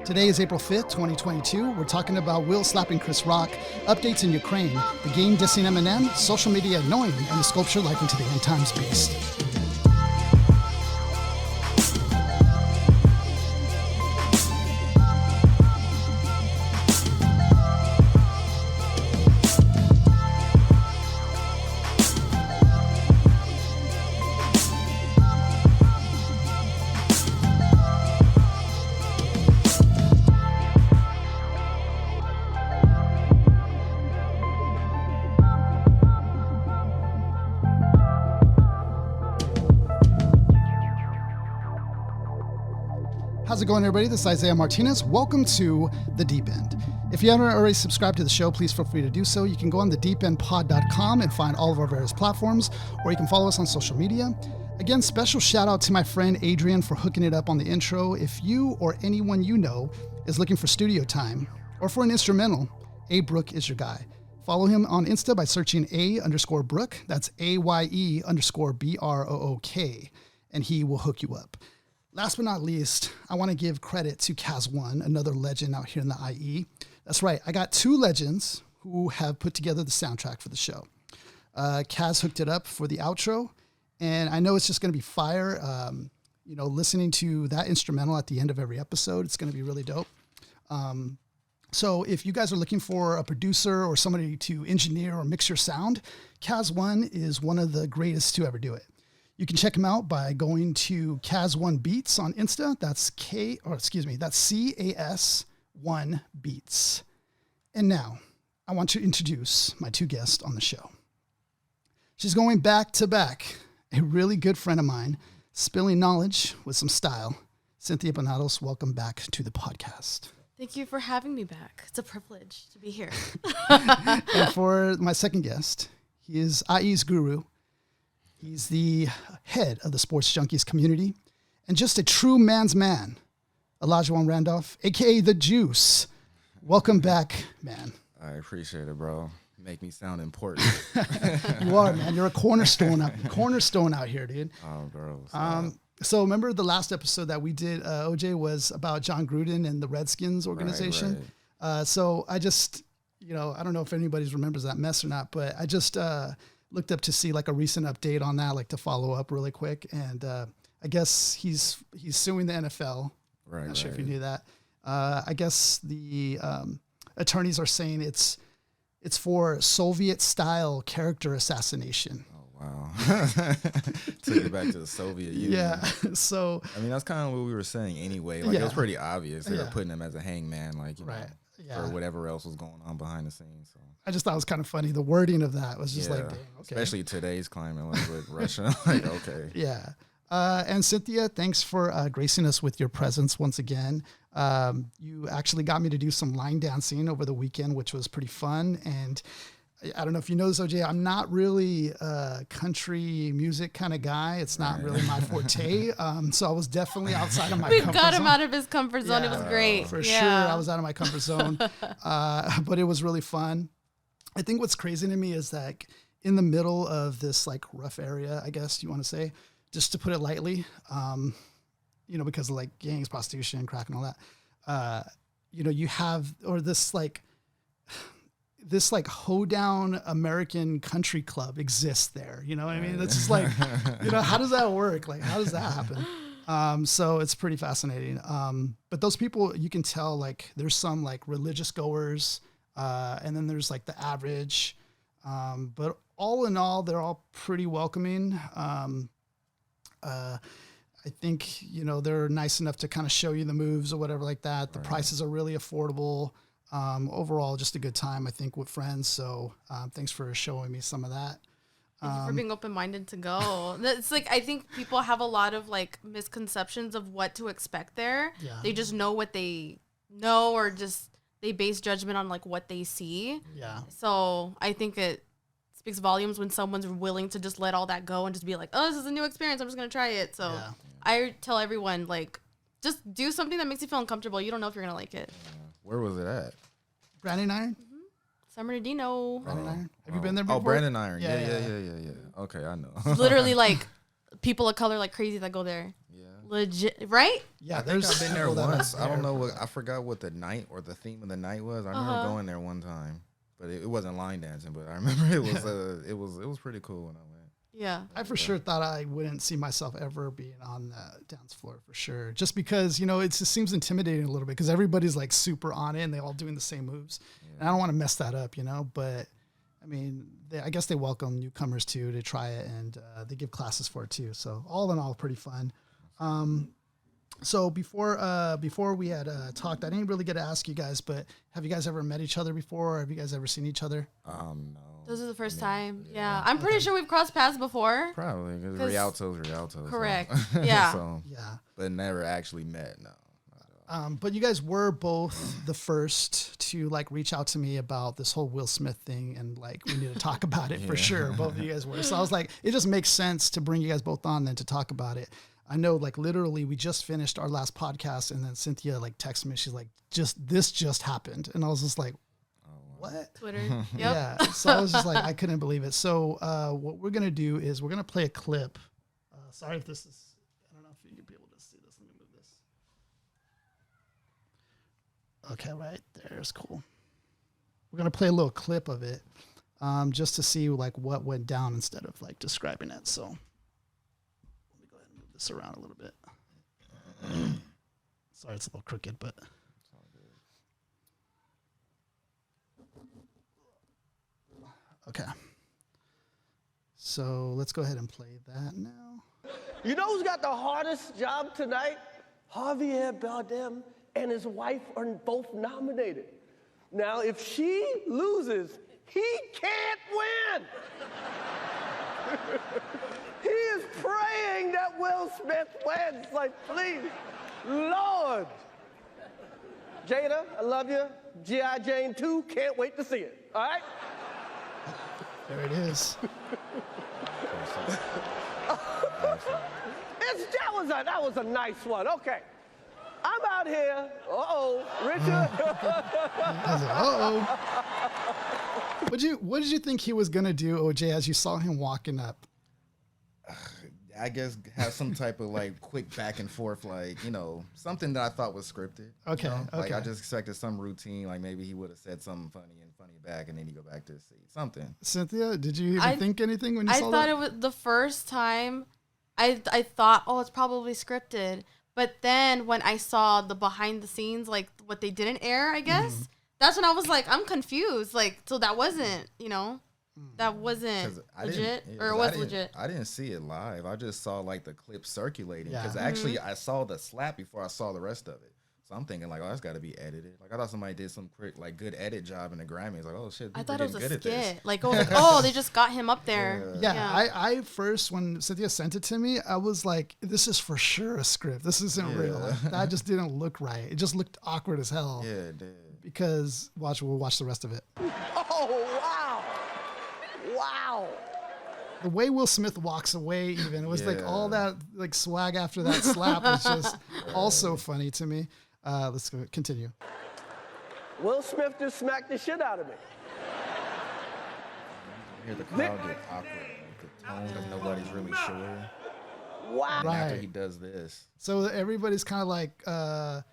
Today is April 5th, 2022. We're talking about Will slapping Chris Rock, updates in Ukraine, the game dissing Emine, social media annoying, and the sculpture likened to the end times beast. How's it going, everybody? This is Isaiah Martinez. Welcome to The Deep End. If you haven't already subscribed to the show, please feel free to do so. You can go on thedeependpod.com and find all of our various platforms, or you can follow us on social media. Again, special shout out to my friend Adrian for hooking it up on the intro. If you or anyone you know is looking for studio time or for an instrumental, A Brook is your guy. Follow him on Insta by searching A_Brook. That's AYE_BROOK, and he will hook you up. Last but not least, I want to give credit to Kaz1, another legend out here in the IE. That's right, I got two legends who have put together the soundtrack for the show. Kaz hooked it up for the outro, and I know it's just going to be fire. Listening to that instrumental at the end of every episode, it's going to be really dope. So if you guys are looking for a producer or somebody to engineer or mix your sound, Kaz1 is one of the greatest to ever do it. You can check him out by going to Kaz1 Beats on Insta. That's CAS1 Beats. And now I want to introduce my two guests on the show. She's going back to back, a really good friend of mine, spilling knowledge with some style. Cynthia Bonados, welcome back to the podcast. Thank you for having me back. It's a privilege to be here. And for my second guest, he is IE's guru. He's the head of the Sports Junkies community and just a true man's man, Olajuwon Randolph, a.k.a. The Juice. Welcome back, man. I appreciate it, bro. Make me sound important. You are, man. You're a cornerstone out here, dude. Oh, bro. So remember the last episode that we did, OJ, was about John Gruden and the Redskins organization. Right. So I just, I don't know if anybody remembers that mess or not, but I just looked up to see like a recent update on that, like to follow up really quick. And I guess he's suing the NFL. Right. Not sure if you knew that. I guess the attorneys are saying it's for Soviet-style character assassination. Oh, wow. Took it back to the Soviet Union. Yeah. So I mean, that's kind of what we were saying anyway. Like, it was pretty obvious. They were putting him as a hangman, like, for whatever else was going on behind the scenes. So I just thought it was kind of funny. The wording of that was just like, dang, okay. Especially today's climate, like with Russia. Like, okay. Yeah. And Cynthia, thanks for gracing us with your presence once again. You actually got me to do some line dancing over the weekend, which was pretty fun. And I don't know if you know this, OJ, I'm not really a country music kind of guy. It's not really my forte. So I was definitely outside of my comfort zone. We got him out of his comfort zone. It was great. For sure. I was out of my comfort zone. But it was really fun. I think what's crazy to me is that in the middle of this like rough area, I guess you want to say, just to put it lightly, because of like gangs, prostitution, crack and all that, you have, or this hoedown American country club exists there. You know what I mean? That's just like, how does that work? Like, how does that happen? So it's pretty fascinating. But those people, you can tell, like, there's some like religious goers, and then there's like the average, but all in all, they're all pretty welcoming. I think, they're nice enough to kind of show you the moves or whatever like that. The prices are really affordable. Overall, just a good time, I think, with friends. So thanks for showing me some of that. Thank you for being open-minded to go. It's like, I think people have a lot of like misconceptions of what to expect there. Yeah. They just know what they know, or just they base judgment on like what they see. Yeah. So I think it speaks volumes when someone's willing to just let all that go and just be like, oh, this is a new experience. I'm just going to try it. So I tell everyone, like, just do something that makes you feel uncomfortable. You don't know if you're going to like it. Where was it at? Brandon Iron? San Bernardino. Brandon Iron. Have you been there before? Oh, Brandon Iron. Yeah. Okay, I know. Literally, like, people of color like crazy that go there. Yeah. Legit, right? Yeah, I think I've been there once. I don't know what, I forgot what the night or the theme of the night was. I remember going there one time, but it wasn't line dancing. But I remember it was pretty cool when I went. Yeah, I for sure thought I wouldn't see myself ever being on the dance floor for sure. Just because, it just seems intimidating a little bit because everybody's like super on it and they all doing the same moves. Yeah. And I don't want to mess that up, but I mean, I guess they welcome newcomers too to try it, and they give classes for it too. So all in all, pretty fun. So before we had talked, I didn't really get to ask you guys, but have you guys ever met each other before? Or have you guys ever seen each other? No. This is the first time. Yeah. I'm pretty sure we've crossed paths before. Probably, because Rialto's. Correct. So. Yeah. So, yeah. But never actually met, no. But you guys were both the first to like reach out to me about this whole Will Smith thing, and like we need to talk about it for sure. Both of you guys were. So I was like, it just makes sense to bring you guys both on then to talk about it. I know, like literally, we just finished our last podcast, and then Cynthia like texted me. She's like, this just happened," and I was just like, "What?" Twitter. Yep. Yeah. So I was just like, I couldn't believe it. So what we're gonna do is we're gonna play a clip. Sorry if this is. I don't know if you'll be able to see this. Let me move this. Okay, right there's cool. We're gonna play a little clip of it, just to see like what went down instead of like describing it. So let me go ahead and move this around a little bit. Sorry, it's a little crooked, but okay. So let's go ahead and play that now. You know who's got the hardest job tonight? Javier Bardem and his wife are both nominated. Now, if she loses, he can't win. He is praying that Will Smith wins. Like, please, Lord. Jada, I love you. G.I. Jane 2, can't wait to see it. All right? There it is. That was a nice one. Okay. I'm out here. Richard. What did you think he was gonna do, OJ, as you saw him walking up? I guess have some type of like quick back and forth, like, something that I thought was scripted. Okay. Like I just expected some routine, like maybe he would have said something funny back, and then he go back to his seat. Something. Cynthia, did you even think anything when you saw that? I thought it was the first time. I thought, it's probably scripted. But then when I saw the behind the scenes, like what they didn't air, I guess, that's when I was like, I'm confused. Like, so that wasn't, that wasn't legit, or it was legit. I didn't see it live. I just saw like the clip circulating, because actually I saw the slap before I saw the rest of it. So I'm thinking like, that's got to be edited. Like I thought somebody did some quick, like good edit job in the Grammys. Like, oh shit, I thought it was a skit. Like, they just got him up there. Yeah. I first, when Cynthia sent it to me, I was like, this is for sure a script. This isn't real. That just didn't look right. It just looked awkward as hell. Yeah, it did. Because we'll watch the rest of it. Oh, wow. The way Will Smith walks away, even, it was like all that like swag after that slap was just also funny to me. Let's go continue. Will Smith just smacked the shit out of me. You hear the crowd get awkward, the tone, because nobody's really sure. Wow. Right. After he does this. So everybody's kind of like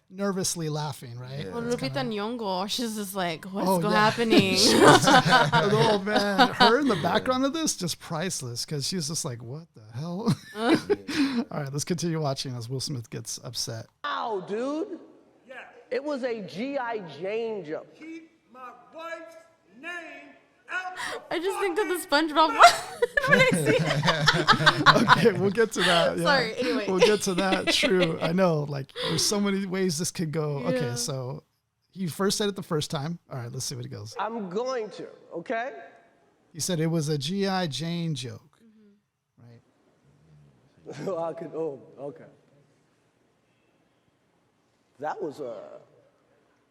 nervously laughing, right? Well, Lupita Nyong'o, she's just like, what's happening? Oh, man. Her in the background of this, just priceless, because she's just like, what the hell? All right, let's continue watching as Will Smith gets upset. Wow, dude. Yeah. It was a G.I. Jane joke. Keep my wife's name out. I just think of the SpongeBob when I see it. Okay, we'll get to that. Yeah. Sorry, anyway. We'll get to that. True. I know, like, there's so many ways this could go. Yeah. Okay, so he first said it the first time. All right, let's see what he goes. I'm going to, okay? He said it was a G.I. Jane joke. Right? Okay. That was a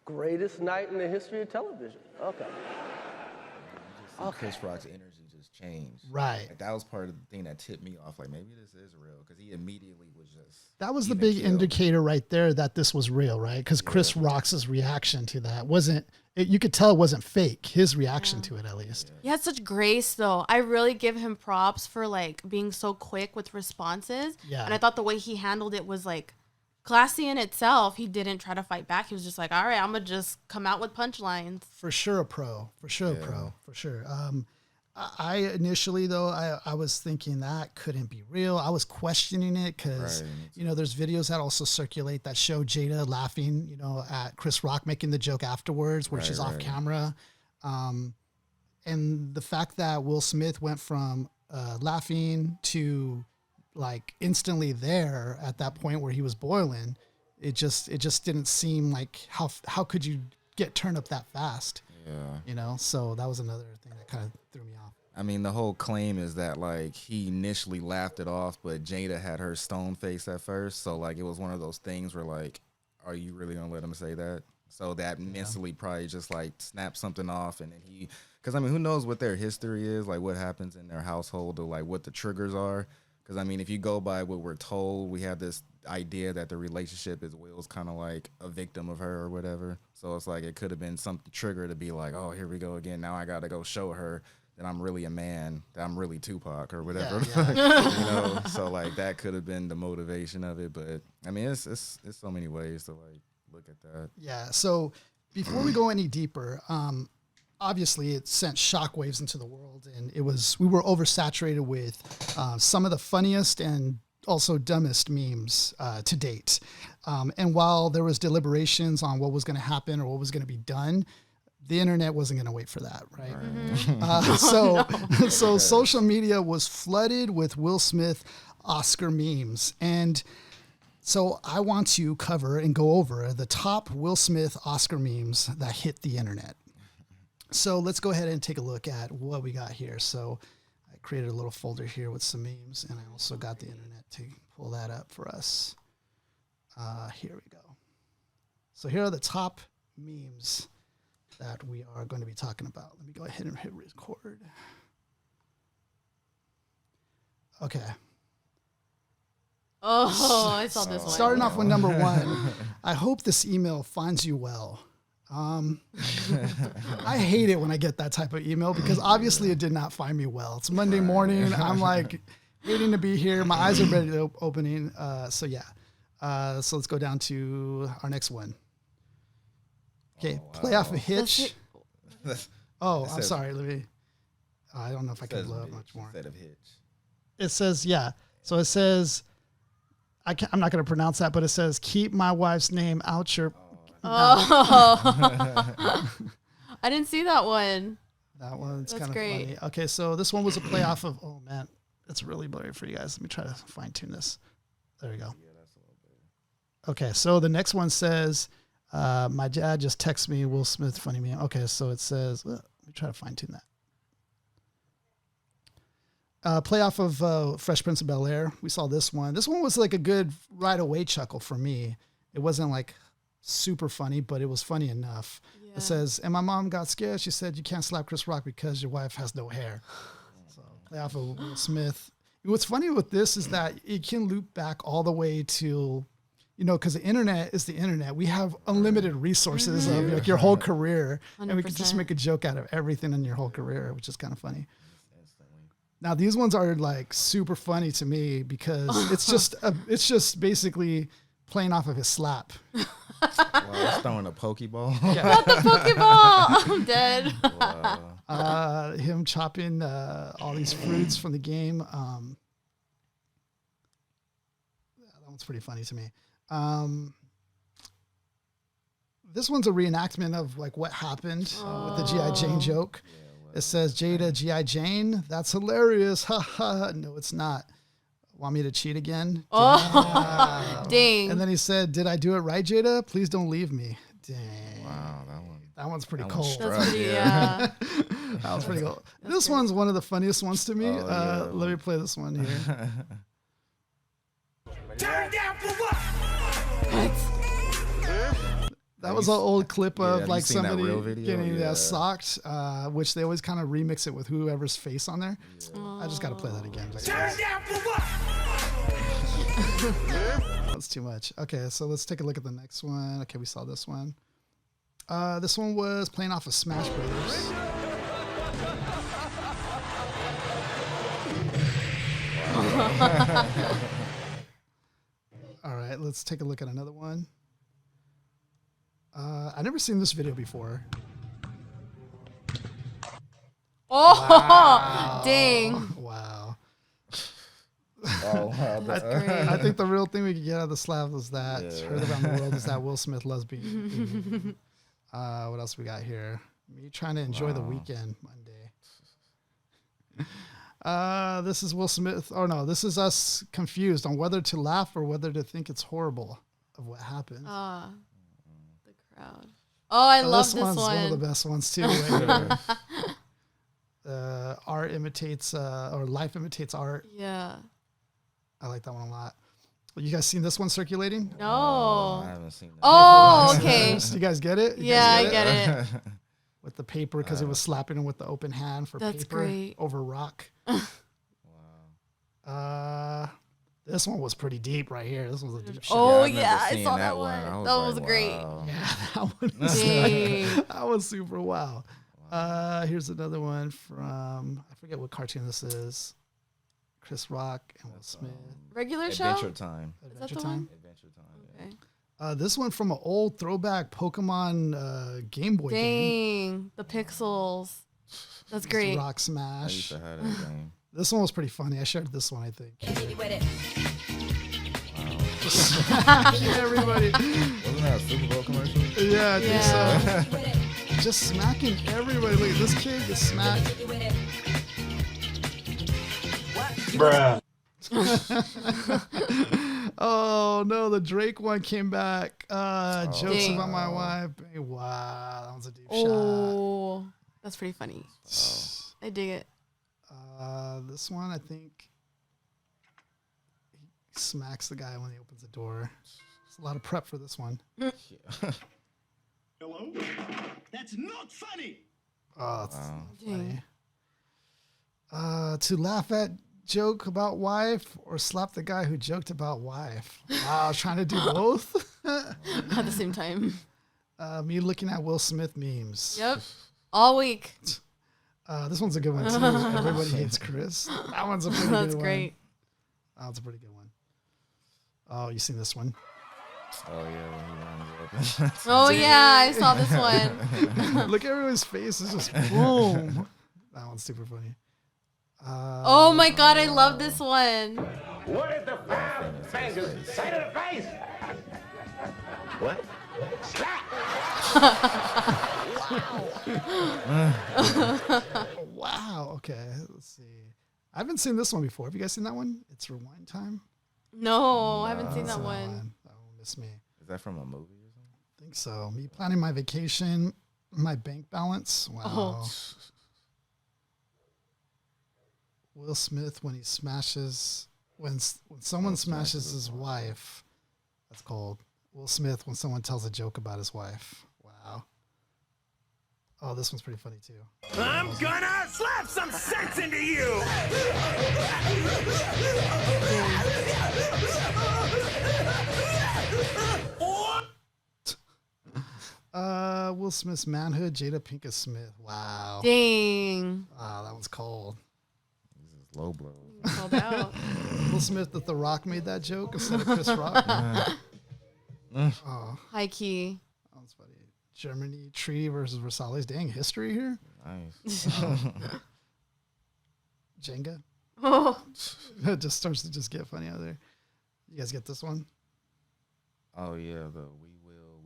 greatest night in the history of television. Okay. Chris Rock's energy just just changed. Right. Like, that was part of the thing that tipped me off. Like, maybe this is real, because he immediately was just. That was the big indicator right there that this was real, right? Because Chris Rock's reaction to that wasn't. You could tell it wasn't fake. His reaction to it, at least. He had such grace, though. I really give him props for like being so quick with responses. Yeah. And I thought the way he handled it was like classy in itself. He didn't try to fight back. He was just like, all right, I'm gonna just come out with punchlines. For sure, a pro. For sure, a pro. For sure. I initially, though, I was thinking that couldn't be real. I was questioning it because, you know, there's videos that also circulate that show Jada laughing, you know, at Chris Rock making the joke afterwards where she's off camera. And the fact that Will Smith went from laughing to like instantly there at that point where he was boiling, it just didn't seem like how could you get turned up that fast? Yeah. You know, so that was another thing that kind of threw me off. I mean, the whole claim is that, like, he initially laughed it off, but Jada had her stone face at first. So, like, it was one of those things where, like, are you really going to let him say that? So that mentally probably just, like, snapped something off. And then because, I mean, who knows what their history is, like, what happens in their household or, like, what the triggers are. Because, I mean, if you go by what we're told, we have this idea that the relationship is Will's kind of like a victim of her or whatever. So it's like it could have been some trigger to be like, oh, here we go again. Now I got to go show her that I'm really a man, that I'm really Tupac or whatever. You know, so like that could have been the motivation of it. But I mean, it's so many ways to like look at that. Yeah. So before we go any deeper, obviously it sent shockwaves into the world, and we were oversaturated with some of the funniest and also dumbest memes to date. And while there was deliberations on what was going to happen or what was going to be done, the internet wasn't going to wait for that, right? So social media was flooded with Will Smith Oscar memes. And so I want to cover and go over the top Will Smith Oscar memes that hit the internet. So let's go ahead and take a look at what we got here. So I created a little folder here with some memes, and I also got the internet to pull that up for us. Here we go. So here are the top memes that we are going to be talking about. Let me go ahead and hit record. Okay. Oh, I saw this one. Starting off with number one. I hope this email finds you well. I hate it when I get that type of email because obviously it did not find me well. It's Monday morning. I'm like waiting to be here. My eyes are ready to opening. So yeah. So let's go down to our next one. Okay, play off a hitch. Oh, I'm sorry. Let me. I don't know if I can blow up much more. Instead of hitch. It says, yeah. So it says, I'm not going to pronounce that, but it says, keep my wife's name out your. Oh. I didn't see that one. That one's kind of great. funny. Okay, so this one was a play off of. Oh man, it's really blurry for you guys. Let me try to fine tune this. There we go. Okay, so the next one says, my dad just texted me Will Smith funny meme. Okay, so it says, let me try to fine tune that. Play off of Fresh Prince of Bel-Air. We saw this one. This one was like a good right away chuckle for me. It wasn't like super funny, but it was funny enough. Yeah. It says, and my mom got scared. She said, you can't slap Chris Rock because your wife has no hair. So play off of Will Smith. What's funny with this is that it can loop back all the way to, you know, because the internet is the internet. We have unlimited resources of like your whole career, 100%. And we can just make a joke out of everything in your whole career, which is kind of funny. Now these ones are like super funny to me because it's just basically playing off of his slap. Wow, he's throwing a Pokeball. Yeah. Not the Pokeball. I'm dead. Wow. Him chopping all these fruits from the game. That one's pretty funny to me. This one's a reenactment of like what happened with the G.I. Jane joke. It says, Jada, G.I. Jane, that's hilarious. Ha ha. No, it's not. Want me to cheat again? Oh, dang. And then he said, did I do it right, Jada? Please don't leave me. Dang. Wow, that one's pretty cold. That's pretty, yeah. That was pretty cool. This one's one of the funniest ones to me. Let me play this one here. Turn down for what? What? That was an old clip of have like you seen that somebody real video? getting Yeah. socked, which they always kind of remix it with whoever's face on there. I just got to play that again. Turn down for what? That's too much. Okay, so let's take a look at the next one. Okay, we saw this one. This one was playing off of Smash Brothers. All right, let's take a look at another one. I've never seen this video before. Oh, dang. Wow. Oh, wow. That's great. I think the real thing we could get out of the slap was that heard around the world is that Will Smith loves being. What else we got here? Me trying to enjoy the weekend Monday. This is Will Smith. Oh no, this is us confused on whether to laugh or whether to think it's horrible of what happened. The crowd. Oh, I love this one's one of the one. best ones too. Right here. Art imitates or life imitates art. Yeah. I like that one a lot. You guys seen this one circulating? I No. haven't seen that. Oh, okay. You guys get it? You Yeah, guys I get it. With the paper because it was slapping him with the open hand for That's paper great. over rock. This one was pretty deep right here. This was a deep shot. Oh, I've never yeah, I seen saw that one. I That was like, great. wow. Yeah, that one was Dang. that was super wow. Here's another one from I forget what cartoon this is. Chris Rock and Will Smith. Regular Adventure show? Time. Is that Adventure the Time. one? Adventure Time. Yeah. Okay. This one from an old throwback Pokemon Game Boy game. Dang. The pixels. That's It's great. Rock I used Smash. to have that game. This one was pretty funny. I shared this one, I think. Everybody. Wasn't that a Super Bowl commercial? Yeah, I think Yeah. so. Just smacking everybody. Look at this kid gets smacked. Bruh. Oh no, the Drake one came back. Jokes Dang. about my wife. Wow, that was a deep Oh, that's pretty funny. I dig it. shot. This one, I think, he smacks the guy when he opens the door. There's a lot of prep for this one. Hello? That's not funny. Oh, that's Dang. funny. To laugh at joke about wife or slap the guy who joked about wife. Wow, I was trying to do both. At the same time. Me looking at Will Smith memes. Yep. All week. This one's a good one too. Everybody hates Chris. That one's a pretty That's good great. one. That's a pretty good one. Oh, you seen this one? Oh yeah, when he runs up. Oh, yeah. I saw this one. Look at everyone's face. It's just boom. That one's super funny. Oh, my God. I love this one. What is the five fingers say to the face? What? Wow. Okay. Let's see. I haven't seen this one before. Have you guys seen that one? It's Rewind Time. No, I haven't seen that That one. That one missed me. Is that from a movie or something? I think so. Me planning my vacation, my bank balance. Wow. Oh. Will Smith when he smashes when someone smashes his wife. That's cold. Will Smith when someone tells a joke about his wife. Wow. Oh, this one's pretty funny too. I'm gonna slap some sense into you. Will Smith's manhood, Jada Pinkett Smith. Wow. Dang. Wow, that one's cold. This is low blow. Called out. Will Smith that The Rock made that joke instead of Chris Rock. Oh, High key. that was funny. Germany, Treaty versus Versailles. Dang, history here. Nice. Jenga. Oh, It just starts to just get funny out there. You guys get this one? Oh yeah, the we will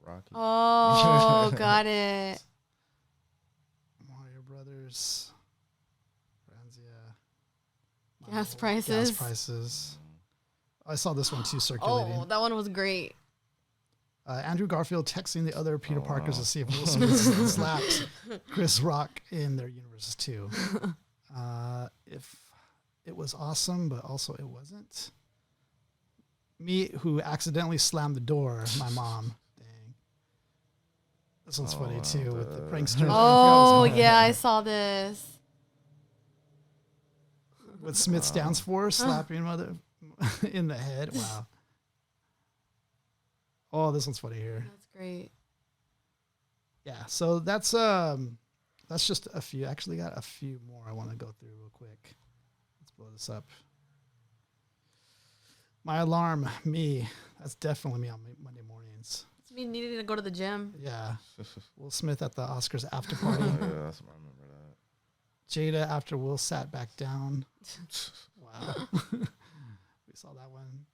rock it. oh, got it. Mario Brothers. Franzia. Gas prices. Gas prices. I saw this one too circulating. Oh, that one was great. Andrew Garfield texting the other Peter Parkers to see if Will Smith slapped Chris Rock in their universes too. If it was awesome, but also it wasn't. Me, who accidentally slammed the door, my mom. Dang. This one's funny too with the prankster. Oh yeah, I saw this. With Smith's dance force slapping mother in the head. Wow. Oh, this one's funny here. That's great. Yeah, so that's just a few. Actually, got a few more I want to go through real quick. Let's blow this up. My alarm, me. That's definitely me on Monday mornings. It's me needing to go to the gym. Yeah. Will Smith at the Oscars after party. Yeah, that's what I remember that. Jada after Will sat back down. Wow. We saw that one.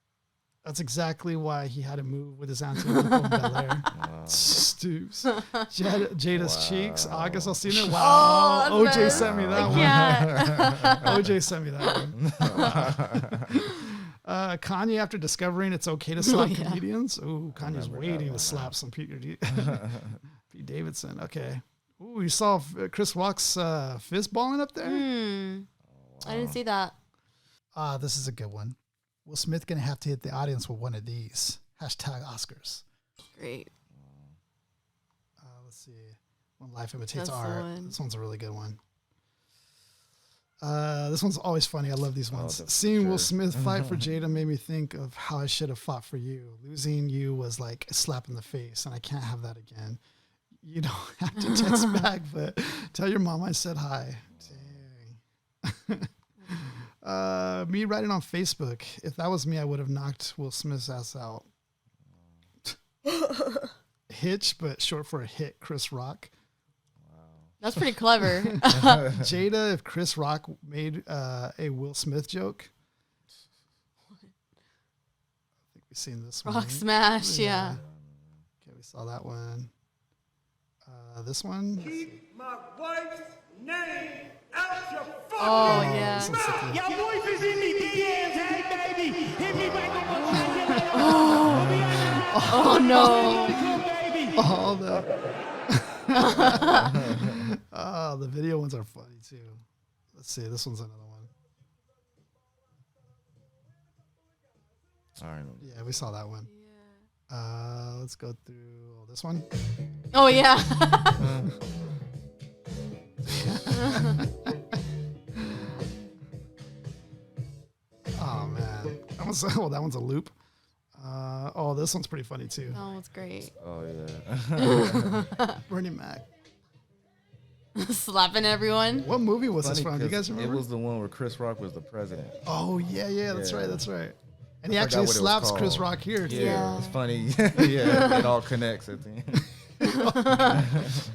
That's exactly why he had to move with his auntie in Bel Air. Stoops. Jada's cheeks. August Alsina. Wow. Oh, OJ sent me that one. Yeah. OJ sent me that one. Kanye after discovering it's okay to slap comedians. Ooh, Kanye's waiting to slap some Pete Davidson. Okay. Ooh, you saw Chris Rock's fist balling up there? I didn't see that. This is a good one. Will Smith going to have to hit the audience with one of these. Hashtag Oscars. Great. Let's see. When Life Imitates That's the Art. one. This one's a really good one. This one's always funny. I love these ones. that's Seeing sure. Will Smith fight for Jada made me think of how I should have fought for you. Losing you was like a slap in the face, and I can't have that again. You don't have to text back, but tell your mom I said hi. Dang. Me writing on Facebook. If that was me, I would have knocked Will Smith's ass out. Hitch, but short for a hit, Chris Rock. That's pretty clever. Jada, if Chris Rock made a Will Smith joke. I think we've seen this one. Rock smash, yeah. Okay, we saw that one. This one. Keep my wife's name out your fucking Oh yeah. This one's sick. Your wife is in the DMs, hey baby. Hit me back on my Oh no. Oh, the video ones are funny too. Let's see. This one's another one. All right. Yeah, we saw that one. Let's go through this one. Oh yeah. Oh man, that one's a loop. This one's pretty funny too. That was great. Oh yeah. Bernie Mac. Slapping everyone. What movie was this Funny from? Do you 'cause guys remember? It was the one where Chris Rock was the president. Oh yeah, that's Yeah. right, that's right. And he I actually forgot what it was slaps called. Chris Rock here. Too. Yeah, it's funny. Yeah, it all connects at the end.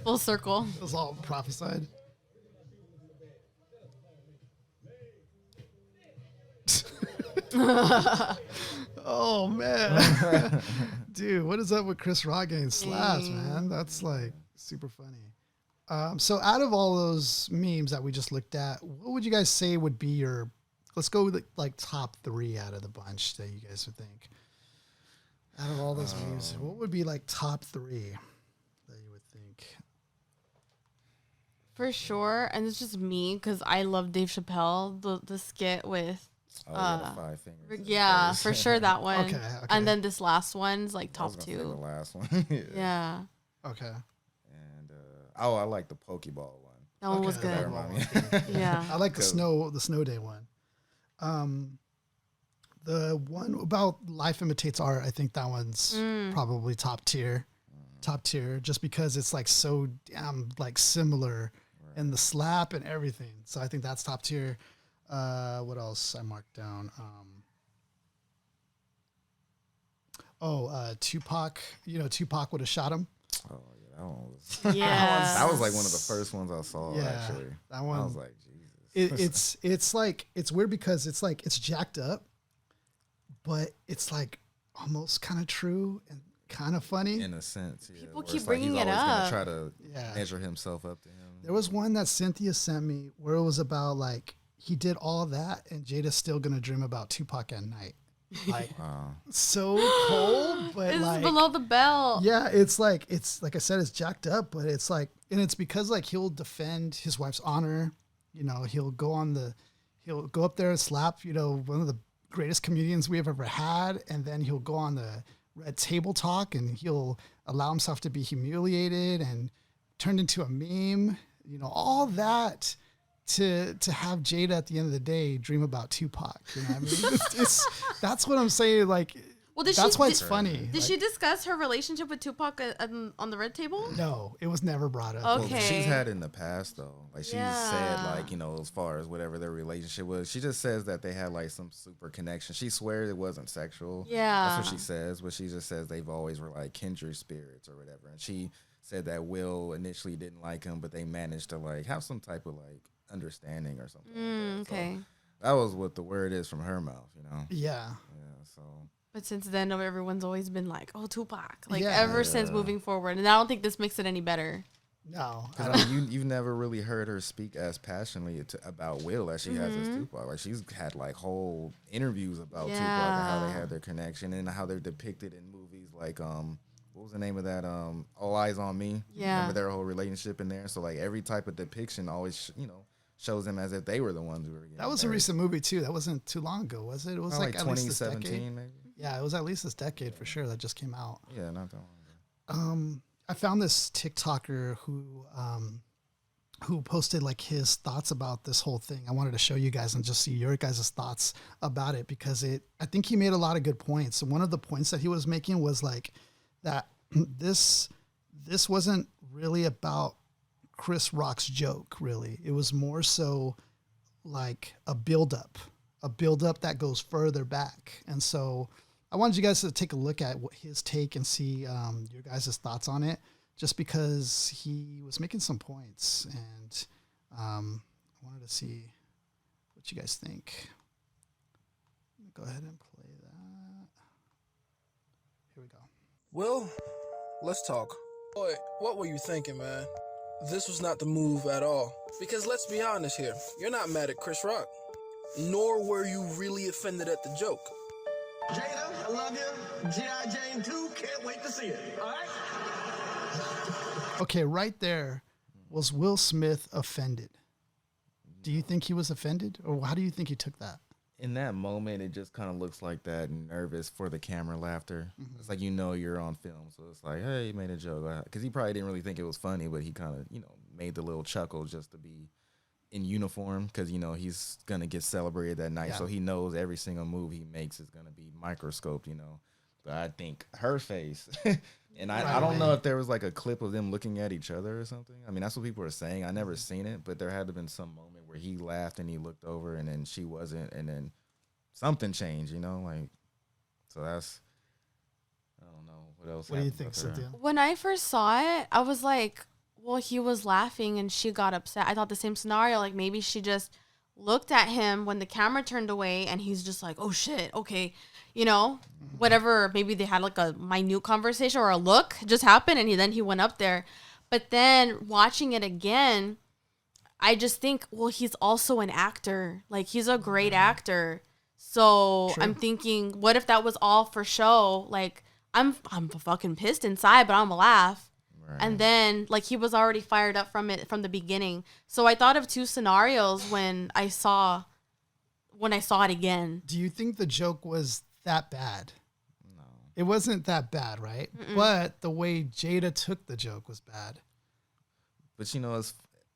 Full circle. It was all prophesied. Oh man, dude, what is up with Chris Rock getting slaps, man? That's like super funny. So out of all those memes that we just looked at, what would you guys say would be your? Let's go with like top 3 out of the bunch that you guys would think. Out of all those memes, what would be like top 3 that you would think? For sure. And it's just me because I love Dave Chappelle, the skit with Oh, yeah, the 5 fingers. yeah, for sure that one. Okay. And then this last one's like I was top gonna say the 2. last one. Yeah. Okay. And I like the Pokeball one. That one was Okay, That good. remind me. Yeah. I like the snow day one. The one about Life Imitates Art, I think that one's probably top tier, just because it's like so damn like similar in the slap and everything. So I think that's top tier. What else I marked down? Tupac. You know, Tupac would have shot him. Oh yeah, that one was. Yeah. That was like one of the first ones I saw. Yeah, Actually, that one. I was like, Jesus. It's like it's weird because it's like it's jacked up, but it's like almost kind of true and kind of funny. In a sense, yeah. People where keep it's like bringing he's it always gonna up. try to Yeah. measure himself up to him. There was one that Cynthia sent me where it was about like he did all that and Jada's still gonna dream about Tupac at night. Like Wow. so cold, but It's like below the belt. yeah, it's like I said, it's jacked up, but it's like, and it's because like he'll defend his wife's honor. You know, he'll go up there and slap, you know, one of the greatest comedians we have ever had, and then he'll go on the red table talk, and he'll allow himself to be humiliated and turned into a meme. You know, all that to have Jada at the end of the day dream about Tupac. You know what I mean? That's what I'm saying. Like, Well, that's why it's funny. Did she discuss her relationship with Tupac on the red table? No, it was never brought up. Okay. Well, she's had it in the past though. Like she's Yeah. said, like, you know, as far as whatever their relationship was, she just says that they had like some super connection. She swears it wasn't sexual. Yeah. That's what she says, but she just says they've always were like kindred spirits or whatever. And she said that Will initially didn't like him, but they managed to like have some type of like understanding or something. Like that. Okay. So that was what the word is from her mouth, you know. Yeah. Yeah. So. But since then, everyone's always been like, "Oh, Tupac!" Like Yeah. ever since moving forward, and I don't think this makes it any better. No. Because you've never really heard her speak as passionately about Will as she has as Tupac. Like she's had like whole interviews about Tupac and how they had their connection and how they're depicted in movies like what was the name of that All Eyes on Me? Yeah. Remember their whole relationship in there? So like every type of depiction always shows them as if they were the ones who were getting That was married. a recent movie too. That wasn't too long ago, was it? It was Probably like at least this 2017 decade. maybe. Yeah, it was at least this decade for sure that just came out. Yeah, not that long ago. I found this TikToker who posted like his thoughts about this whole thing. I wanted to show you guys and just see your guys' thoughts about it because I think he made a lot of good points. And one of the points that he was making was like that this wasn't really about Chris Rock's joke, really. It was more so like a buildup that goes further back. And so I wanted you guys to take a look at what his take and see your guys' thoughts on it, just because he was making some points. And I wanted to see what you guys think. Let me go ahead and play that. Here we go. Will, let's talk. Boy, what were you thinking, man? This was not the move at all. Because let's be honest here, you're not mad at Chris Rock. Nor were you really offended at the joke. Jada, I love you. G.I. Jane 2, can't wait to see it. All right? Okay, right there. Was Will Smith offended? Do you think he was offended? Or how do you think he took that? In that moment, it just kind of looks like that nervous for the camera laughter. It's like, you're on film. So it's like, hey, he made a joke. Because he probably didn't really think it was funny, but he kind of, made the little chuckle just to be in uniform because, he's going to get celebrated that night. Yeah. So he knows every single move he makes is going to be microscoped, But I think her face, and I don't know if there was like a clip of them looking at each other or something. I mean, that's what people are saying. I never seen it, but there had to have been some moment where he laughed and he looked over and then she wasn't. And then something changed, so that's, I don't know what else. What do you happened think, with her. Cynthia? When I first saw it, I was like, well, he was laughing and she got upset. I thought the same scenario. Like maybe she just looked at him when the camera turned away and he's just like, oh shit, okay. Whatever. Maybe they had like a minute conversation or a look just happened and then he went up there. But then watching it again, I just think, well, he's also an actor. Like he's a great actor. So True. I'm thinking, what if that was all for show? Like I'm fucking pissed inside, but I'm gonna laugh. Right. And then like he was already fired up from it from the beginning. So I thought of two scenarios when I saw it again. Do you think the joke was that bad? No. It wasn't that bad, right? But the way Jada took the joke was bad. But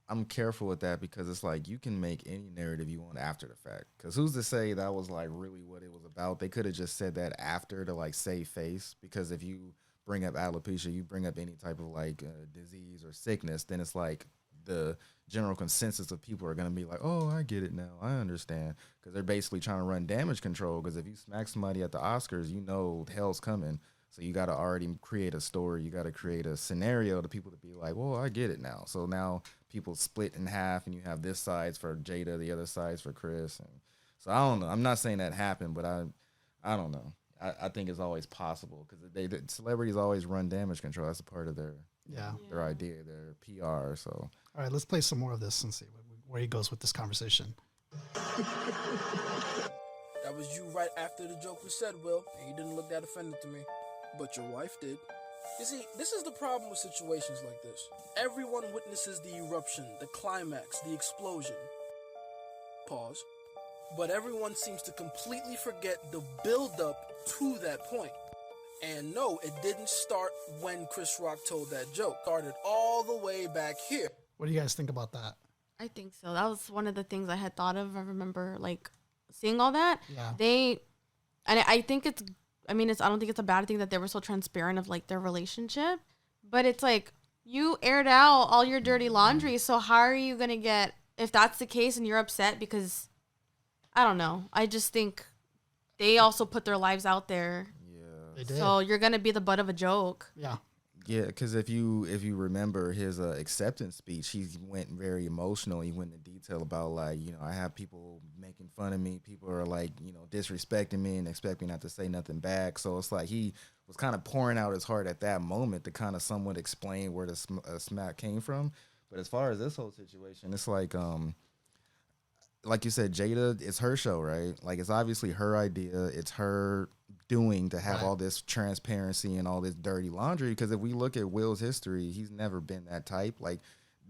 I'm careful with that because it's like you can make any narrative you want after the fact. Because who's to say that was like really what it was about? They could have just said that after to like save face. Because if you bring up alopecia, you bring up any type of like disease or sickness, then it's like the general consensus of people are going to be like, oh, I get it now. I understand. Because they're basically trying to run damage control. Because if you smack somebody at the Oscars, hell's coming. So you got to already create a story. You got to create a scenario to people to be like, well, I get it now. So now people split in half and you have this side's for Jada, the other side's for Chris. And so I don't know. I'm not saying that happened, but I don't know. I think it's always possible because the celebrities always run damage control. That's a part of their idea, their PR. So All right, let's play some more of this and see where he goes with this conversation. That was you right after the joke was said, Will, and you didn't look that offended to me. But your wife did. You see, this is the problem with situations like this. Everyone witnesses the eruption, the climax, the explosion. Pause. But everyone seems to completely forget the build-up to that point. And no, it didn't start when Chris Rock told that joke. It started all the way back here. What do you guys think about that? I think so. That was one of the things I had thought of. I remember like seeing all that. Yeah. I think it's, I don't think it's a bad thing that they were so transparent of like their relationship, but it's like you aired out all your dirty laundry. So how are you going to get, if that's the case and you're upset because, I don't know. I just think they also put their lives out there. They did. So you're going to be the butt of a joke. Yeah. Yeah, because if you remember his acceptance speech, he went very emotional. He went into detail about like, I have people making fun of me. People are like, disrespecting me and expect me not to say nothing back. So it's like he was kind of pouring out his heart at that moment to kind of somewhat explain where the smack came from. But as far as this whole situation, it's like you said, Jada, it's her show, right? Like it's obviously her idea. It's her doing to have all this transparency and all this dirty laundry. Because if we look at Will's history, he's never been that type. Like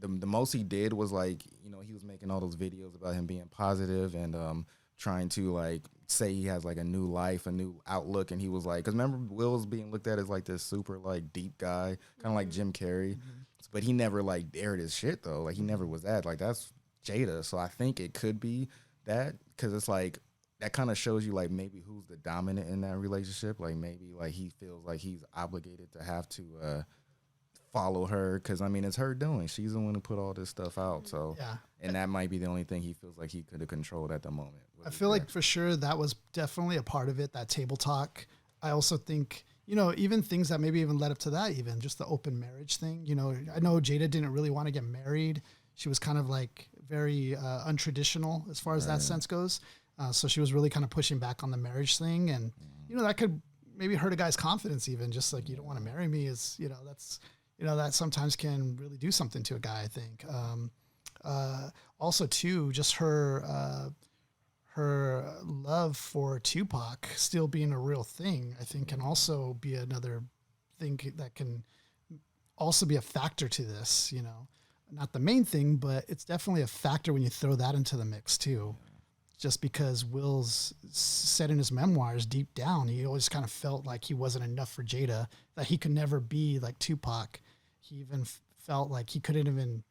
the most he did was like, he was making all those videos about him being positive and trying to like say he has like a new life, a new outlook. And he was like, because remember Will's being looked at as like this super like deep guy, kind of like Jim Carrey. But he never like aired his shit though. Like he never was that. Like that's Jada. So I think it could be that, because it's like that kind of shows you like maybe who's the dominant in that relationship. Like maybe like he feels like he's obligated to have to follow her, because it's her doing. She's the one who put all this stuff out. So and that might be the only thing he feels like he could have controlled at the moment. I feel like for sure that was definitely a part of it, that table talk. I also think, even things that maybe even led up to that, even just the open marriage thing. I know Jada didn't really want to get married. She was kind of like very untraditional as far as that sense goes. So she was really kind of pushing back on the marriage thing. And, that could maybe hurt a guy's confidence even, just like, you don't want to marry me is, that's, that sometimes can really do something to a guy, I think. Also too, just her love for Tupac still being a real thing, I think can also be another thing that can also be a factor to this, not the main thing, but it's definitely a factor when you throw that into the mix too. Just because Will's said in his memoirs, deep down, he always kind of felt like he wasn't enough for Jada, that he could never be like Tupac. He even felt like he couldn't even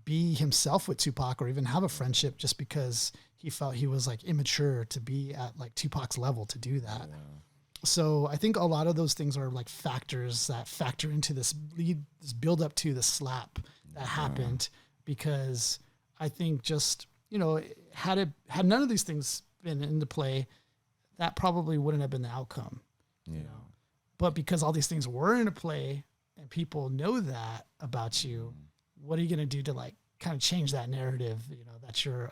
be himself with Tupac or even have a friendship, just because he felt he was like immature to be at like Tupac's level to do that. Yeah. So I think a lot of those things are like factors that factor into this build up to the slap that happened, because I think just, had none of these things been into play, that probably wouldn't have been the outcome. Yeah. But because all these things were into play and people know that about you, what are you going to do to like kind of change that narrative, that you're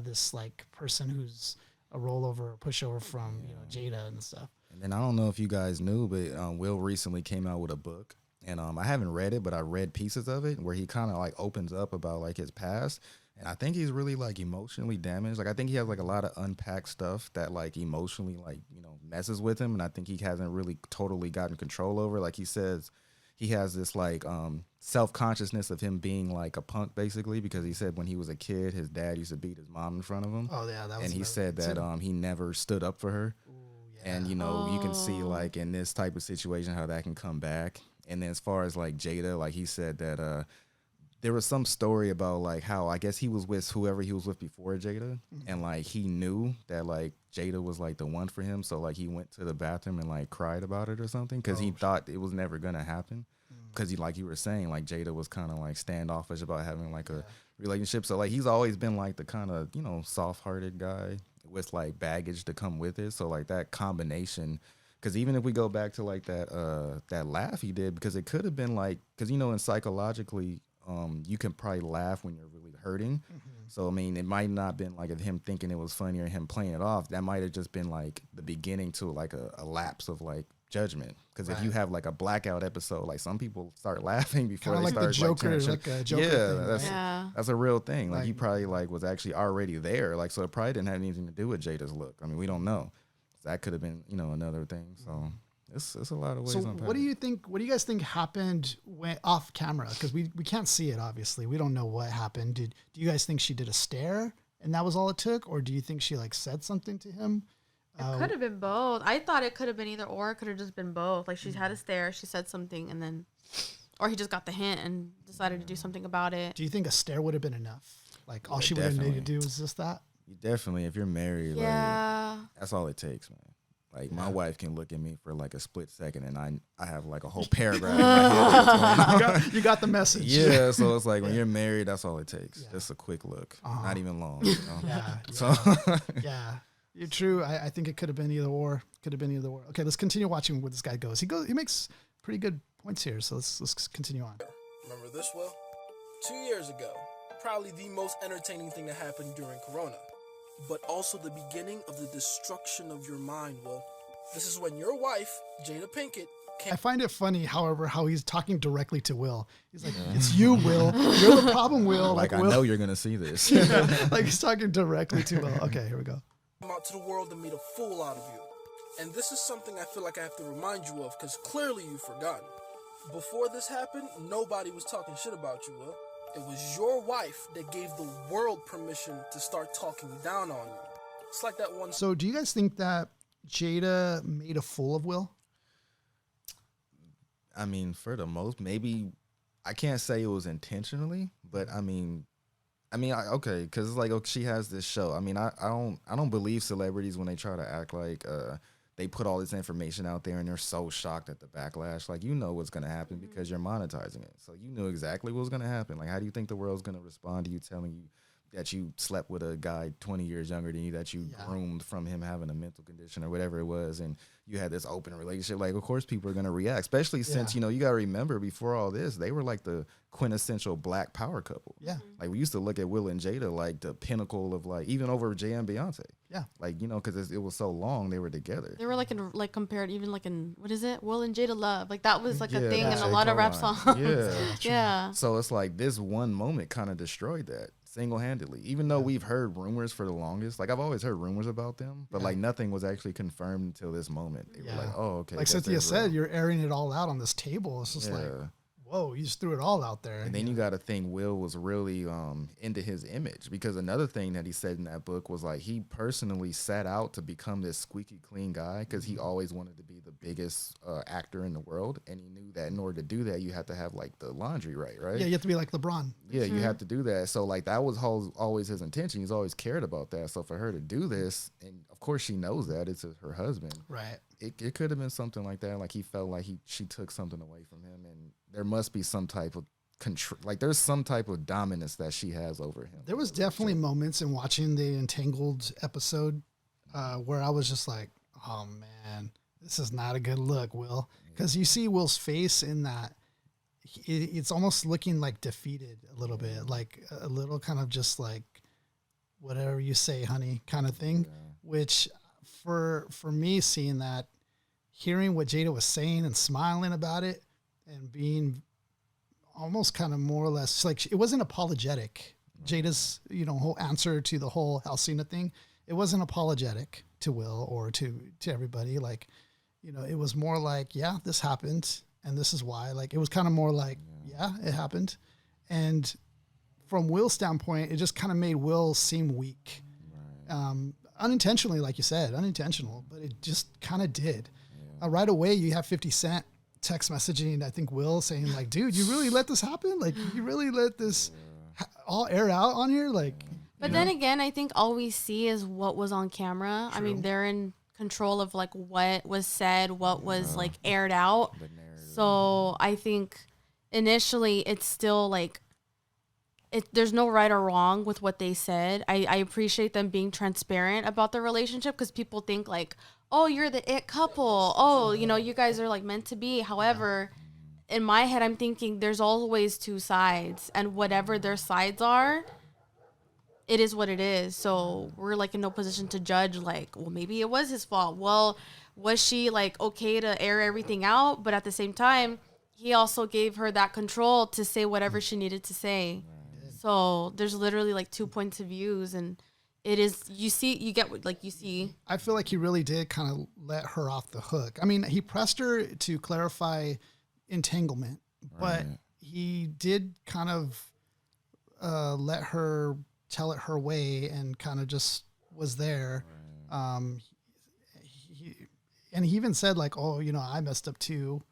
this like person who's a rollover or pushover from, Jada and stuff. And then I don't know if you guys knew, but Will recently came out with a book, and I haven't read it, but I read pieces of it where he kind of like opens up about like his past. And I think he's really like emotionally damaged. Like I think he has like a lot of unpacked stuff that like emotionally like, messes with him. And I think he hasn't really totally gotten control over. Like he says he has this like self-consciousness of him being like a punk basically, because he said when he was a kid, his dad used to beat his mom in front of him. Oh yeah. That was and he said that he never stood up for her. Ooh, yeah. And you can see like in this type of situation how that can come back. And then as far as like Jada, like he said that there was some story about like how I guess he was with whoever he was with before Jada, and like he knew that like Jada was like the one for him, so like he went to the bathroom and like cried about it or something, because he thought it was never gonna happen, because he, like you were saying, like Jada was kind of like standoffish about having like a relationship. So like he's always been like the kind of soft-hearted guy with like baggage to come with it. So like that combination. Because even if we go back to like that laugh he did, because it could have been like, because and psychologically you can probably laugh when you're really hurting. So it might not have been like of him thinking it was funny or him playing it off. That might have just been like the beginning to like a lapse of like judgment. Because if you have like a blackout episode, like some people start laughing before kinda they like start the Joker, like a Joker thing. That's a real thing. Like he probably like was actually already there. Like so it probably didn't have anything to do with Jada's look. We don't know. That could have been, another thing. So it's a lot of ways. So what do you guys think happened off camera? Because we can't see it, obviously. We don't know what happened. Do you guys think she did a stare and that was all it took? Or do you think she like said something to him? It could have been both. I thought it could have been either or. It could have just been both. Like, she had a stare, she said something, and then, or he just got the hint and decided to do something about it. Do you think a stare would have been enough? Like, all she would have needed to do was just that? You definitely, if you're married, like, that's all it takes, man. Like, my wife can look at me for like a split second, and I have like a whole paragraph in my head. You got the message. Yeah, so it's like when you're married, that's all it takes. Just a quick look, not even long. You know? So you're true. I think it could have been either or. Okay, let's continue watching where this guy goes. He makes pretty good points here. So let's continue on. Remember this, Will? 2 years ago, probably the most entertaining thing that happened during Corona, but also the beginning of the destruction of your mind, Will. This is when your wife, Jada Pinkett, I find it funny, however, how he's talking directly to Will. He's like, it's you, Will. You're the problem, Will. Like I Will. know you're going to see this. Like he's talking directly to Will. Okay, here we go. Come out to the world and made a fool out of you. And this is something I feel like I have to remind you of, because clearly you've forgotten. Before this happened, nobody was talking shit about you, Will. It was your wife that gave the world permission to start talking down on you. It's like that one. So do you guys think that Jada made a fool of Will? I mean, for the most, maybe I can't say it was intentionally, but okay, because it's like, okay, she has this show. I mean, I don't believe celebrities when they try to act like they put all this information out there and they're so shocked at the backlash. Like, you know what's gonna happen because you're monetizing it, so you knew exactly what was gonna happen. Like, how do you think the world's gonna respond to you telling you that you slept with a guy 20 years younger than you, that you groomed from him having a mental condition or whatever it was, and you had this open relationship? Like, of course people are going to react, especially since, you know, you got to remember, before all this, they were like the quintessential black power couple. Yeah. Like, we used to look at Will and Jada like the pinnacle of, like, even over Jay and Beyonce. Yeah. Like, you know, because it was so long they were together. They were like compared even like in, what is it? Will and Jada Love. Like, that was like a thing in a lot of rap songs. Yeah. Yeah. So it's like this one moment kind of destroyed that single-handedly, even though we've heard rumors for the longest. Like, I've always heard rumors about them, but like nothing was actually confirmed until this moment. They were like, oh, okay. Like Cynthia said, you're airing it all out on this table. It's just like, whoa, you just threw it all out there. And then you got to think Will was really into his image, because another thing that he said in that book was like he personally set out to become this squeaky clean guy because he always wanted to be the biggest actor in the world, and he knew that in order to do that you have to have like the laundry right? Yeah, you have to be like LeBron. Yeah, you have to do that. So like that was always his intention. He's always cared about that. So for her to do this, and of course she knows that it's her husband. Right. It could have been something like that. Like he felt like she took something away from him, and there must be some type of control. Like there's some type of dominance that she has over him. There was definitely moments in watching the Entangled episode where I was just like, oh man, this is not a good look, Will. Because you see Will's face in that. It's almost looking like defeated a little bit, like a little kind of just like whatever you say, honey, kind of thing, which for me, seeing that, hearing what Jada was saying and smiling about it and being almost kind of more or less like, it wasn't apologetic. Jada's, whole answer to the whole Alcina thing, it wasn't apologetic to Will or to everybody. Like, it was more like, yeah, this happened and this is why. Like, it was kind of more like, yeah, it happened. And from Will's standpoint, it just kind of made Will seem weak. Unintentionally, like you said, unintentional, but it just kind of did. Right away, you have 50 Cent text messaging, I think, Will, saying like, dude, you really let this happen? Like, you really let this all air out on here? Like, but then again, I think all we see is what was on camera. True. I mean, they're in control of like what was said, what was like aired out. So I think initially it's still like, there's no right or wrong with what they said. I appreciate them being transparent about the relationship, because people think like, oh, you're the it couple. Oh, you guys are like meant to be. However, in my head, I'm thinking there's always two sides, and whatever their sides are, it is what it is. So we're like in no position to judge like, well, maybe it was his fault. Well, was she like okay to air everything out? But at the same time, he also gave her that control to say whatever she needed to say. So there's literally like 2 points of views, and it is, you see. I feel like he really did kind of let her off the hook. I mean, he pressed her to clarify entanglement, but he did kind of let her tell it her way and kind of just was there. and he even said like, oh, I messed up too,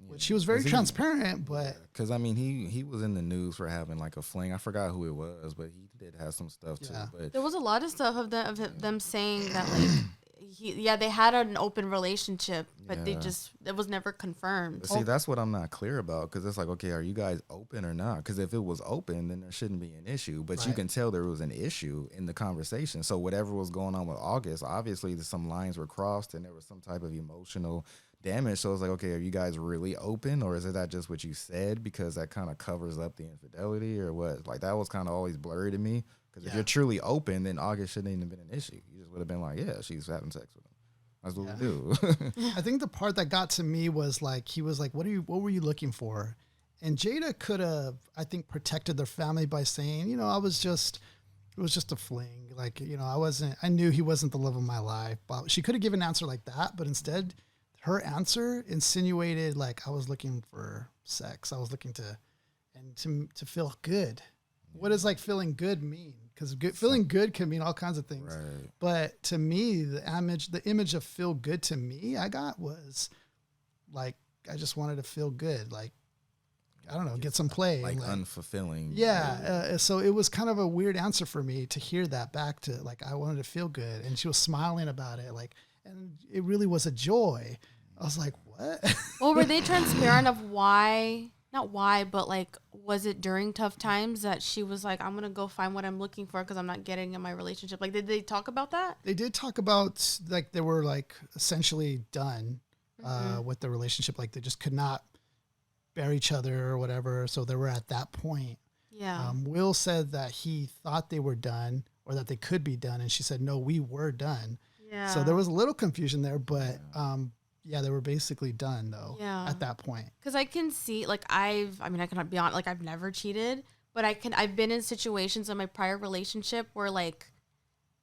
which he was very transparent, but. Because, I mean, he was in the news for having like a fling. I forgot who it was, but he did have some stuff too. But there was a lot of stuff of them saying that like, they had an open relationship, but it was never confirmed. But see, that's what I'm not clear about, because it's like, okay, are you guys open or not? Because if it was open, then there shouldn't be an issue. But you can tell there was an issue in the conversation. So whatever was going on with August, obviously some lines were crossed and there was some type of emotional damage. So it's like, okay, are you guys really open, or is it that just what you said because that kind of covers up the infidelity or what? Like, that was kind of always blurry to me. Because if you're truly open, then August shouldn't even have been an issue. You just would have been like, yeah, she's having sex with him. That's what we do. I think the part that got to me was like, he was like, what were you looking for? And Jada could have, I think, protected their family by saying, it was just a fling. Like, I knew he wasn't the love of my life. But she could have given an answer like that, but instead her answer insinuated like, I was looking for sex. I was looking to feel good. What does like feeling good mean? Because feeling good can mean all kinds of things. Right. But to me, the image of feel good to me I got was like, I just wanted to feel good. Like, I don't know, get some play. Like unfulfilling. Yeah. So it was kind of a weird answer for me to hear that back to like, I wanted to feel good. And she was smiling about it. Like, and it really was a joy. I was like, what? Well, were they transparent of why? Not why, but like, was it during tough times that she was like, I'm going to go find what I'm looking for because I'm not getting in my relationship? Like, did they talk about that? They did talk about, like, they were like essentially done with the relationship. Like, they just could not bear each other or whatever. So they were at that point. Yeah. Will said that he thought they were done or that they could be done. And she said, no, we were done. Yeah. So there was a little confusion there, but they were basically done though. Yeah. At that point. Because I can see, like, I cannot be honest, like, I've never cheated, but I've been in situations in my prior relationship where, like,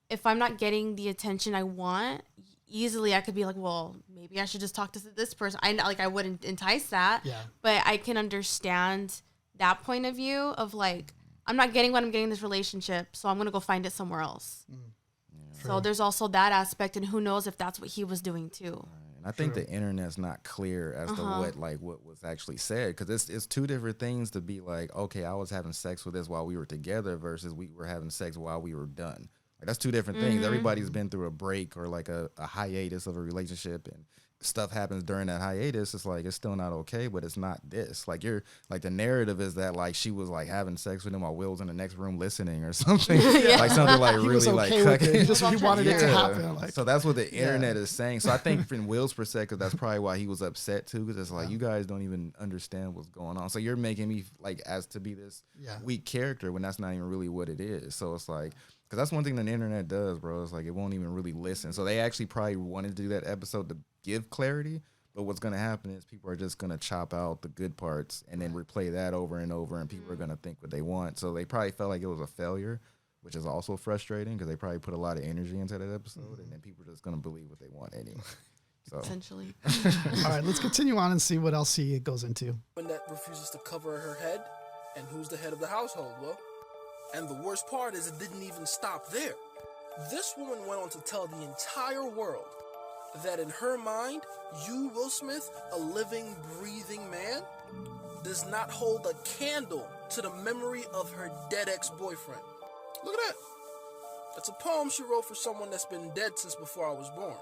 if I'm not getting the attention I want, easily I could be like, well, maybe I should just talk to this person. I wouldn't entice that. Yeah. But I can understand that point of view of, like, I'm not getting what I'm getting in this relationship, so I'm going to go find it somewhere else. So there's also that aspect, and who knows if that's what he was doing too. And I think the internet's not clear as to what was actually said, because it's two different things to be like, okay, I was having sex with this while we were together versus we were having sex while we were done. Like, that's two different things. Everybody's been through a break or like a hiatus of a relationship, and stuff happens during that hiatus. It's like, it's still not okay, but it's not this. Like, you're like, the narrative is that like she was like having sex with him while Will's in the next room listening or something. Like something like He really was okay like with it. He wanted it to happen. Like, so that's what the internet is saying. So I think from Will's perspective, that's probably why he was upset too, because it's like, you guys don't even understand what's going on. So you're making me like as to be this weak character when that's not even really what it is. So it's like, because that's one thing that the internet does, bro. It's like, it won't even really listen. So they actually probably wanted to do that episode to give clarity. But what's going to happen is people are just going to chop out the good parts and then replay that over and over, and people are going to think what they want. So they probably felt like it was a failure, which is also frustrating because they probably put a lot of energy into that episode, and then people are just going to believe what they want anyway. So. Essentially. All right, let's continue on and see what else he goes into. When that refuses to cover her head, and who's the head of the household? Well, and the worst part is it didn't even stop there. This woman went on to tell the entire world that in her mind, you, Will Smith, a living, breathing man, does not hold a candle to the memory of her dead ex-boyfriend. Look at that. That's a poem she wrote for someone that's been dead since before I was born.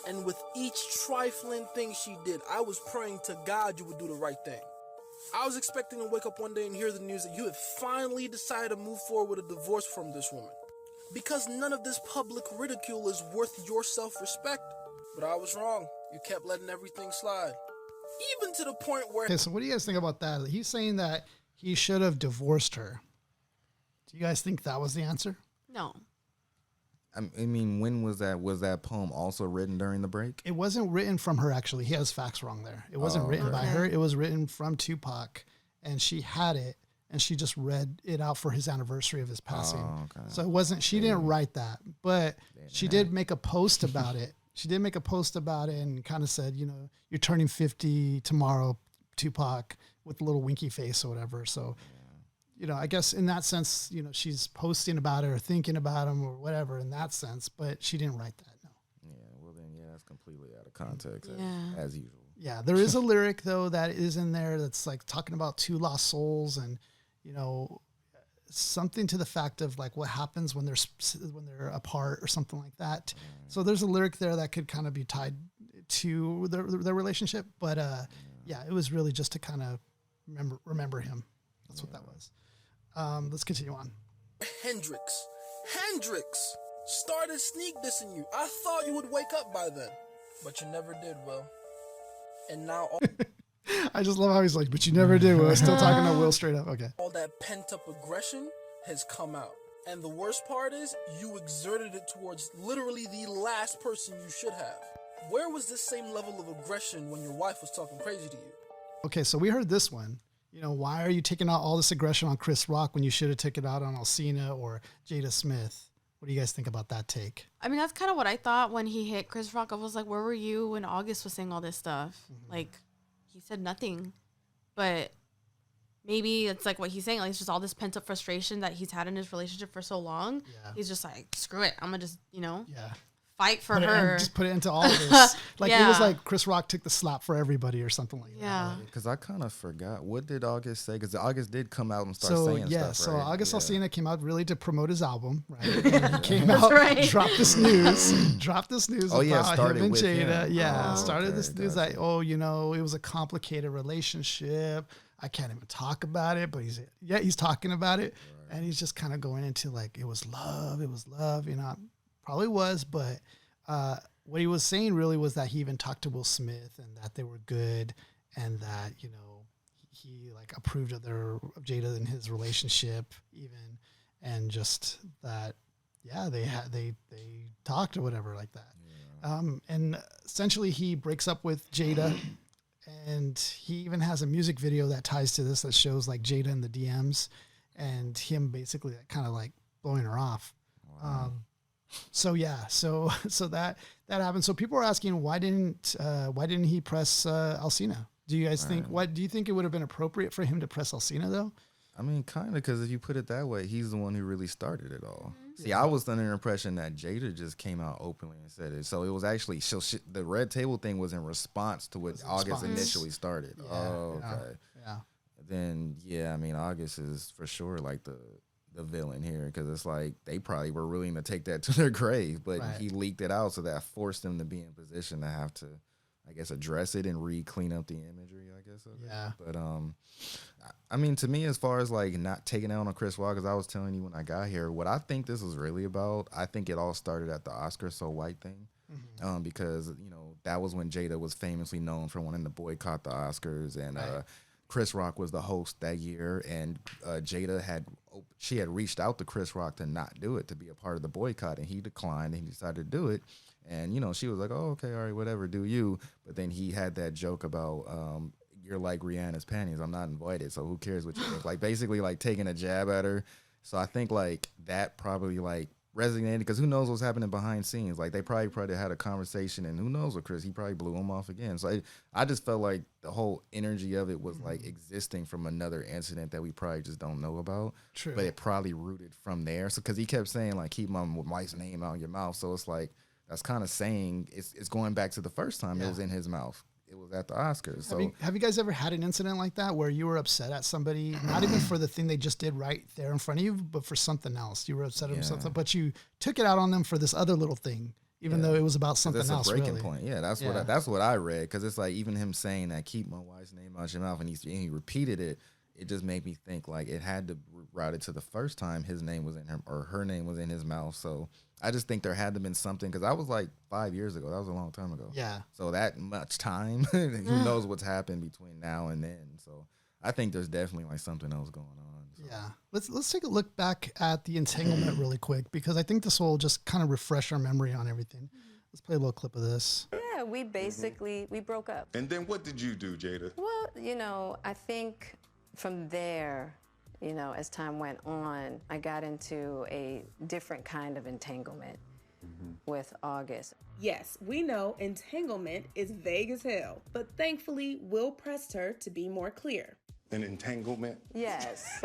And with each trifling thing she did, I was praying to God you would do the right thing. I was expecting to wake up one day and hear the news that you had finally decided to move forward with a divorce from this woman. Because none of this public ridicule is worth your self-respect. But I was wrong. You kept letting everything slide. Even to the point where... Okay, so what do you guys think about that? He's saying that he should have divorced her. Do you guys think that was the answer? No. I mean, when was that? Was that poem also written during the break? It wasn't written from her, actually. He has facts wrong there. It wasn't written by her. It was written from Tupac, and she had it, and she just read it out for his anniversary of his passing. So it wasn't, she didn't write that, but she did make a post about it. She did make a post about it and kind of said, you know, you're turning 50 tomorrow, Tupac, with a little winky face or whatever. So, you know, I guess in that sense, you know, she's posting about it or thinking about him or whatever in that sense, but she didn't write that. No. Yeah, well then, yeah, that's completely completely out of context as usual. Yeah, there is a lyric though that is in there that's like talking about two lost souls, and you know, something to the fact of like what happens when they're apart or something like that. So there's a lyric there that could kind of be tied to their relationship, but yeah, it was really just to kind of remember him. That's what that was. Let's continue on. Hendrix started sneak dissing you. I thought you would wake up by then, but you never did, Will. And now I just love how he's like, but you never did. Will. Still talking to Will straight up. Okay. all that pent-up aggression has come out. And the worst part is, you exerted it towards literally the last person you should have. Where was this same level of aggression when your wife was talking crazy to you? Okay, so we heard this one. You know, why are you taking out all this aggression on Chris Rock when you should have taken it out on Alcina or Jada Smith? What do you guys think about that take? I mean, that's kind of what I thought when he hit Chris Rock. I was like, where were you when August was saying all this stuff? Like, he said nothing. But maybe it's like what he's saying. Like, it's just all this pent-up frustration that he's had in his relationship for so long. Yeah. He's just like, screw it. I'm going to just, fight for her. Just put it into all of this. Like, it was like Chris Rock took the slap for everybody or something like that. Because I kind of forgot. What did August say? Because August did come out and start saying stuff, right? So August Alsina came out really to promote his album, right? And he came out, dropped this news about him and Jada. Yeah, started this news that, it was a complicated relationship. I can't even talk about it, but he's talking about it. Right. And he's just kind of going into like, it was love, probably was, but what he was saying really was that he even talked to Will Smith and that they were good, and that he like approved of Jada and his relationship even, and just that they talked or whatever like that. And essentially he breaks up with Jada, and he even has a music video that ties to this that shows like Jada in the DMs and him basically kind of like blowing her off. Wow. So that happened. So people are asking, why didn't he press Alcina? Do you guys think? Do you think it would have been appropriate for him to press Alcina though? I mean, kind of, because if you put it that way, he's the one who really started it all. See, I was under the impression that Jada just came out openly and said it. So it was actually the red table thing was in response to what August initially started. Yeah, okay. Yeah. Then I mean, August is for sure like the villain here, because it's like they probably were willing to take that to their grave, but he leaked it out, so that forced them to be in position to have to, I guess, address it and clean up the imagery, I guess. But I mean, to me, as far as like not taking out on Chris Rock, because I was telling you when I got here, what I think this was really about, I think it all started at the Oscar So White thing. Because that was when Jada was famously known for wanting to boycott the Oscars, and Chris Rock was the host that year, and Jada had reached out to Chris Rock to not do it, to be a part of the boycott, and he declined, and he decided to do it. And she was like, oh, okay, all right, whatever, do you. But then he had that joke about you're like Rihanna's panties, I'm not invited, so who cares what you think? Like, basically like taking a jab at her. So I think like that probably like resonated, because who knows what's happening behind scenes. Like, they probably had a conversation, and who knows what Chris, he probably blew him off again. So I just felt like the whole energy of it was like existing from another incident that we probably just don't know about. True. But it probably rooted from there. So because he kept saying like, keep my wife's name out of your mouth. So it's like, that's kind of saying it's going back to the first time it was in his mouth. It was at the Oscars. So have you guys ever had an incident like that where you were upset at somebody, not even for the thing they just did right there in front of you, but for something else? You were upset at something, but you took it out on them for this other little thing, even though it was about something else. That's a breaking point. Yeah, that's what I read, because it's like even him saying that, keep my wife's name out your mouth, and he repeated it. It just made me think like it had to route it to the first time his name was in him or her name was in his mouth. So I just think there had to have been something, because I was like 5 years ago. That was a long time ago. Yeah. So that much time, who knows what's happened between now and then. So I think there's definitely like something else going on. So. Yeah. Let's take a look back at the entanglement really quick, because I think this will just kind of refresh our memory on everything. Let's play a little clip of this. Yeah, we basically, we broke up. And then what did you do, Jada? Well, I think from there, as time went on, I got into a different kind of entanglement with August. Yes, we know entanglement is vague as hell, but thankfully, Will pressed her to be more clear. An entanglement? Yes.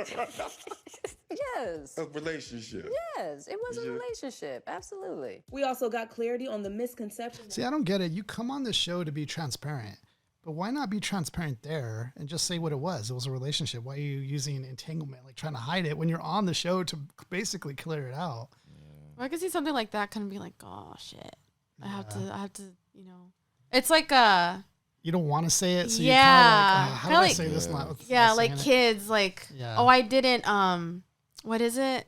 Yes. A relationship. Yes, it was a relationship. Absolutely. We also got clarity on the misconception. See, I don't get it. You come on the show to be transparent, but why not be transparent there and just say what it was? It was a relationship. Why are you using entanglement, like trying to hide it when you're on the show to basically clear it out? Well, I could see something like that kind of be like, oh shit, I have to, it's like you don't want to say it, so yeah, you kind of like, how do I say this? Yeah, like kids, like, oh, I didn't, what is it?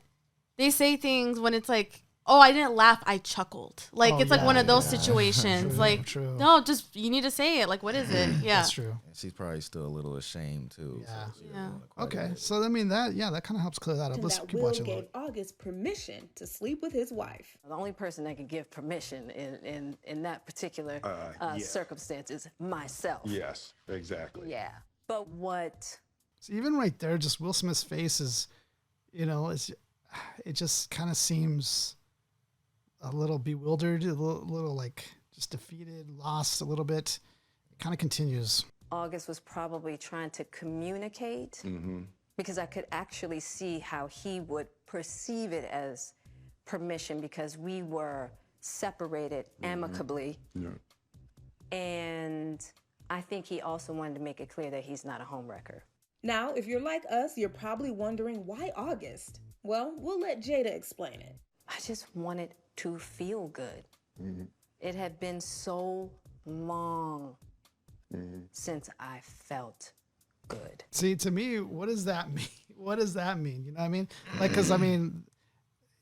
They say things when it's like, oh, I didn't laugh, I chuckled. Like, it's like one of those situations. True, like, true. no, just, you need to say it. Like, what is it? Yeah. That's true. And she's probably still a little ashamed, too. Yeah. So she doesn't wanna quite Okay, admit it. so I mean, that kind of helps clear that up. Let's That keep Will watching. gave August permission to sleep with his wife. The only person that can give permission in that particular circumstance is myself. Yes, exactly. Yeah. But what? So even right there, just Will Smith's face is, it just kind of seems a little bewildered, a little like just defeated, lost a little bit. It kind of continues. August was probably trying to communicate because I could actually see how he would perceive it as permission because we were separated amicably. Yeah. And I think he also wanted to make it clear that he's not a homewrecker. Now, if you're like us, you're probably wondering why August? Well, we'll let Jada explain it. I just wanted to feel good. It had been so long since I felt good. See, to me, what does that mean? What does that mean? You know what I mean? Like, because I mean,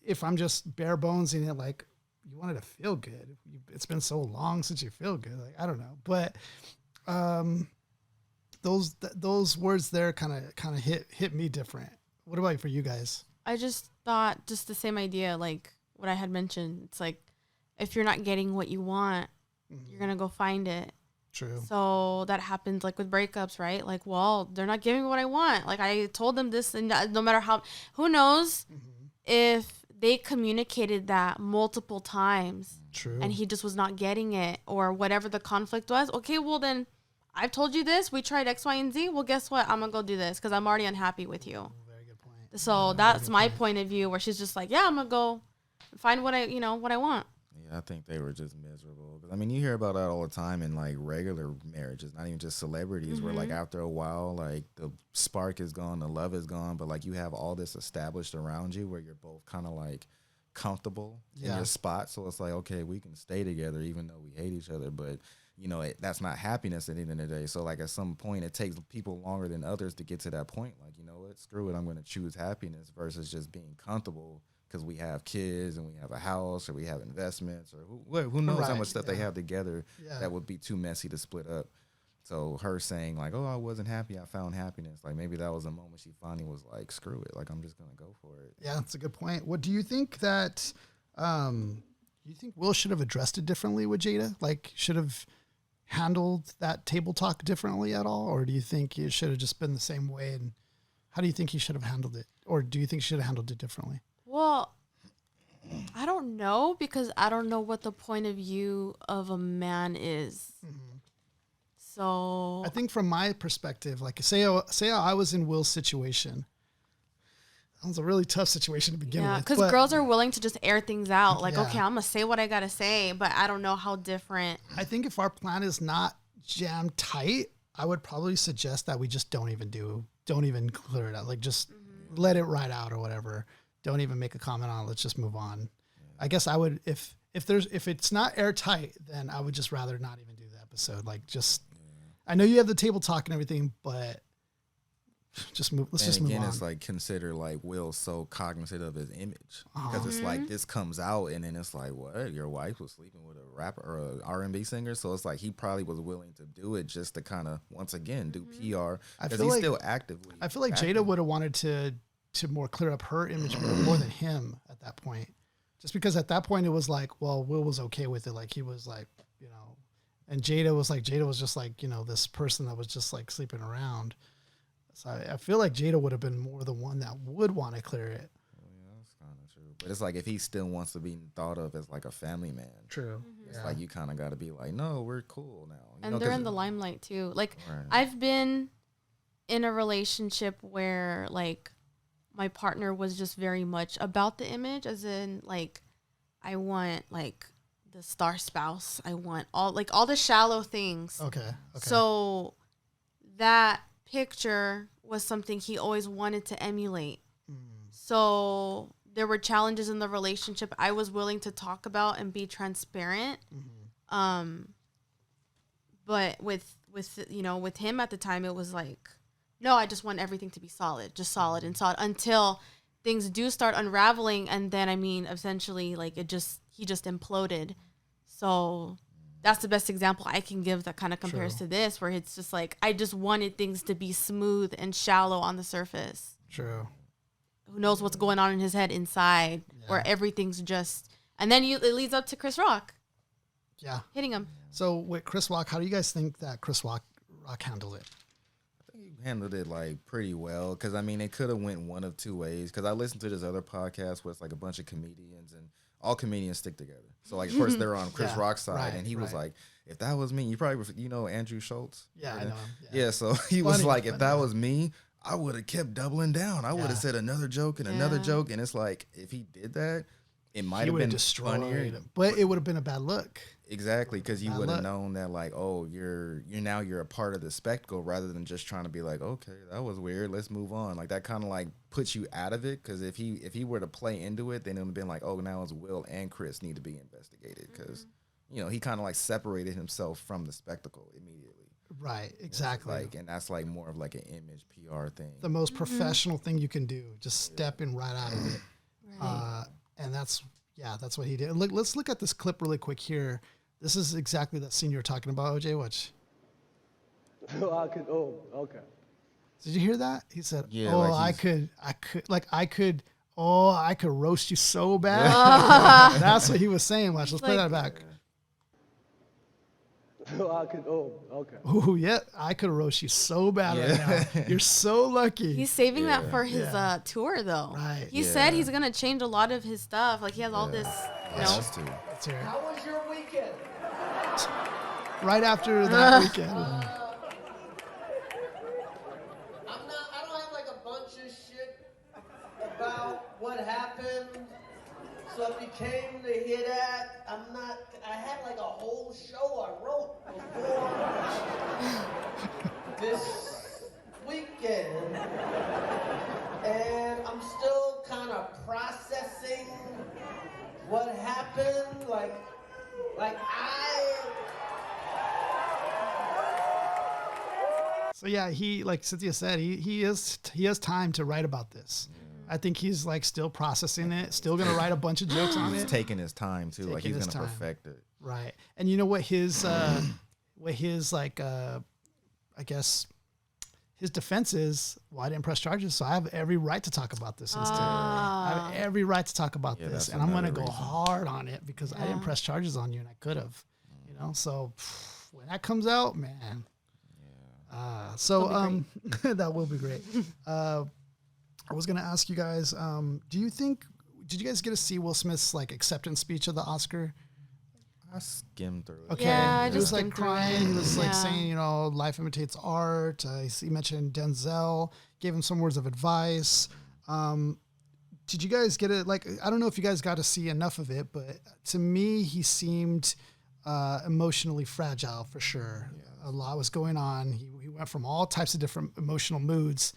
if I'm just bare bonesing it, like, you wanted to feel good. It's been so long since you feel good. Like, I don't know, but those words there kind of hit me different. What about for you guys? I just thought just the same idea, like what I had mentioned. It's like, if you're not getting what you want, you're going to go find it. True. So that happens like with breakups, right? Like, well, they're not giving me what I want. Like, I told them this, and no matter how, who knows if they communicated that multiple times. True. And he just was not getting it, or whatever the conflict was. Okay, well then, I've told you this. We tried X, Y, and Z. Well, guess what? I'm going to go do this because I'm already unhappy with you. Very good point. So that's my point of view, where she's just like, yeah, I'm going to go find what I want. Yeah, I think they were just miserable. 'Cause, I mean, you hear about that all the time in like regular marriages, not even just celebrities, where like after a while, like the spark is gone, the love is gone, but like you have all this established around you where you're both kind of like comfortable in your spot. So it's like, okay, we can stay together even though we hate each other, but that's not happiness at the end of the day. So like at some point, it takes people longer than others to get to that point. Like, you know what, screw it, I'm going to choose happiness versus just being comfortable because we have kids and we have a house or we have investments or who knows how much stuff they have together that would be too messy to split up. So her saying like, oh, I wasn't happy, I found happiness. Like maybe that was a moment she finally was like, screw it, like I'm just gonna go for it. Yeah, that's a good point. What do you think that? You think Will should have addressed it differently with Jada? Like, should have handled that table talk differently at all, or do you think it should have just been the same way? And how do you think he should have handled it, or do you think he should have handled it differently? Well, I don't know, because I don't know what the point of view of a man is. So I think from my perspective, like say I was in Will's situation. That was a really tough situation to begin with. because girls are willing to just air things out. Like, Yeah. okay, I'm going to say what I got to say, but I don't know how different. I think if our plan is not jam tight, I would probably suggest that we just don't even clear it out. Like just let it ride out or whatever. Don't even make a comment on it. Let's just move on. I guess I would, if it's not airtight, then I would just rather not even do the episode. Like just, I know you have the table talk and everything, but just move. Let's just move on. It's like consider like Will so cognizant of his image because it's like this comes out and then it's like, what, your wife was sleeping with a rapper or a R&B singer? So it's like he probably was willing to do it just to kind of once again do PR because he's still actively. I feel like Jada would have wanted to more clear up her image more than him at that point, just because at that point it was like, well, Will was okay with it, like he was like, and Jada was just like, this person that was just like sleeping around. So I feel like Jada would have been more the one that would want to clear it. Yeah, that's kind of true. But it's like if he still wants to be thought of as like a family man. True. It's like you kind of got to be like, no, we're cool now. And they're in the limelight too. Like I've been in a relationship where like my partner was just very much about the image, as in like, I want like the star spouse. I want all the shallow things. Okay. So that picture was something he always wanted to emulate. So there were challenges in the relationship I was willing to talk about and be transparent. But with him at the time, it was like, no, I just want everything to be solid, just solid and solid until things do start unraveling. And then, I mean, essentially, like he just imploded. So that's the best example I can give that kind of compares to this, where it's just like, I just wanted things to be smooth and shallow on the surface. True. Who knows what's going on in his head inside, where everything's just, and then it leads up to Chris Rock. Yeah. Hitting him. So with Chris Rock, how do you guys think that Chris Rock handled it? I think he handled it like pretty well, because I mean it could have went one of two ways. Because I listened to this other podcast with like a bunch of comedians, and all comedians stick together. So like, of course they're on Chris Rock's side, and he was like, if that was me, you probably Andrew Schultz. Yeah, I know him. Yeah, so he was like, if that was me, I would have kept doubling down. I would have said another joke and another joke, and it's like, if he did that, it might have been funnier, but it would have been a bad look. Exactly, because you would have known that, like, oh, you're a part of the spectacle, rather than just trying to be like, okay, that was weird, let's move on. Like, that kind of like puts you out of it, because if he were to play into it, then it would have been like, oh, now it's Will and Chris need to be investigated, because he kind of like separated himself from the spectacle immediately. Right, exactly. Like, and that's like more of like an image PR thing. The most professional thing you can do, just stepping right out of it. And that's what he did. Look, let's look at this clip really quick here. This is exactly that scene you were talking about, OJ. Watch. Oh, okay. Did you hear that? He said, yeah, "Oh, like I could roast you so bad." That's what he was saying. Watch. Let's play that back. Oh, okay. Oh, yeah, I could roast you so bad right now. You're so lucky. He's saving that for his tour, though. Right. He said he's gonna change a lot of his stuff. Like, he has all this. Let's hear it. How was your weekend? Right after that weekend. I don't have like a bunch of shit about what happened. So if you came to hear that, I had like a whole show I wrote before this weekend. And I'm still kind of processing what happened. Like So yeah, he, like Cynthia said, he has time to write about this. I think he's like still processing it, still gonna write a bunch of jokes on it. He's taking his time too, like he's gonna perfect it. Right. And you know what his like I guess his defense is, well, I didn't press charges, so I have every right to talk about this instead. I have every right to talk about this, and I'm gonna go hard on it because I didn't press charges on you, and I could have. So when that comes out, man. That will be great. I was gonna ask you guys, did you guys get to see Will Smith's like acceptance speech of the Oscar? I skimmed through it. Okay, Yeah, he was like crying. He was like saying, life imitates art. He mentioned Denzel, gave him some words of advice. Did you guys get it? Like, I don't know if you guys got to see enough of it, but to me, he seemed emotionally fragile for sure. Yeah. A lot was going on. He went from all types of different emotional moods,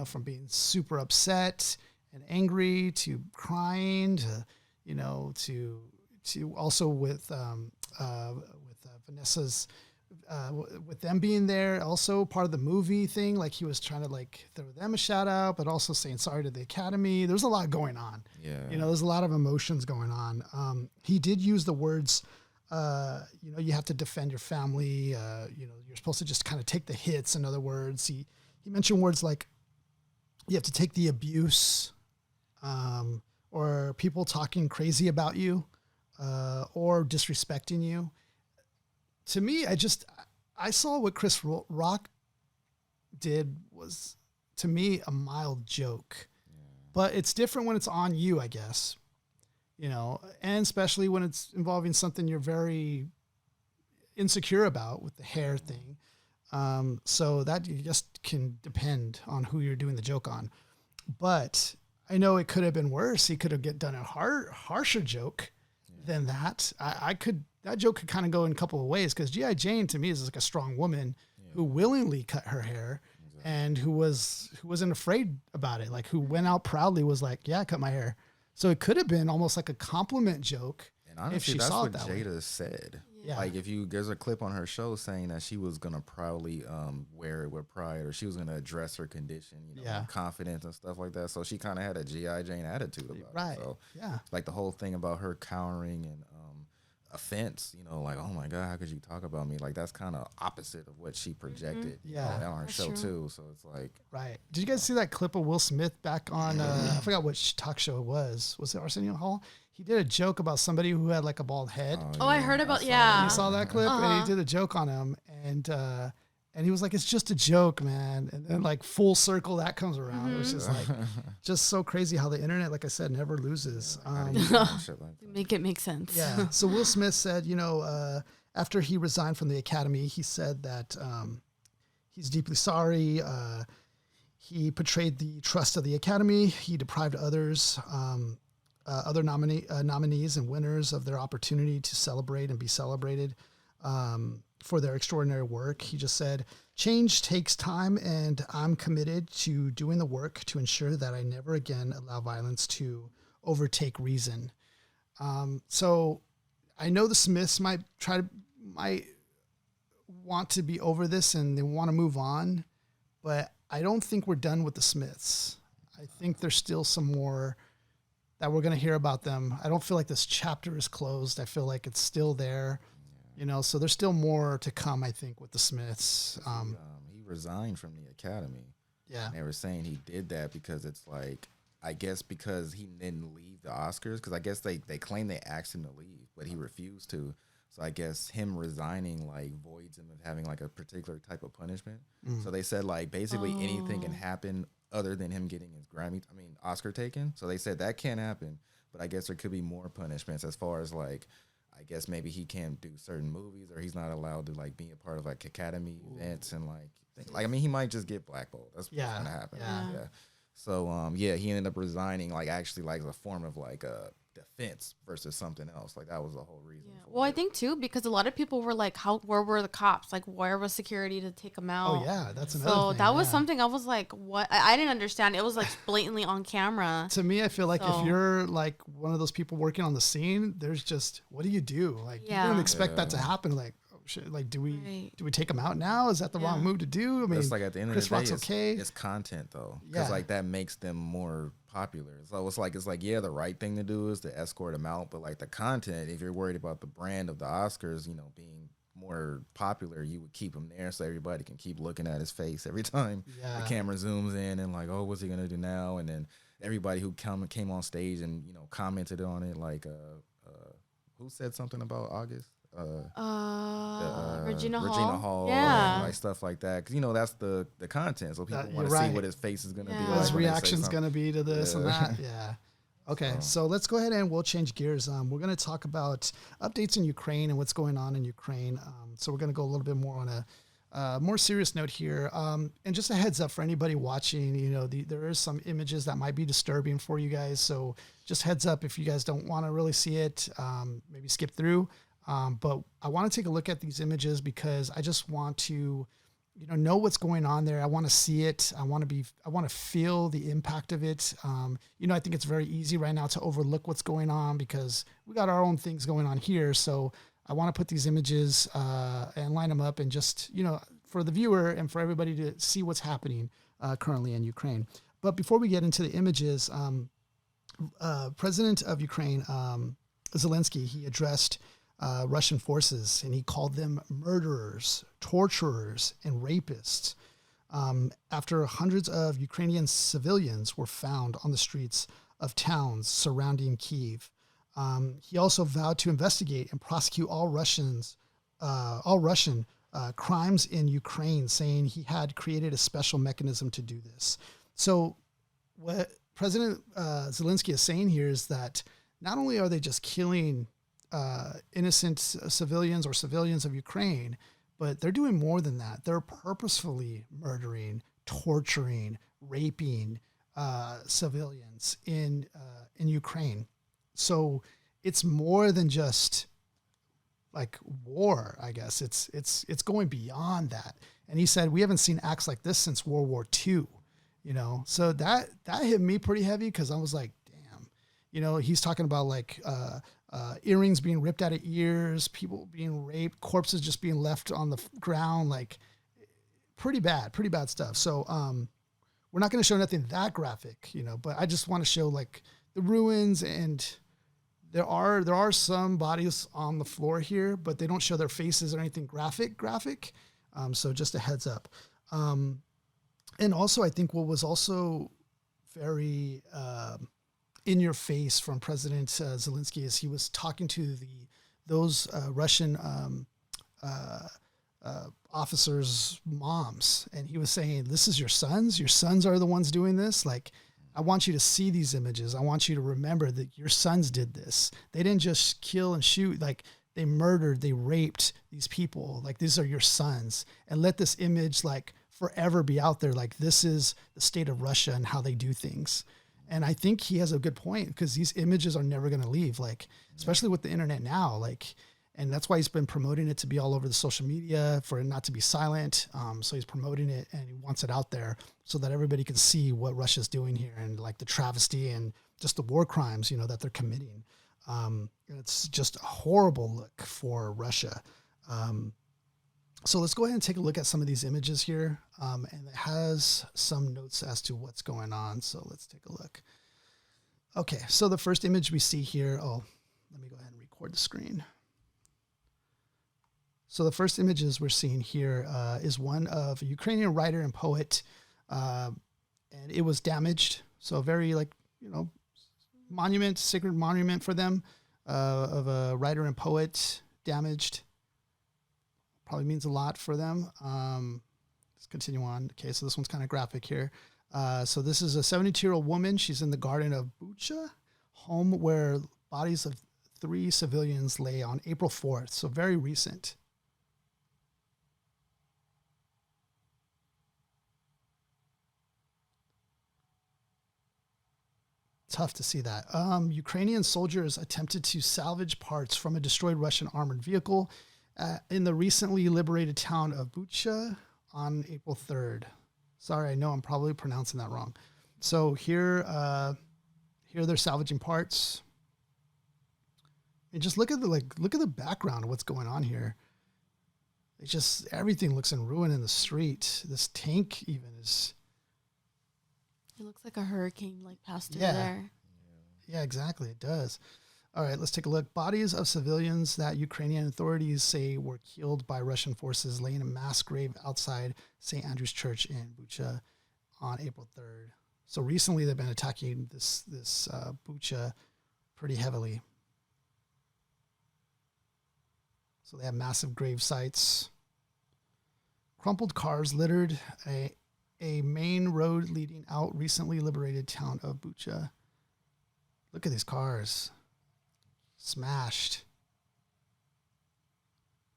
from being super upset and angry to crying to also with Vanessa's with them being there, also part of the movie thing. Like, he was trying to like throw them a shout out, but also saying sorry to the Academy. There's a lot going on. Yeah. There's a lot of emotions going on. He did use the words, you have to defend your family. You're supposed to just kind of take the hits. In other words, he mentioned words like, you have to take the abuse, or people talking crazy about you, or disrespecting you. To me, I saw what Chris Rock did was, to me, a mild joke. But it's different when it's on you, I guess. And especially when it's involving something you're very insecure about, with the hair thing. So that just can depend on who you're doing the joke on. But I know it could have been worse. He could have done a harsher joke than that. That joke could kind of go in a couple of ways, because G.I. Jane to me is like a strong woman who willingly cut her hair and who wasn't afraid about it. Like, who went out proudly, was like, yeah, I cut my hair. So it could have been almost like a compliment joke. And honestly, if she that's saw what it that Jada way. said. Yeah. Like, there's a clip on her show saying that she was gonna proudly wear it with pride, or she was gonna address her condition, with confidence and stuff like that. So she kind of had a G.I. Jane attitude about it. So like the whole thing about her cowering and offense, like, oh my God, how could you talk about me? Like, that's kind of opposite of what she projected on her show too. So it's like, right. Did you guys see that clip of Will Smith back on, I forgot what talk show it was. Was it Arsenio Hall? He did a joke about somebody who had like a bald head. I heard about, You saw that clip? Uh-huh. And he did a joke on him. And he was like, it's just a joke, man. And then like full circle, that comes around. It was just like, just so crazy how the internet, like I said, never loses. Make it make sense. Yeah. So Will Smith said, after he resigned from the Academy, he said that he's deeply sorry. He betrayed the trust of the Academy. He deprived others, other nominees and winners of their opportunity to celebrate and be celebrated for their extraordinary work. He just said, change takes time, and I'm committed to doing the work to ensure that I never again allow violence to overtake reason. So I know the Smiths might want to be over this and they want to move on, but I don't think we're done with the Smiths. I think there's still some more that we're going to hear about them. I don't feel like this chapter is closed. I feel like it's still there, so there's still more to come, I think, with the Smiths. he resigned from the Academy. Yeah. And they were saying he did that because it's like, I guess because he didn't leave the Oscars, because I guess they claim they asked him to leave, but he refused to. So I guess him resigning like voids him of having like a particular type of punishment. So they said like basically anything can happen other than him getting his Oscar taken. So they said that can't happen, but I guess there could be more punishments as far as like, I guess maybe he can't do certain movies, or he's not allowed to like be a part of like Academy events and he might just get blackballed. That's what's gonna happen. Yeah. So he ended up resigning like actually like as a form of like a defense versus something else. Like that was the whole reason. Yeah. Well, I think too, because a lot of people were like, where were the cops? Like, where was security to take them out? Oh yeah, that's another So thing. that was something I was like, what? I didn't understand. It was like blatantly on camera. To me, I feel like if you're like one of those people working on the scene, there's just, what do you do? Like, you don't expect that to happen. Like, oh shit, like, do we take them out now? Is that the wrong move to do? I mean, it's like at the end Chris of the day, Rock's okay. It's content though, because like that makes them more popular. So it's like yeah, the right thing to do is to escort them out, but like the content, if you're worried about the brand of the Oscars, being more popular, you would keep him there so everybody can keep looking at his face every time the camera zooms in and like, oh, what's he gonna do now? And then everybody who came on stage and commented on it, like who said something about August? Regina Hall, yeah, like stuff like that, because that's the content, so people want to see what his face is going to be like, his reaction's going to be to this and that. Okay, so let's go ahead and we'll change gears. We're going to talk about updates in Ukraine and what's going on in Ukraine. So we're going to go a little bit more on a more serious note here. And just a heads up for anybody watching, there is some images that might be disturbing for you guys. So just heads up, if you guys don't want to really see it, maybe skip through. But I want to take a look at these images because I just want to, know what's going on there. I want to see it. I want to feel the impact of it. I think it's very easy right now to overlook what's going on because we got our own things going on here. So I want to put these images and line them up and just, for the viewer and for everybody to see what's happening currently in Ukraine. But before we get into the images, President of Ukraine, Zelensky, he addressed Russian forces, and he called them murderers, torturers, and rapists after hundreds of Ukrainian civilians were found on the streets of towns surrounding Kyiv. He also vowed to investigate and prosecute all Russian crimes in Ukraine, saying he had created a special mechanism to do this. So what President Zelensky is saying here is that not only are they just killing innocent civilians or civilians of Ukraine, but they're doing more than that. They're purposefully murdering, torturing, raping civilians in Ukraine. So it's more than just like war, I guess. It's going beyond that. And he said we haven't seen acts like this since World War II. So that hit me pretty heavy because I was like, damn. He's talking about like earrings being ripped out of ears, people being raped, corpses just being left on the ground, like pretty bad stuff. So we're not going to show nothing that graphic, but I just want to show like the ruins, and there are some bodies on the floor here, but they don't show their faces or anything graphic. So just a heads up. And also, I think what was also very in your face from President Zelensky is he was talking to those Russian officers' moms, and he was saying, "This is your sons. Your sons are the ones doing this. Like, I want you to see these images. I want you to remember that your sons did this. They didn't just kill and shoot. Like, they murdered, they raped these people. Like, these are your sons. And let this image like forever be out there. Like, this is the state of Russia and how they do things." And I think he has a good point because these images are never going to leave. Like, especially with the internet now. Like, and that's why he's been promoting it to be all over the social media, for it not to be silent. So he's promoting it and he wants it out there so that everybody can see what Russia's doing here and like the travesty and just the war crimes, that they're committing. It's just a horrible look for Russia. So let's go ahead and take a look at some of these images here. And it has some notes as to what's going on. So let's take a look. Okay, so the first image we see here, let me go ahead and record the screen. So the first images we're seeing here is one of a Ukrainian writer and poet, and it was damaged. So a very monument, sacred monument for them of a writer and poet damaged. Probably means a lot for them. Let's continue on. Okay, so this one's kind of graphic here. So this is a 72-year-old woman. She's in the garden of Bucha, home where bodies of 3 civilians lay on April 4th. So very recent. Tough to see that. Ukrainian soldiers attempted to salvage parts from a destroyed Russian armored vehicle in the recently liberated town of Bucha on April 3rd. Sorry, I know I'm probably pronouncing that wrong. So here they're salvaging parts. And just look at the background of what's going on here. It's just everything looks in ruin in the street. This tank even is. It looks like a hurricane passed through there. Yeah, exactly. It does. All right, let's take a look. Bodies of civilians that Ukrainian authorities say were killed by Russian forces lay in a mass grave outside St. Andrew's Church in Bucha on April 3rd. So recently they've been attacking this Bucha pretty heavily. So they have massive grave sites. Crumpled cars littered a main road leading out recently liberated town of Bucha. Look at these cars. Smashed.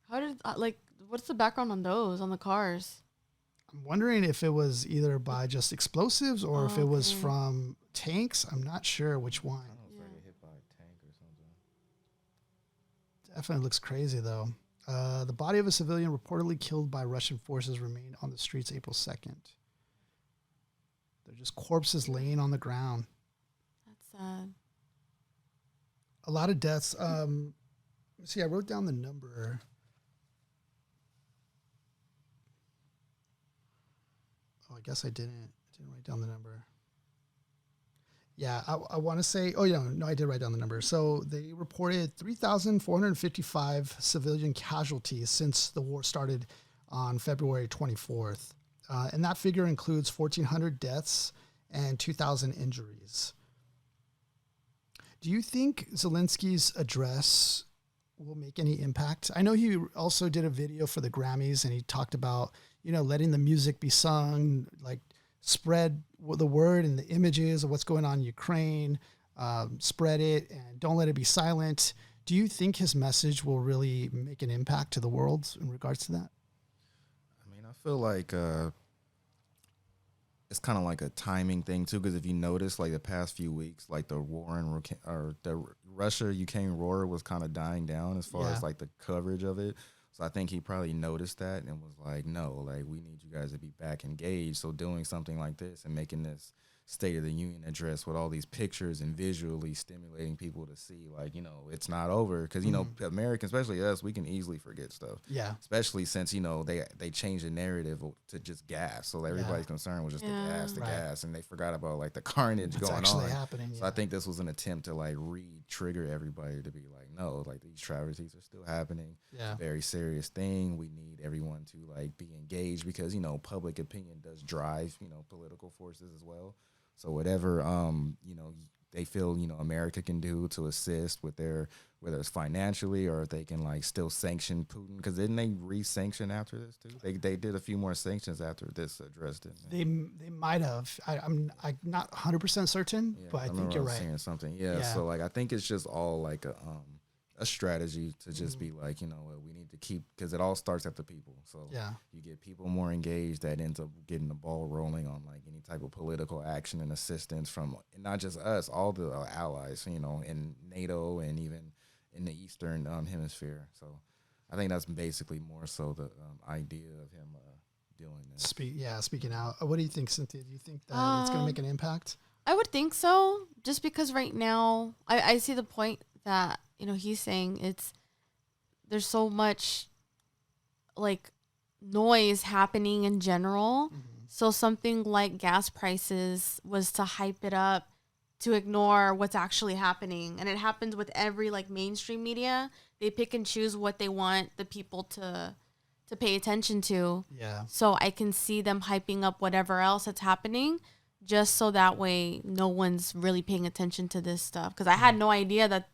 How did, what's the background on those, on the cars? I'm wondering if it was either by just explosives or if it was from tanks. I'm not sure which one. I don't know if they get hit by a tank or something. Definitely looks crazy, though. The body of a civilian reportedly killed by Russian forces remained on the streets April 2nd. They're just corpses laying on the ground. That's sad. A lot of deaths. See, I wrote down the number. Oh, I guess I didn't write down the number. Yeah, I want to say, I did write down the number. So they reported 3,455 civilian casualties since the war started on February 24th. And that figure includes 1,400 deaths and 2,000 injuries. Do you think Zelensky's address will make any impact? I know he also did a video for the Grammys and he talked about, letting the music be sung, spread the word and the images of what's going on in Ukraine, spread it and don't let it be silent. Do you think his message will really make an impact to the world in regards to that? I mean, I feel like it's kind of like a timing thing too, because if you notice, like the past few weeks, like the war in or the Russia-Ukraine war was kind of dying down as far as like the coverage of it. So I think he probably noticed that and was like, no, like we need you guys to be back engaged. So doing something like this and making this State of the Union address with all these pictures and visually stimulating people to see, like, you know, it's not over. Because, you know, Americans, especially us, we can easily forget stuff. Yeah. Especially since, you know, they changed the narrative to just gas. So everybody's concern was just the gas. And they forgot about, like, the carnage going on. Happening. So I think this was an attempt to, like, re-trigger everybody to be like, no, like, these travesties are still happening. Yeah. Very serious thing. We need everyone to, like, be engaged because, you know, public opinion does drive, you know, political forces as well. So whatever, you know, they feel, you know, America can do to assist with their, whether it's financially or if they can, like, still sanction Putin. Because didn't they re-sanction after this, too? They did a few more sanctions after this address, didn't they? They might have. I'm not 100% certain, but I think you're right. Saying something. Yeah, so, like, I think it's just all, like, a strategy to just be like, you know, we need to keep, because it all starts at the people. So you get people more engaged, that ends up getting the ball rolling on, like, any type of political action and assistance from not just us, all the allies, you know, in NATO and even in the Eastern hemisphere. So I think that's basically more so the idea of him doing this. Speaking out. What do you think, Cynthia? Do you think that it's going to make an impact? I would think so, just because right now I see the point that, you know, he's saying there's so much, like, noise happening in general. So something like gas prices was to hype it up, to ignore what's actually happening. And it happens with every, like, mainstream media. They pick and choose what they want the people to pay attention to. Yeah. So I can see them hyping up whatever else that's happening, just so that way no one's really paying attention to this stuff. Because I had no idea that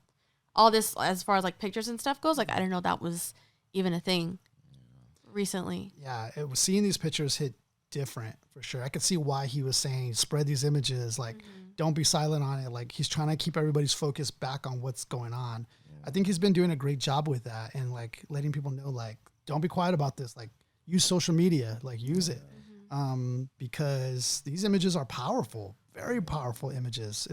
all this, as far as, like, pictures and stuff goes, like, I didn't know that was even a thing recently. Yeah, seeing these pictures hit different for sure. I could see why he was saying spread these images, like, don't be silent on it. Like, he's trying to keep everybody's focus back on what's going on. I think he's been doing a great job with that and, like, letting people know, like, don't be quiet about this. Like, use social media, like, use it. Because these images are powerful, very powerful images.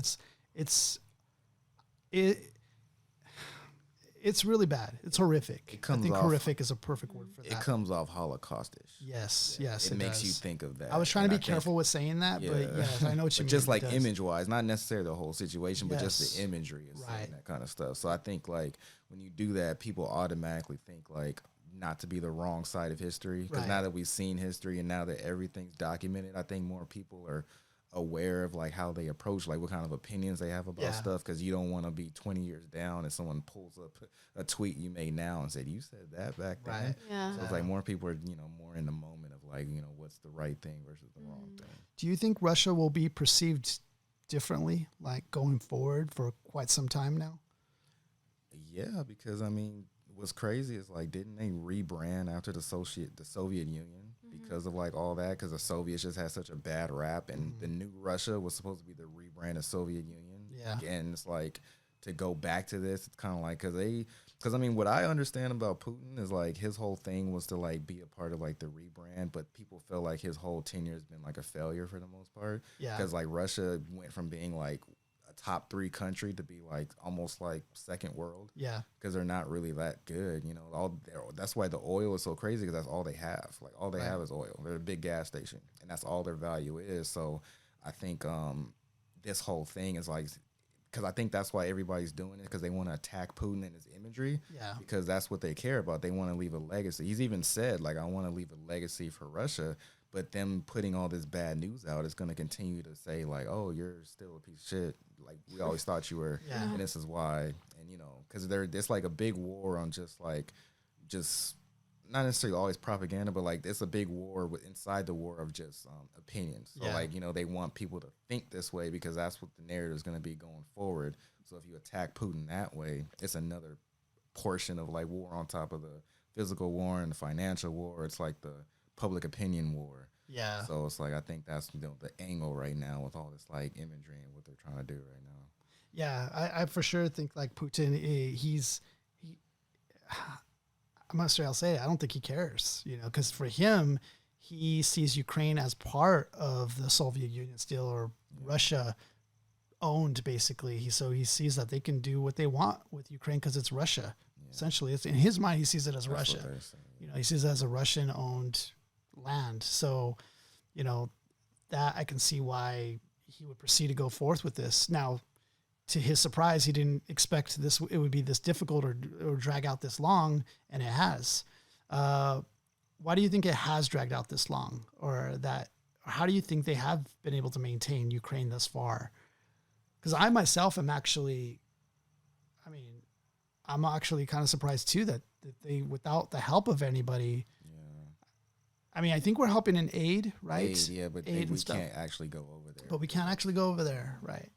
It's really bad. It's horrific. I think horrific is a perfect word for that. It comes off Holocaustish. Yes, it makes you think of that. I was trying to be careful with saying that, but yes, I know what you mean. Just like image-wise, not necessarily the whole situation, but just the imagery is saying that kind of stuff. So I think, like, when you do that, people automatically think, like, not to be the wrong side of history. Because now that we've seen history and now that everything's documented, I think more people are aware of, like, how they approach, like, what kind of opinions they have about stuff, because you don't want to be 20 years down and someone pulls up a tweet you made now and said, you said that back then. So it's like more people are, you know, more in the moment of, like, you know, what's the right thing versus the wrong thing. Do you think Russia will be perceived differently, like, going forward for quite some time now? Yeah, because, I mean, what's crazy is, like, didn't they rebrand after the Soviet Union because of, like, all that? Because the Soviets just had such a bad rap, and the new Russia was supposed to be the rebranded Soviet Union. And it's like, to go back to this, it's kind of like, because I mean, what I understand about Putin is, like, his whole thing was to, like, be a part of, like, the rebrand, but people feel like his whole tenure has been, like, a failure for the most part. Because, like, Russia went from being, like, top 3 country to be, like, almost like second world. Because they're not really that good, you know. That's why the oil is so crazy, because that's all they have. Like, all they have is oil. They're a big gas station, and that's all their value is. So I think this whole thing is, like, because I think that's why everybody's doing it, because they want to attack Putin and his imagery. Because that's what they care about. They want to leave a legacy. He's even said, like, I want to leave a legacy for Russia. But them putting all this bad news out is going to continue to say, like, oh, you're still a piece of shit. Like, we always thought you were. And this is why. And, you know, because it's like a big war on just not necessarily always propaganda, but, like, it's a big war inside the war of just opinions. So, like, you know, they want people to think this way because that's what the narrative is going to be going forward. So if you attack Putin that way, it's another portion of, like, war on top of the physical war and the financial war. It's like the public opinion war. So it's like, I think that's, you know, the angle right now with all this, like, imagery and what they're trying to do right now. I for sure think, like, Putin, I'm not sure I'll say it. I don't think he cares, you know, because for him, he sees Ukraine as part of the Soviet Union still, or Russia owned basically. So he sees that they can do what they want with Ukraine because it's Russia. Essentially, it's in his mind. He sees it as Russia. He sees it as a Russian-owned land. So, that I can see why he would proceed to go forth with this. Now, to his surprise, he didn't expect this. It would be this difficult or drag out this long, and it has. Why do you think it has dragged out this long, or how do you think they have been able to maintain Ukraine thus far? Because I myself am actually, I'm actually kind of surprised too that they, without the help of anybody. I think we're helping in aid, right? But we can't actually go over there. But we can't actually go over there, right?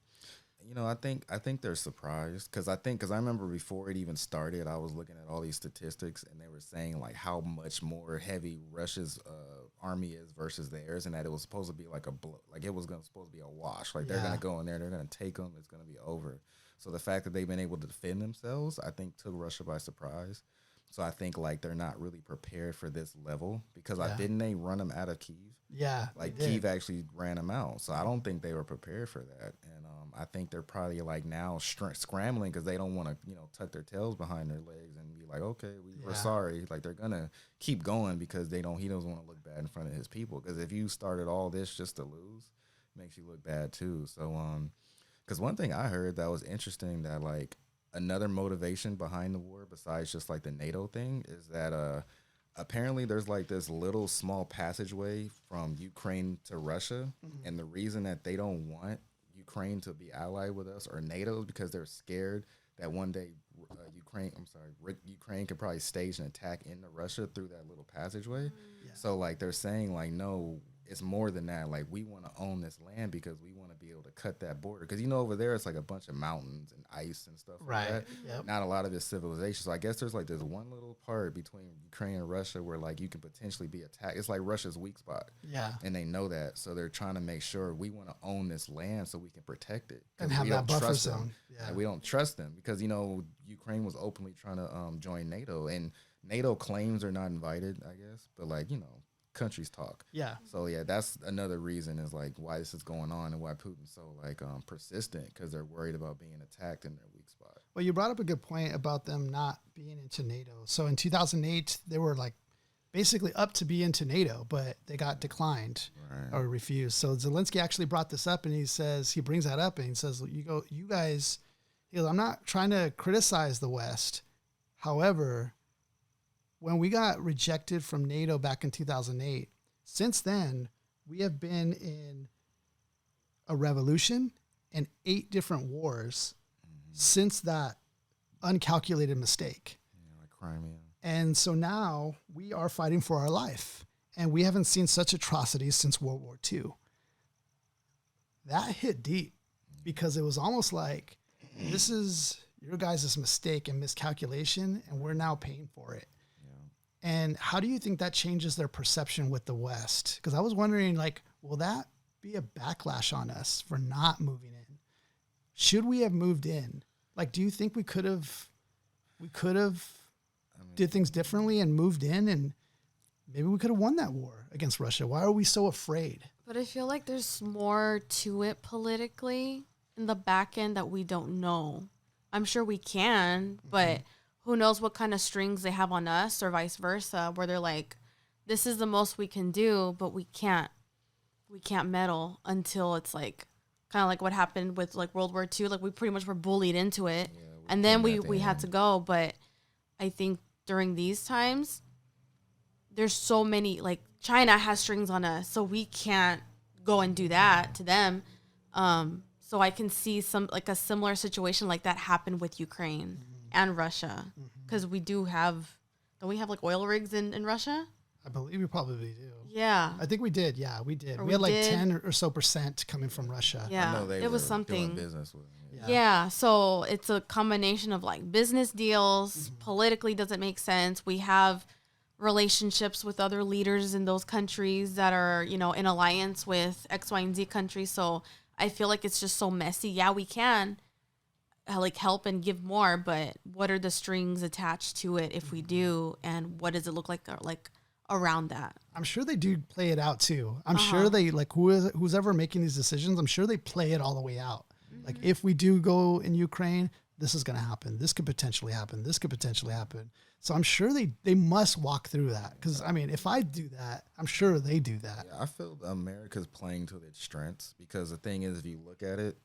I think they're surprised because I remember before it even started, I was looking at all these statistics and they were saying like how much more heavy Russia's army is versus theirs, and that it was supposed to be like it was supposed to be a wash. Like they're gonna go in there, they're gonna take them, it's gonna be over. So the fact that they've been able to defend themselves, I think, took Russia by surprise. So I think like they're not really prepared for this level because didn't they run them out of Kyiv? Yeah, like Kyiv actually ran them out. So I don't think they were prepared for that, and I think they're probably like now scrambling because they don't want to tuck their tails behind their legs and be like, okay, we're sorry. Like they're gonna keep going because he doesn't want to look bad in front of his people. Because if you started all this just to lose, it makes you look bad too. So because one thing I heard that was interesting that like another motivation behind the war besides just like the NATO thing is that apparently there's like this little small passageway from Ukraine to Russia, and the reason that they don't want Ukraine to be allied with us or NATO is because they're scared that one day Ukraine could probably stage an attack into Russia through that little passageway. So like they're saying like, no, it's more than that. Like we want to own this land because we want to be able to cut that border. Because over there it's like a bunch of mountains and ice and stuff like that. Yep. Not a lot of it's civilization. So I guess there's like this one little part between Ukraine and Russia where like you can potentially be attacked. It's like Russia's weak spot. Yeah. And they know that. So they're trying to make sure we want to own this land so we can protect it. And have that buffer zone. Yeah. Like we don't trust them because, Ukraine was openly trying to join NATO. And NATO claims they're not invited, I guess. But like, countries talk. Yeah. So yeah, that's another reason is like why this is going on and why Putin's so like persistent because they're worried about being attacked in their weak spot. Well, you brought up a good point about them not being into NATO. So in 2008, they were like basically up to be into NATO, but they got declined or refused. So Zelensky actually brought this up and he brings that up and he says, you guys, I'm not trying to criticize the West. However, when we got rejected from NATO back in 2008, since then, we have been in a revolution and 8 different wars since that uncalculated mistake. Yeah, like Crimea. And so now we are fighting for our life. And we haven't seen such atrocities since World War II. That hit deep because it was almost like, this is your guys' mistake and miscalculation, and we're now paying for it. And how do you think that changes their perception with the West? Because I was wondering, like, will that be a backlash on us for not moving in? Should we have moved in? Like, do you think we could have did things differently and moved in, and maybe we could have won that war against Russia? Why are we so afraid? But I feel like there's more to it politically in the back end that we don't know. I'm sure we can, but who knows what kind of strings they have on us or vice versa, where they're like, this is the most we can do, but we can't meddle until it's like kind of like what happened with like World War II. Like we pretty much were bullied into it. Yeah, and then we had to go. But I think during these times, there's so many, like China has strings on us, so we can't go and do that to them. So I can see some like a similar situation like that happen with Ukraine and Russia, because we don't we have like oil rigs in Russia? I believe we probably do. Yeah. I think we did. Yeah, we did. We had like 10 or so % coming from Russia. Yeah. I know it was something. Doing business with them. Yeah. So it's a combination of like business deals, politically doesn't make sense. We have relationships with other leaders in those countries that are, in alliance with X, Y, and Z countries. So I feel like it's just so messy. Yeah, we can like help and give more, but what are the strings attached to it if we do, and what does it look like around that. I'm sure they do play it out too. I'm sure they like who's ever making these decisions. I'm sure they play it all the way out. Like if we do go in Ukraine, this is going to happen. This could potentially happen. This could potentially happen. So I'm sure they must walk through that. Because I mean, if I do that, I'm sure they do that. Yeah, I feel America's playing to its strengths because the thing is, if you look at it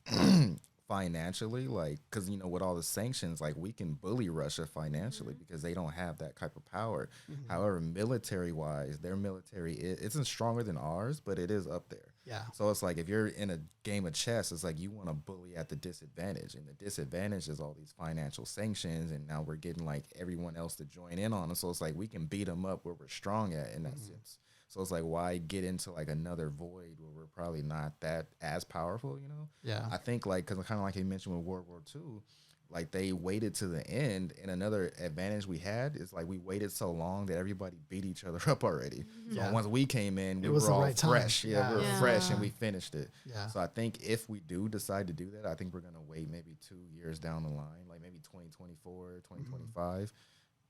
financially, like, because, you know, with all the sanctions, like, we can bully Russia financially because they don't have that type of power. However, military-wise, their military isn't stronger than ours, but it is up there. Yeah. So it's like if you're in a game of chess, it's like you want to bully at the disadvantage, and the disadvantage is all these financial sanctions, and now we're getting like everyone else to join in on it. So it's like we can beat them up where we're strong at in that sense. So it's like, why get into like another void where we're probably not that as powerful, you know? Yeah. I think like, because kind of like you mentioned with World War II, like they waited to the end, and another advantage we had is like we waited so long that everybody beat each other up already. So once we came in, we were all fresh. We were fresh and we finished it. So I think if we do decide to do that, I think we're going to wait maybe 2 years down the line, like maybe 2024, 2025.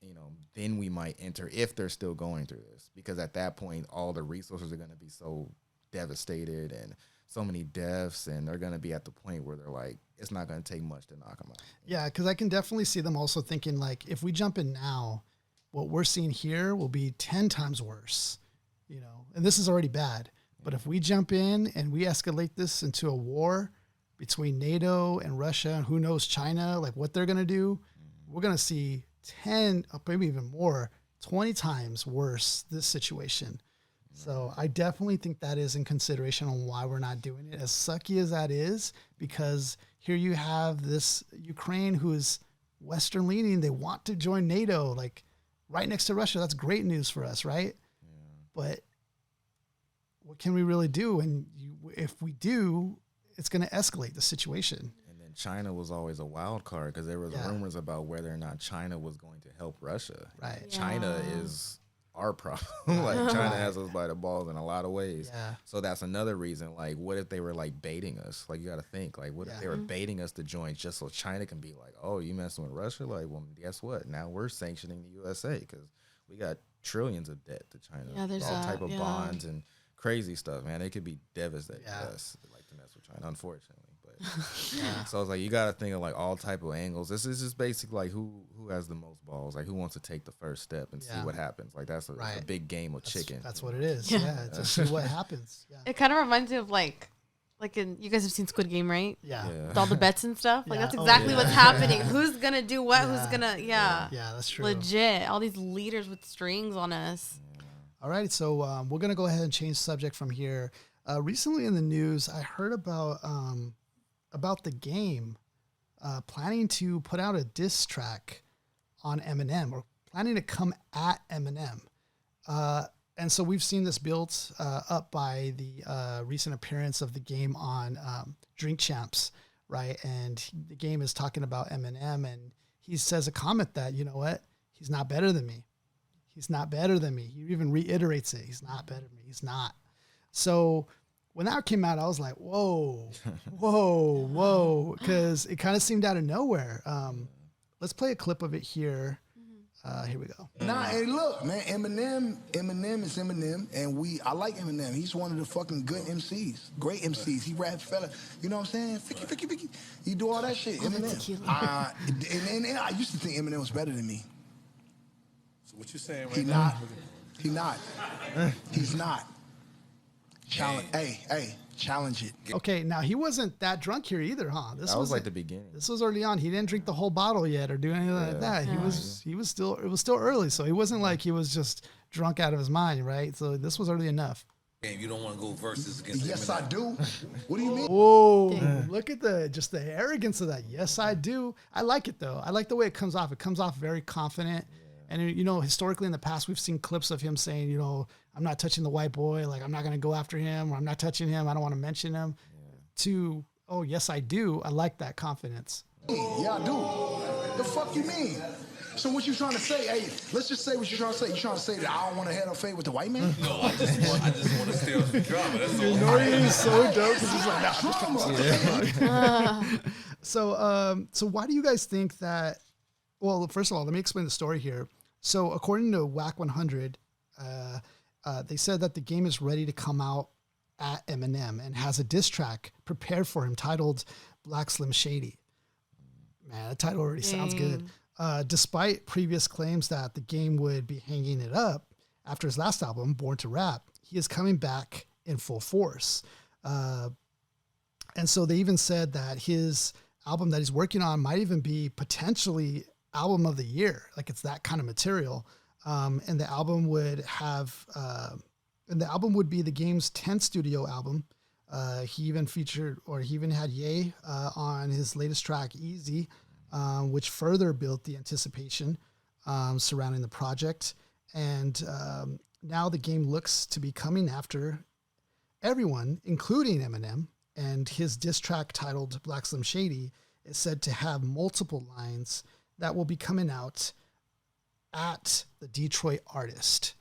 You know, then we might enter if they're still going through this, because at that point, all the resources are going to be so devastated and so many deaths, and they're going to be at the point where they're like, it's not going to take much to knock them out. Yeah, because I can definitely see them also thinking like, if we jump in now, what we're seeing here will be 10 times worse, you know, and this is already bad. But if we jump in and we escalate this into a war between NATO and Russia, and who knows, China, like what they're going to do, we're going to see 10, maybe even more, 20 times worse this situation. So I definitely think that is in consideration on why we're not doing it, as sucky as that is, because here you have this Ukraine who is Western leaning. They want to join NATO, like right next to Russia. That's great news for us, right? But what can we really do? And if we do, it's going to escalate the situation. China was always a wild card because there was rumors about whether or not China was going to help Russia. Right. Yeah. China is our problem. Like China has us by the balls in a lot of ways. Yeah. So that's another reason. Like, what if they were like baiting us? Like, you got to think. Like, what if they were baiting us to join just so China can be like, oh, you messing with Russia? Like, well, guess what? Now we're sanctioning the USA because we got trillions of debt to China. Yeah, there's all type of bonds and crazy stuff, man. It could be devastating. Yes, like to mess with China, unfortunately. So it's like you got to think of like all type of angles. This is just basically like who has the most balls, like who wants to take the first step and see what happens. Like that's a big game of chicken. That's what it is. Yeah, to see what happens. Yeah. It kind of reminds me of like in, you guys have seen Squid Game, right? Yeah. With all the bets and stuff. Like that's exactly what's happening. Who's gonna do what? Who's gonna Yeah, that's true. Legit. All these leaders with strings on us. All right, so we're gonna go ahead and change subject from here. Recently in the news, I heard about the game planning to put out a diss track on Eminem, or planning to come at Eminem. And so we've seen this built up by the recent appearance of the game on Drink Champs, right? And the game is talking about Eminem, and he says a comment that, you know what, he's not better than me. He's not better than me. He even reiterates it. He's not better than me. He's not. So when that came out, I was like, whoa, because it kind of seemed out of nowhere. Let's play a clip of it here. Here we go. Nah, hey, look, man, Eminem is Eminem, and I like Eminem. He's one of the fucking good MCs, great MCs. He raps fella, you know what I'm saying? Ficky. He do all that shit. Eminem. And I used to think Eminem was better than me. So what you saying right now? He's not. Challenge it. Okay, now he wasn't that drunk here either, huh? This was like the beginning. This was early on. He didn't drink the whole bottle yet or do anything like that. He was still. It was still early, so he wasn't like he was just drunk out of his mind, right? So this was early enough. You don't want to go versus against. Yes, I do. What do you mean? Whoa! Look at the arrogance of that. Yes, I do. I like it though. I like the way it comes off. It comes off very confident. And, you know, historically in the past, we've seen clips of him saying, you know, I'm not touching the white boy. Like, I'm not going to go after him, or I'm not touching him. I don't want to mention him. To, oh, yes, I do. I like that confidence. Yeah, I do. The fuck you mean? So what you trying to say? Hey, let's just say what you're trying to say. You trying to say that I don't want to head or fade with the white man? No, I just want to stay on the drama. That's all. Nori is so dope because he's like, nah, So why do you guys think that? Well, first of all, let me explain the story here. So according to WAC 100, They said that the game is ready to come out at Eminem and has a diss track prepared for him titled Black Slim Shady. Man, the title already sounds good. Despite previous claims that the game would be hanging it up after his last album, Born to Rap, he is coming back in full force. And so they even said that his album that he's working on might even be potentially album of the year. Like it's that kind of material. And the album would have, and the album would be the game's 10th studio album. He even had Ye on his latest track, Easy, which further built the anticipation surrounding the project. And now the game looks to be coming after everyone, including Eminem, and his diss track titled Black Slim Shady is said to have multiple lines that will be coming out at the Detroit Artist.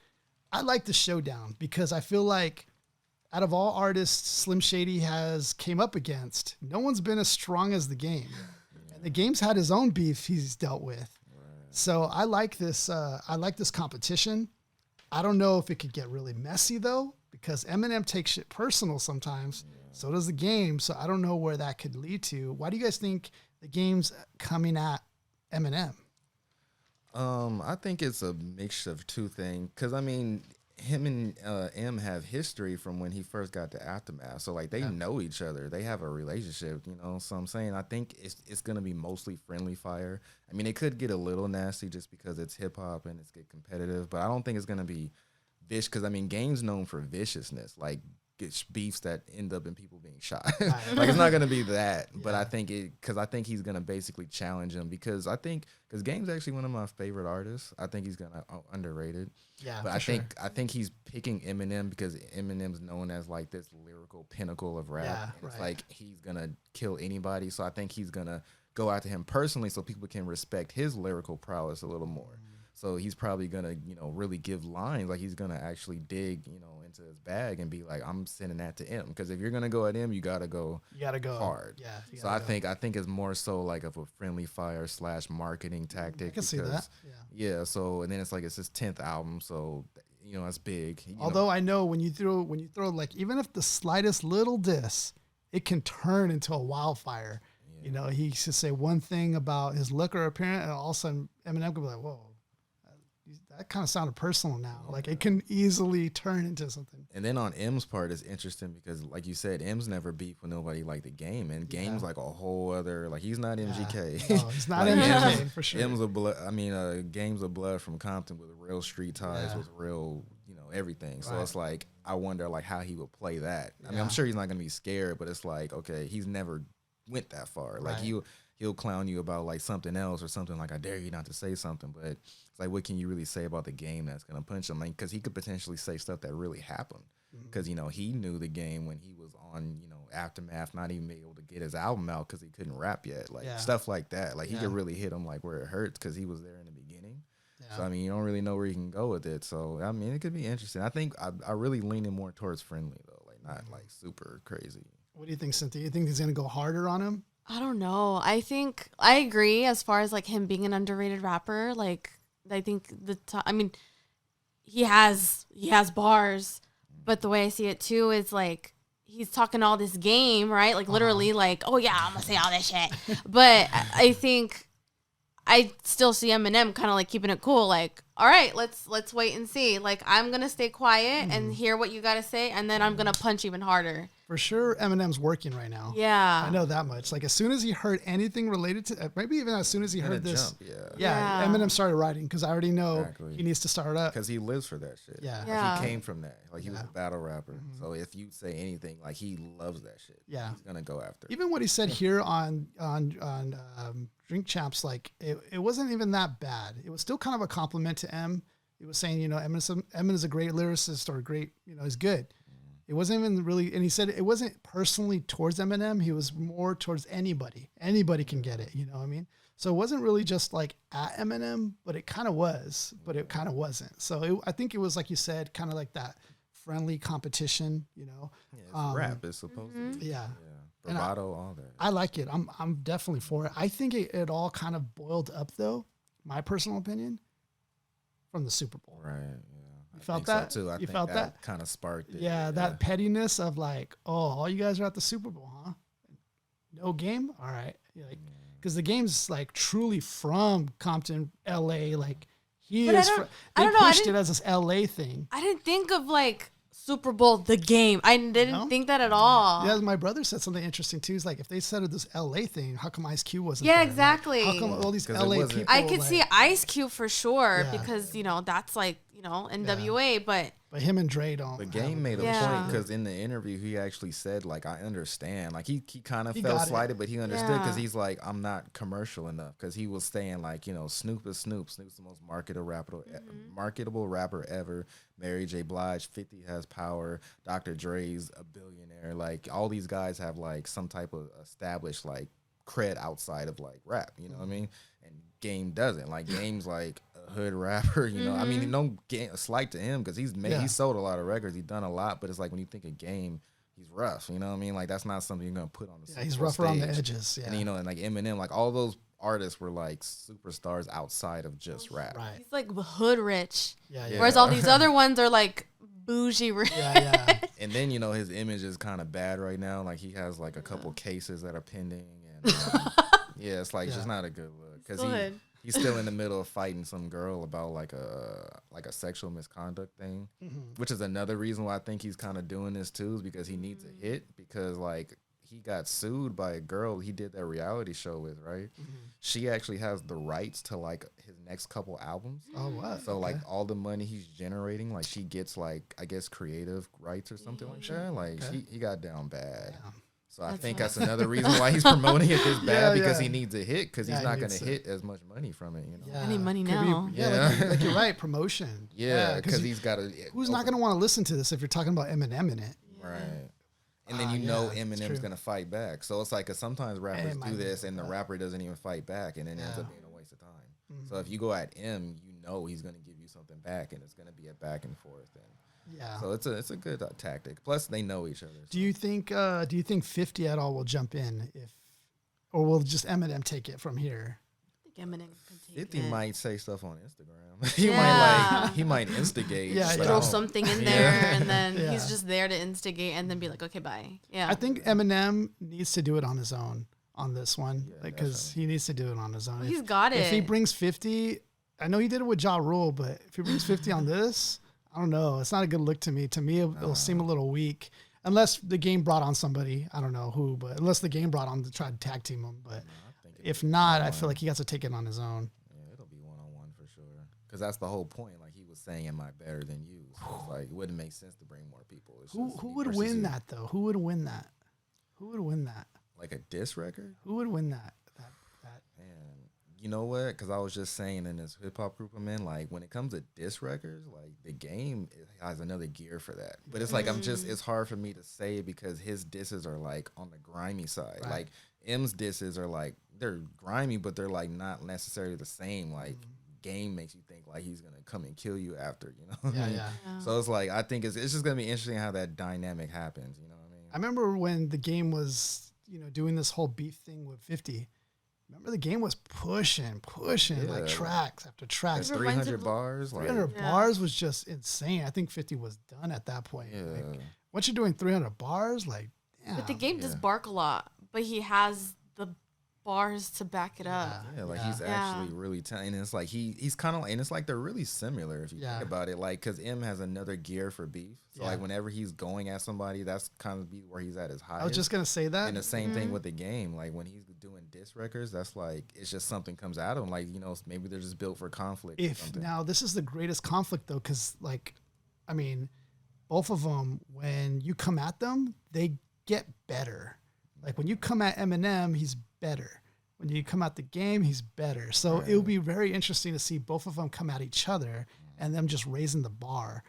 I like the showdown because I feel like out of all artists Slim Shady has came up against, no one's been as strong as the game. And the game's had his own beef he's dealt with. So I like this. I like this competition. I don't know if it could get really messy though, because Eminem takes shit personal sometimes. So does the game. So I don't know where that could lead to. Why do you guys think the game's coming at Eminem? I think it's a mixture of two things. Because, I mean, him and M have history from when he first got to Aftermath. So, like, they know each other. They have a relationship, you know. So I'm saying I think it's going to be mostly friendly fire. I mean, it could get a little nasty just because it's hip-hop and it's get competitive. But I don't think it's going to be vicious. Because, I mean, game's known for viciousness. Like, it's beefs that end up in people being shot. Like, it's not going to be that. But I think because I think he's going to basically challenge him because Game's actually one of my favorite artists. I think he's going to underrated. Yeah, but I think he's picking Eminem because Eminem's known as like this lyrical pinnacle of rap. Yeah, and it's like he's going to kill anybody. So I think he's going to go after him personally so people can respect his lyrical prowess a little more. So he's probably going to, you know, really give lines. Like he's going to actually dig, you know, into his bag and be like, I'm sending that to M. Because if you're going to go at him, you got to go hard. Yeah. So I think it's more so like of a friendly fire / marketing tactic. I can see that. Yeah. So, and then it's like, it's his 10th album. So, you know, it's big. Although I know when you throw like, even if the slightest little diss, it can turn into a wildfire. Yeah. You know, he should say one thing about his look or appearance and all of a sudden Eminem could be like, whoa. That kind of sounded personal now. Yeah. Like it can easily turn into something. And then on M's part, it's interesting because, like you said, M's never beefed with nobody like the game, and Game's like a whole other. Like he's not MGK. No, he's not like, MGK for sure. M's a blood. I mean, Game's a blood from Compton with real street ties, with real, you know, everything. So it's like I wonder like how he would play that. I mean, I'm sure he's not gonna be scared, but it's like okay, he's never went that far. Like he'll clown you about like something else or something like I dare you not to say something, but it's like what can you really say about the game that's gonna punch him? Like because he could potentially say stuff that really happened because you know he knew the game when he was on Aftermath, not even able to get his album out because he couldn't rap yet, like stuff like that. Like he could really hit him like where it hurts because he was there in the beginning. So I mean you don't really know where you can go with it. So I mean it could be interesting. I think I really leaning more towards friendly though, like not like super crazy. What do you think, Cynthia? You think he's gonna go harder on him? I don't know. I think I agree as far as like him being an underrated rapper. Like I think I mean, he has bars, but the way I see it too is like he's talking all this game, right? Like literally, like oh yeah, I'm gonna say all this shit. But I think I still see Eminem kind of like keeping it cool. Like all right, let's wait and see. Like I'm gonna stay quiet and hear what you gotta say, and then I'm gonna punch even harder. For sure, Eminem's working right now. Yeah. I know that much. Like, as soon as he heard anything related to, maybe even as soon as he heard this. Yeah, Eminem started writing because I already know he needs to start up. Because he lives for that shit. Yeah. Like, he came from that. Like, he was a battle rapper. So, if you say anything, like, he loves that shit. Yeah. He's going to go after it. Even what he said here on Drink Champs, like, it wasn't even that bad. It was still kind of a compliment to M. He was saying, Eminem is a great lyricist or great, he's good. It wasn't even really, and he said it wasn't personally towards Eminem. He was more towards anybody. Anybody can get it, you know what I mean? So it wasn't really just like at Eminem, but it kind of was, but it kind of wasn't. So I think it was, like you said, kind of like that friendly competition, Yeah, it's rap is supposed to be. Yeah. Bravado, all that. I like it. I'm definitely for it. I think it all kind of boiled up, though, my personal opinion, from the Super Bowl. Right, You felt think that? so too. I you think felt that? kind of sparked it. Yeah, that pettiness of like, oh, all you guys are at the Super Bowl, huh? No game? All right. Like, because the game's like truly from Compton, LA. Like, they pushed it as this LA thing. I didn't think of like Super Bowl, the game. I didn't think that at all. Yeah, my brother said something interesting too. He's like, if they said it this LA thing, how come Ice Cube wasn't Yeah, there? exactly. Like, how come all these LA people? I could see Ice Cube for sure because, that's like, NWA, but him and Dre don't. The game made a point because in the interview, he actually said, like, I understand. Like, he kind of felt slighted, but he understood because he's like, I'm not commercial enough. Because he was saying, like, Snoop is Snoop. Snoop's the most marketable rapper ever. Mary J. Blige, 50 has power. Dr. Dre's a billionaire. Like, all these guys have, like, some type of established, like, cred outside of, like, rap. You know what I mean? And Game doesn't. Like, Game's, like, hood rapper, I mean, no slight to him because he sold a lot of records, he's done a lot, but it's like when you think of Game, he's rough, you know what I mean? Like that's not something you're gonna put on the he's rough stage. around the edges, and and like Eminem, like all those artists were like superstars outside of just rap. Right. he's like hood rich. Yeah. Whereas all these other ones are like bougie rich. Yeah. And then his image is kind of bad right now. Like he has like a couple cases that are pending, and it's like just not a good look because he's still in the middle of fighting some girl about like a sexual misconduct thing, which is another reason why I think he's kind of doing this too, is because he needs a hit because like he got sued by a girl he did that reality show with, right? She actually has the rights to like his next couple albums. Oh, wow. So like all the money he's generating, like she gets like, I guess, creative rights or something like that. Like he got down bad. Yeah. So I think that's another reason why he's promoting it this bad because he needs a hit because he's not going to hit as much money from it. I need money now. Like you're right, promotion. Yeah, because he's got to. Who's not going to want to listen to this if you're talking about Eminem in it? Right. And then Eminem's going to fight back. So it's like, cause sometimes rappers do this and the rapper doesn't even fight back and then it ends up being a waste of time. So if you go at M, he's going to give you something back and it's going to be a back and forth. So it's a good tactic. Plus they know each other. Do you think 50 at all will jump in or will just Eminem take it from here? I think Eminem can take 50 it. might say stuff on Instagram. he might instigate. Throw something in there and then he's just there to instigate and then be like, okay, bye. Yeah. I think Eminem needs to do it on his own on this one because he needs to do it on his own. Well, he's got it. If he brings 50, I know he did it with Ja Rule, but if he brings 50 on this, I don't know. It's not a good look to me. To me, it'll seem a little weak. Unless the game brought on somebody. I don't know who, but unless the game brought on to try to tag team him. But if not, I feel like he has to take it on his own. Yeah, it'll be one-on-one for sure. Because that's the whole point. Like he was saying, am I better than you? So it's like, it wouldn't make sense to bring more people. Who would win that, though? Who would win that? Who would win that? Like a diss record? Who would win that? Man, you know what? Because I was just saying in this hip hop group I'm in, like when it comes to diss records, like the game has another gear for that. But it's like it's hard for me to say because his disses are like on the grimy side. Right. Like M's disses are like they're grimy, but they're like not necessarily the same. Like Game makes you think like he's gonna come and kill you after, Yeah. So it's like I think it's just gonna be interesting how that dynamic happens. You know what I mean? I remember when the game was doing this whole beef thing with 50. Remember the game was pushing like tracks after tracks. 300 bars. 300 bars was just insane. I think 50 was done at that point. Yeah. Like, once you're doing 300 bars, like, damn. But the game does bark a lot, but he has the bars to back it up. Yeah, like he's actually really and it's like he's kind of and it's like they're really similar if you think about it. Like because M has another gear for beef, so like whenever he's going at somebody, that's kind of be where he's at his highest. I was just gonna say that. And the same thing with the game. Like when he's doing diss records, that's like it's just something comes out of him. Like maybe they're just built for conflict. Now this is the greatest conflict though, because like, I mean, both of them when you come at them, they get better. Like when you come at Eminem, he's better. When you come at the game, he's better. So it'll be very interesting to see both of them come at each other and them just raising the bar.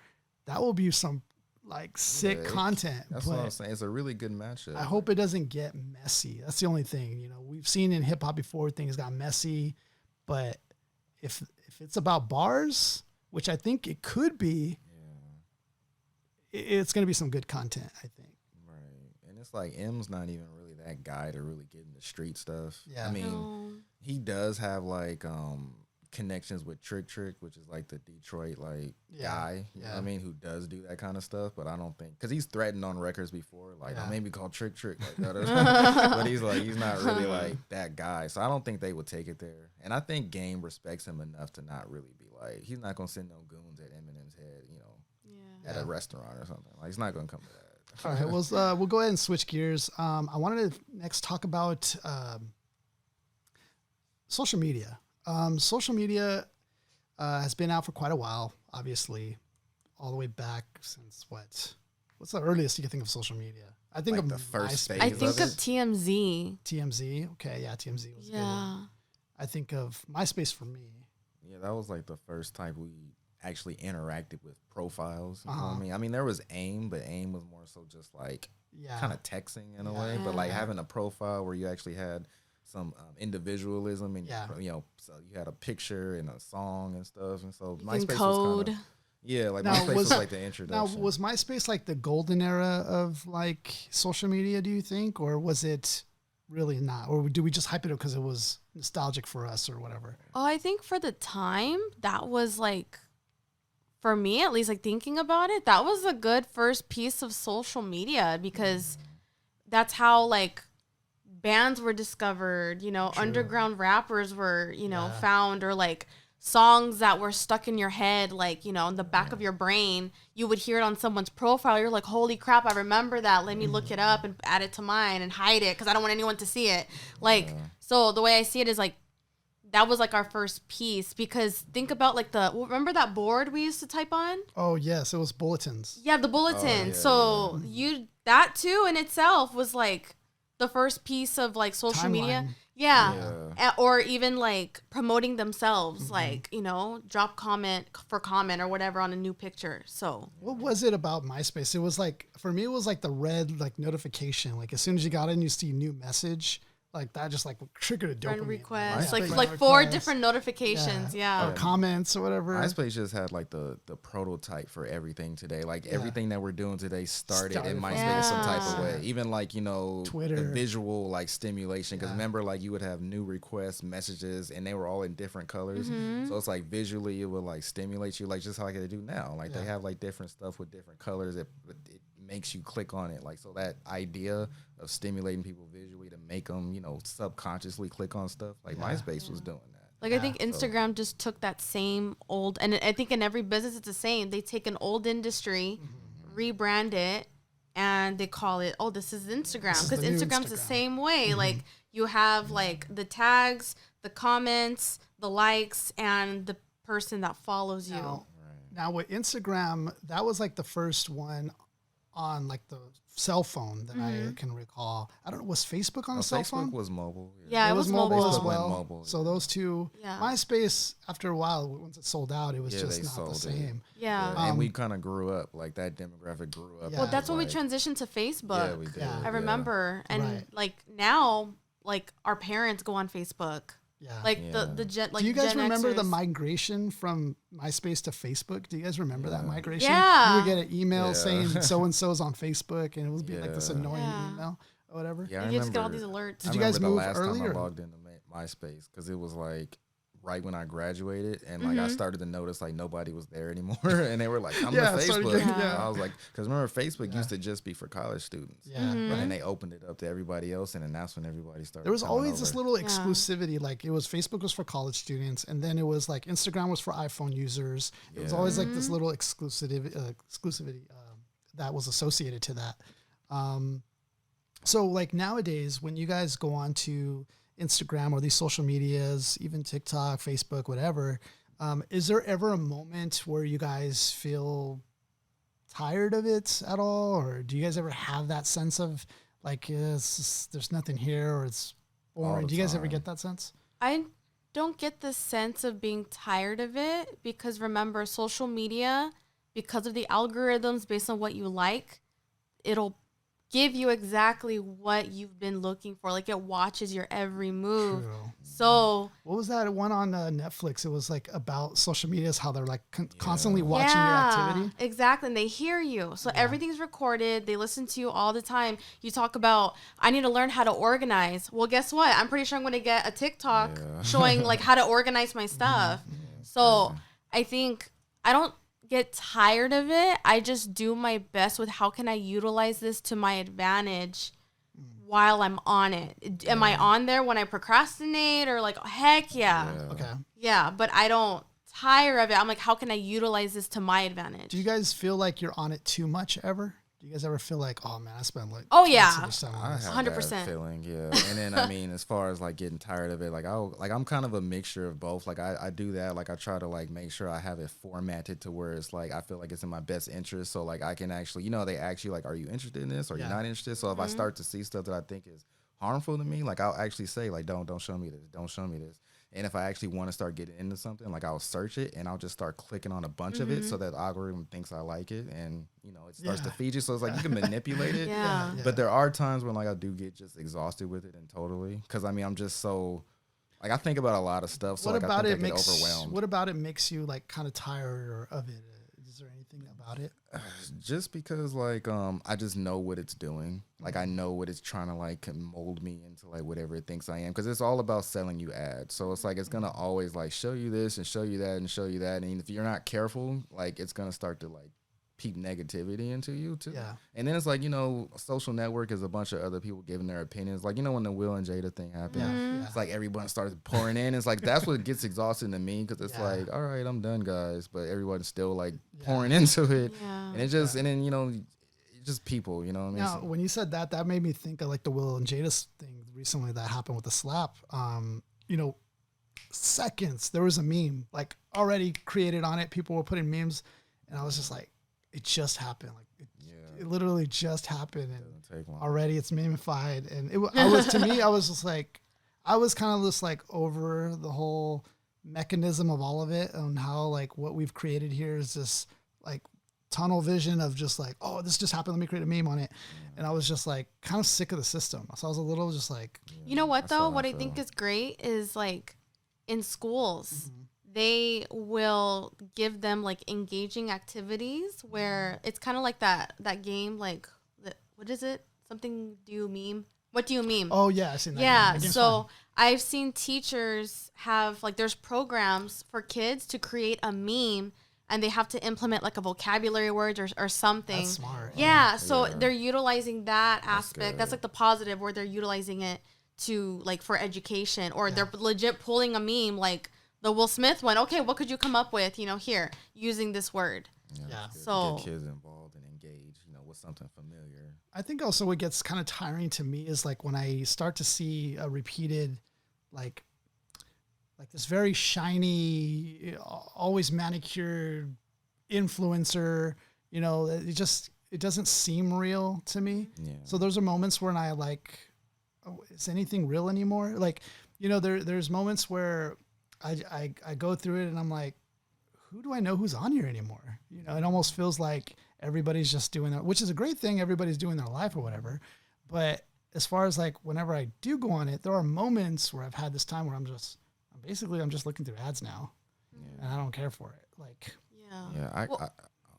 That will be some like sick content. That's what I'm saying. It's a really good matchup. I hope it doesn't get messy. That's the only thing. We've seen in hip hop before things got messy, but if it's about bars, which I think it could be, it's going to be some good content, I think. Right. And it's like M's not even really that guy to really get into street stuff. Yeah. I mean, he does have like connections with Trick, which is like the Detroit guy, you know what I mean, who does do that kind of stuff. But I don't think, because he's threatened on records before, like, don't maybe call Trick like that. But he's not really like that guy. So I don't think they would take it there. And I think Game respects him enough to not really be like, he's not gonna send no goons at Eminem's head, you know, at a restaurant or something. Like, he's not gonna come to that. All right, we'll go ahead and switch gears. I wanted to next talk about social media. Social media has been out for quite a while, obviously, all the way back since what's the earliest you can think of social media? I think of the first phase. I think of TMZ. TMZ, okay, yeah, TMZ was a good one. I think of MySpace for me. Yeah, that was like the first time we actually interacted with profiles. You know what I mean? I mean, there was AIM, but AIM was more so just like kind of texting in a way. But like having a profile where you actually had some individualism and you know, so you had a picture and a song and stuff, and so MySpace was kind of like MySpace was like the introduction. Now, was MySpace like the golden era of like social media, do you think, or was it really not, or do we just hype it up because it was nostalgic for us or whatever? Oh, I think for the time that was like, for me at least, like thinking about it, that was a good first piece of social media, because that's how like bands were discovered, you know, underground rappers were, you know, found, or like songs that were stuck in your head, like, you know, in the back of your brain, you would hear it on someone's profile. You're like, holy crap, I remember that. Let me look it up and add it to mine and hide it because I don't want anyone to see it. Like, so the way I see it is like, that was like our first piece, because think about like remember that board we used to type on? Oh yes, it was bulletins. Yeah, the bulletin. That too in itself was like the first piece of like social media. Yeah. Or even like promoting themselves, like, you know, drop comment or whatever on a new picture. So what was it about MySpace? It was like, for me, it was like the red like notification. Like as soon as you got in, you see new message. Like that just like triggered a dopamine. Friend request. Like 4 different notifications. Or comments or whatever. MySpace just had like the prototype for everything today. Like everything that we're doing today started in MySpace some type of way. Even like, you know, Twitter, the visual like stimulation. Because remember, like you would have new requests, messages, and they were all in different colors. So it's like visually it would like stimulate you, like just like they do now. Like they have like different stuff with different colors. It makes you click on it. Like, so that idea of stimulating people visually to make them, you know, subconsciously click on stuff, like MySpace was doing that. Like I think Instagram just took that same old, and I think in every business it's the same. They take an old industry, rebrand it, and they call it, oh, this is Instagram. Because Instagram's the same way. Like you have like the tags, the comments, the likes, and the person that follows you. Now with Instagram, that was like the first one on like the cell phone that I can recall. I don't know, was Facebook on a cell phone? Facebook was mobile. Yeah, it was mobile as well. Mobile, so those two, MySpace, after a while, once it sold out, it was just not the same. Yeah. And we kind of grew up, like that demographic grew up. Well, that's when we transitioned to Facebook. Yeah, we did. I remember. And like now, like our parents go on Facebook. Yeah. Like the Gen, like do you guys Gen remember Xers. the migration from MySpace to Facebook? Do you guys remember that migration? Yeah. You would get an email saying so-and-so's on Facebook, and it would be like this annoying email or whatever. Yeah, you just get all these alerts. Did you guys move early? I logged into MySpace because it was like right when I graduated, and like I started to notice like nobody was there anymore, and they were like, "Come to Facebook." I was like, because remember Facebook used to just be for college students, but then they opened it up to everybody else, and then that's when everybody started. There was always this little exclusivity, like it was Facebook was for college students, and then it was like Instagram was for iPhone users. It was always like this little exclusivity that was associated to that. So like nowadays, when you guys go on to Instagram or these social medias, even TikTok, Facebook, whatever, is there ever a moment where you guys feel tired of it at all? Or do you guys ever have that sense of like, there's nothing here, or it's boring? Do you guys ever get that sense? I don't get the sense of being tired of it, because remember, social media, because of the algorithms based on what you like, it'll give you exactly what you've been looking for. Like it watches your every move. True. So what was that one on Netflix? It was like about social media, how they're like constantly watching your activity. Exactly. And they hear you. So everything's recorded. They listen to you all the time. You talk about, I need to learn how to organize. Well, guess what? I'm pretty sure I'm going to get a TikTok showing like how to organize my stuff. So I think I don't get tired of it. I just do my best with how can I utilize this to my advantage while I'm on it. Am I on there when I procrastinate or like, heck yeah. Okay. Yeah, but I don't tire of it. I'm like, how can I utilize this to my advantage? Do you guys feel like you're on it too much ever? Do you guys ever feel like, oh man, I spend like I have 100% that feeling, yeah. And then I mean, as far as like getting tired of it, like I'm kind of a mixture of both. Like I do that, like I try to like make sure I have it formatted to where it's like I feel like it's in my best interest. So like I can actually, they ask you like, are you interested in this or you're not interested? So if I start to see stuff that I think is harmful to me, like I'll actually say like, don't show me this, don't show me this. And if I actually want to start getting into something, like I'll search it and I'll just start clicking on a bunch of it so that the algorithm thinks I like it and, it starts to feed you. So it's like you can manipulate it. But there are times when like I do get just exhausted with it and totally. Because I mean, I'm just so, like I think about a lot of stuff. So I think I get overwhelmed. What about it makes you like kind of tired of it? Is there anything about it? Just because like I just know what it's doing. Like I know what it's trying to like mold me into like whatever it thinks I am, because it's all about selling you ads. So it's like it's gonna always like show you this and show you that and show you that, and if you're not careful, like it's gonna start to like peep negativity into you too. Yeah. And then it's like, a social network is a bunch of other people giving their opinions. Like, when the Will and Jada thing happened, it's like everyone starts pouring in. It's like, that's what gets exhausting to me, because it's like, all right, I'm done, guys. But everyone's still like pouring into it. Yeah. And it just, and then, just people, you know what I mean? Now, when you said that made me think of like the Will and Jada thing recently that happened with the slap. Seconds, there was a meme like already created on it. People were putting memes, and I was just like, it just happened. Like it literally just happened, and already it's memified. And I was just like, I was kind of just like over the whole mechanism of all of it, and how like what we've created here is just like tunnel vision of just like, oh, this just happened, let me create a meme on it. And I was just like kind of sick of the system. So I was a little just like, you know what though? What I think is great is like in schools, they will give them like engaging activities where it's kind of like that game, like what is it? Something do you meme? What do you meme? Oh yeah, I've seen that. Yeah, so I've seen teachers have like there's programs for kids to create a meme, and they have to implement like a vocabulary word or something. That's smart. Yeah, so they're utilizing that aspect. That's like the positive, where they're utilizing it to like for education, or they're legit pulling a meme like the Will Smith one. Okay, what could you come up with, here, using this word? Yeah. So get kids involved and engaged, with something familiar. I think also what gets kind of tiring to me is like when I start to see a repeated, like this very shiny, always manicured influencer, it doesn't seem real to me. Yeah. So those are moments when I like, oh, is anything real anymore? Like, there's moments where I go through it and I'm like, who do I know who's on here anymore? It almost feels like everybody's just doing that, which is a great thing. Everybody's doing their life or whatever. But as far as like, whenever I do go on it, there are moments where I've had this time where I'm just looking through ads now, and I don't care for it. Like, I'm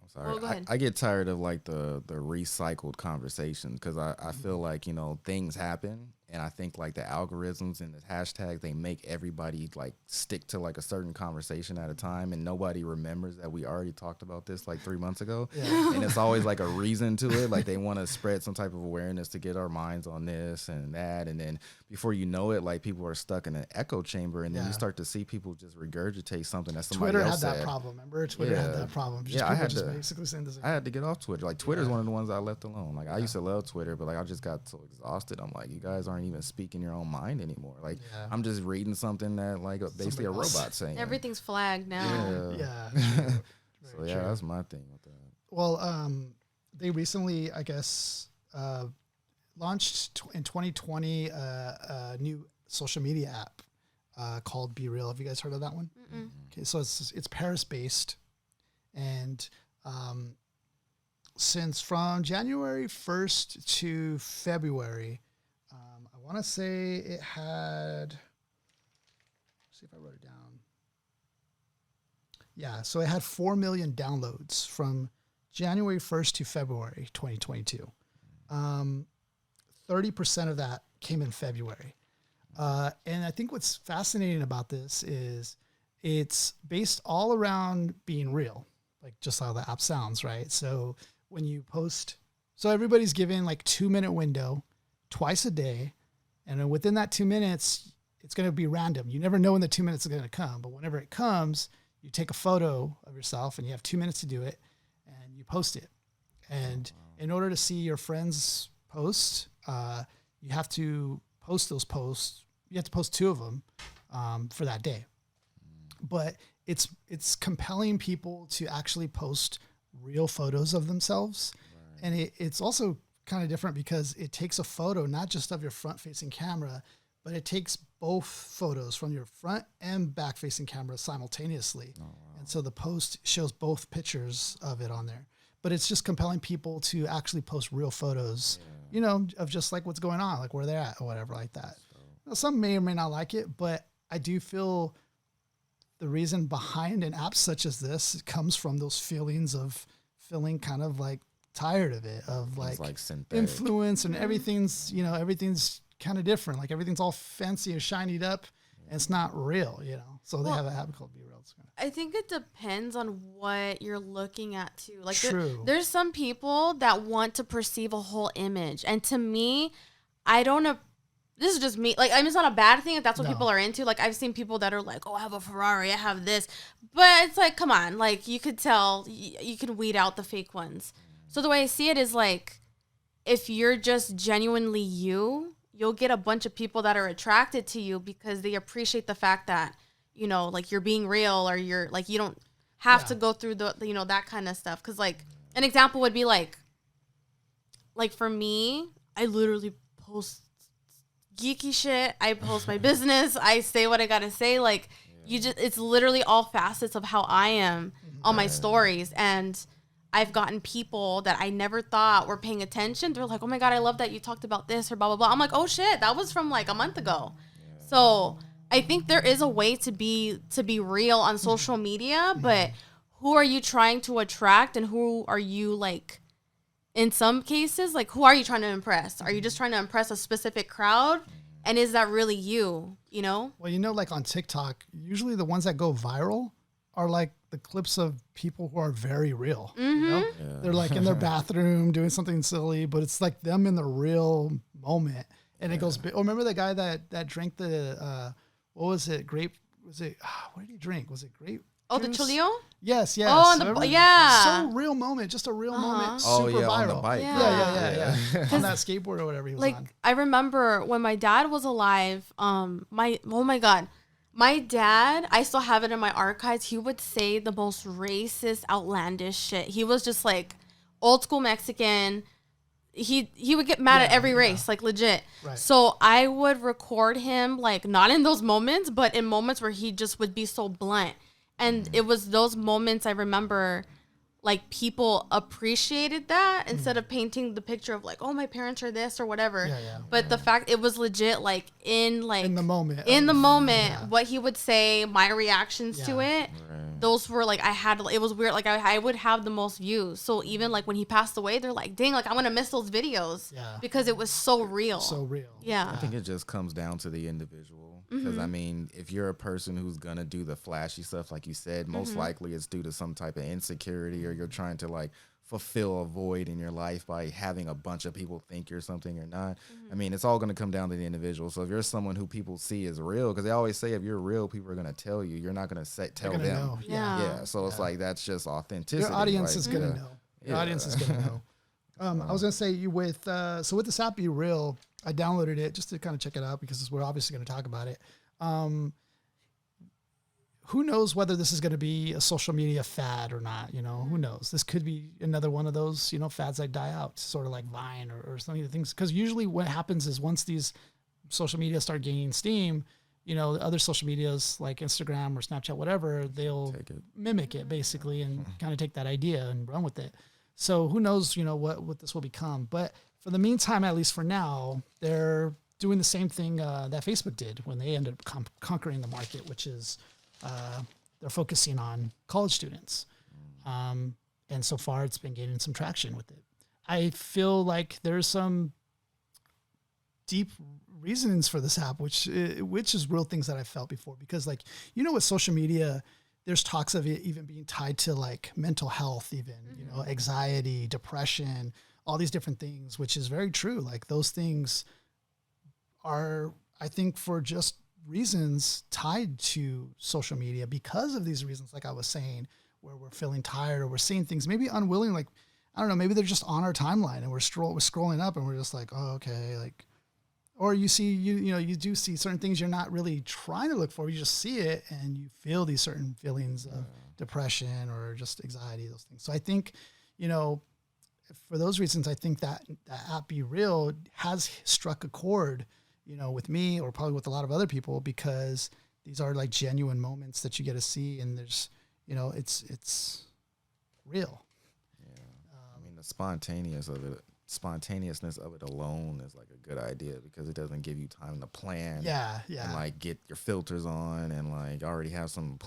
sorry. I get tired of like the recycled conversations, because I feel like, things happen, and I think like the algorithms and the hashtags, they make everybody like stick to like a certain conversation at a time, and nobody remembers that we already talked about this like 3 months ago. And it's always like a reason to it. Like they want to spread some type of awareness to get our minds on this and that. And then before you know it, like people are stuck in an echo chamber, and then you start to see people just regurgitate something that somebody Twitter else had said. that problem. Remember, Twitter had that problem. I had to basically saying this. I had to get off Twitter. Like Twitter's one of the ones I left alone. Like I used to love Twitter, but like I just got so exhausted. I'm like, you guys aren't even speaking your own mind anymore. Like I'm just reading something that like basically a robot saying. Everything's flagged now. So that's my thing with that. Well, they recently, I guess, launched in 2020 a new social media app called Be Real. Have you guys heard of that one? Okay, so it's Paris based, and since from January 1st to February, I want to say it had, let's see if I wrote it down. Yeah, so it had 4 million downloads from January 1st to February 2022. 30% of that came in February. And I think what's fascinating about this is it's based all around being real, like just how the app sounds, right? So when you post, so everybody's given like 2-minute window twice a day. And then within that 2 minutes, it's going to be random. You never know when the 2 minutes are going to come, but whenever it comes, you take a photo of yourself and you have 2 minutes to do it and you post it. And in order to see your friends post, you have to post those posts. You have to post 2 of them for that day. But it's compelling people to actually post real photos of themselves. Right. And it's also kind of different because it takes a photo, not just of your front-facing camera, but it takes both photos from your front and back-facing camera simultaneously. Oh, wow. And so the post shows both pictures of it on there. But it's just compelling people to actually post real photos, you know, of just like what's going on, like where they're at or whatever like that. Now, some may or may not like it, but I do feel the reason behind an app such as this comes from those feelings of feeling kind of like tired of it, of like influence and everything's, you know, everything's kind of different. Like everything's all fancy and shinied up and it's not real, you know? So they have a app called Be Real. I think it depends on what you're looking at too. Like there's some people that want to perceive a whole image. And to me, I don't know. This is just me. Like, I mean, it's not a bad thing if that's what people are into. Like, I've seen people that are like, oh, I have a Ferrari, I have this. But it's like, come on. Like, you could tell, you can weed out the fake ones. So the way I see it is like, if you're just genuinely you, you'll get a bunch of people that are attracted to you because they appreciate the fact that, you know, like you're being real or you're like, you don't have to go through the, you know, that kind of stuff. Cause like an example would be like for me, I literally post geeky shit. I post my business. I say what I got to say. Like it's literally all facets of how I am on my stories. And I've gotten people that I never thought were paying attention. They're like, oh my God, I love that you talked about this or blah, blah, blah. I'm like, oh shit, that was from like a month ago. So I think there is a way to be real on social media, but who are you trying to attract and who are you like, in some cases, like who are you trying to impress? Are you just trying to impress a specific crowd? And is that really you, you know? Well, you know, like on TikTok, usually the ones that go viral are like the clips of people who are very real. You know? They're like in their bathroom doing something silly, but it's like them in the real moment. And it goes, oh, remember the guy that drank the, what was it? Grape? Was it? What did he drink? Was it grape? Oh, the Cholio? Yes. Oh, so real moment, just a real moment. Super viral. On the bike. Yeah. On that skateboard or whatever he was on. I remember when my dad was alive. Oh my God, my dad. I still have it in my archives. He would say the most racist, outlandish shit. He was just like old school Mexican. He would get mad at every race, like legit. Right. So I would record him, like not in those moments, but in moments where he just would be so blunt. And it was those moments I remember, like people appreciated that instead of painting the picture of like, oh, my parents are this or whatever. But the fact it was legit, like in the moment, what he would say, my reactions to it. Those were like, it was weird. Like I would have the most views. So even like when he passed away, they're like, dang, like I'm going to miss those videos because it was so real. So real. Yeah. I think it just comes down to the individual. Because I mean, if you're a person who's going to do the flashy stuff, like you said, most likely it's due to some type of insecurity or you're trying to like fulfill a void in your life by having a bunch of people think you're something you're not. I mean, it's all going to come down to the individual. So if you're someone who people see as real, because they always say if you're real, people are going to tell you. You're not going to tell them. Know. Yeah. So it's like that's just authenticity. Your audience is going to know. Your audience is going to know. I was going to say with this app Be Real, I downloaded it just to kind of check it out because we're obviously going to talk about it. Who knows whether this is going to be a social media fad or not, you know, who knows? This could be another one of those, you know, fads that die out, sort of like Vine or something of things. Because usually what happens is once these social media start gaining steam, you know, other social medias like Instagram or Snapchat, whatever, they'll mimic it basically and kind of take that idea and run with it. So who knows, what this will become. But for the meantime, at least for now, they're doing the same thing that Facebook did when they ended up conquering the market, which is they're focusing on college students. And so far, it's been gaining some traction with it. I feel like there's some deep reasons for this app, which is real things that I felt before. Because, like, with social media, there's talks of it even being tied to, like, mental health, even, anxiety, depression, all these different things, which is very true. Like, those things are, I think, for just reasons tied to social media because of these reasons, like I was saying, where we're feeling tired or we're seeing things maybe unwilling, like, I don't know, maybe they're just on our timeline and we're scrolling up and we're just like, oh, okay, like, or you see, you do see certain things you're not really trying to look for, you just see it and you feel these certain feelings of depression or just anxiety, those things. So I think, for those reasons, I think that app Be Real has struck a chord, with me or probably with a lot of other people, because these are like genuine moments that you get to see, and there's, it's real. Yeah. I mean, the spontaneousness of it alone is like a good idea because it doesn't give you time to plan. Yeah. And like get your filters on and like already have some,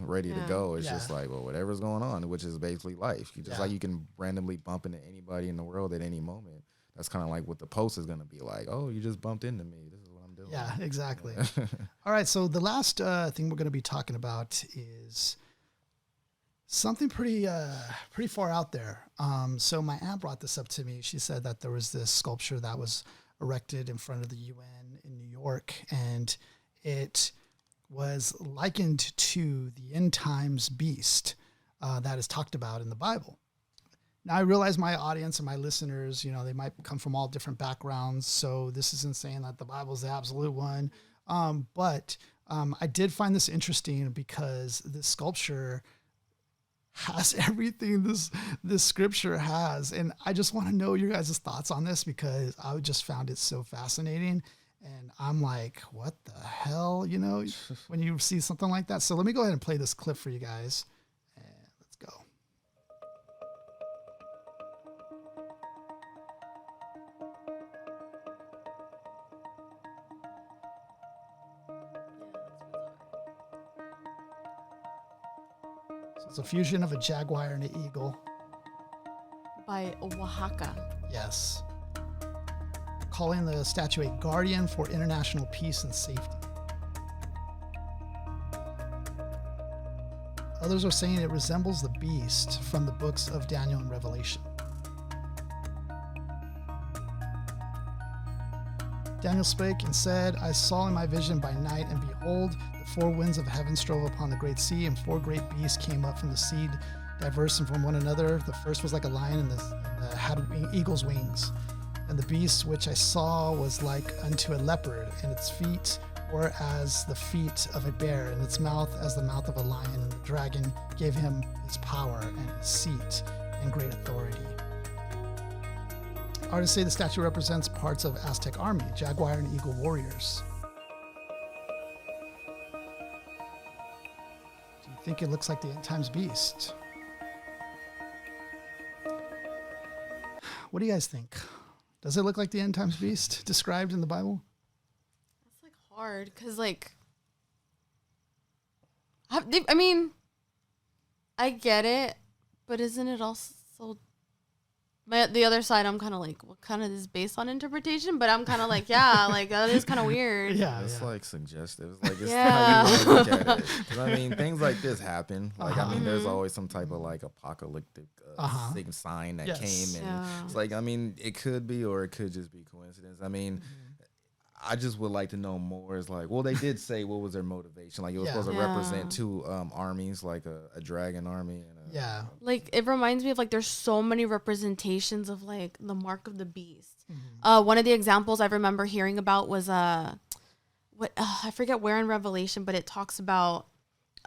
ready to go. It's just like, well, whatever's going on, which is basically life. You just like, you can randomly bump into anybody in the world at any moment. That's kind of like what the post is going to be like. Oh, you just bumped into me. This is what I'm doing. Yeah, exactly. All right. So the last thing we're going to be talking about is something pretty far out there. So my aunt brought this up to me. She said that there was this sculpture that was erected in front of the UN in New York, and it was likened to the end times beast that is talked about in the Bible. Now, I realize my audience and my listeners, they might come from all different backgrounds, so this isn't saying that the Bible is the absolute one. But I did find this interesting because this sculpture has everything this scripture has. And I just want to know your guys' thoughts on this because I just found it so fascinating. And I'm like, what the hell, when you see something like that. So let me go ahead and play this clip for you guys. And let's go. So it's a fusion of a jaguar and an eagle. By Oaxaca. Yes. Calling the statue a guardian for international peace and safety. Others are saying it resembles the beast from the books of Daniel and Revelation. Daniel spake and said, I saw in my vision by night, and behold, the four winds of heaven strove upon the great sea, and four great beasts came up from the sea, diverse from one another. The first was like a lion, and had eagle's wings. And the beast which I saw was like unto a leopard, and its feet were as the feet of a bear, and its mouth as the mouth of a lion. And the dragon gave him his power and his seat and great authority. Artists say the statue represents parts of Aztec army, jaguar and eagle warriors. Do you think it looks like the end times beast? What do you guys think? Does it look like the end times beast described in the Bible? That's like hard because I mean, I get it, but isn't it also the other side? I'm kind of like, what kind of is based on interpretation? But I'm kind of like, yeah, like that is kind of weird. Yeah, it's like suggestive. It's like it's how you really look at it. 'Cause, I mean, things like this happen. Like I mean, there's always some type of like apocalyptic sign that came, and it's like, I mean, it could be or it could just be coincidence. I mean. I just would like to know more. Is like, well, they did say what was their motivation. Like it was supposed to represent two armies, like a dragon army. And like it reminds me of like there's so many representations of like the mark of the beast. One of the examples I remember hearing about was I forget where in Revelation, but it talks about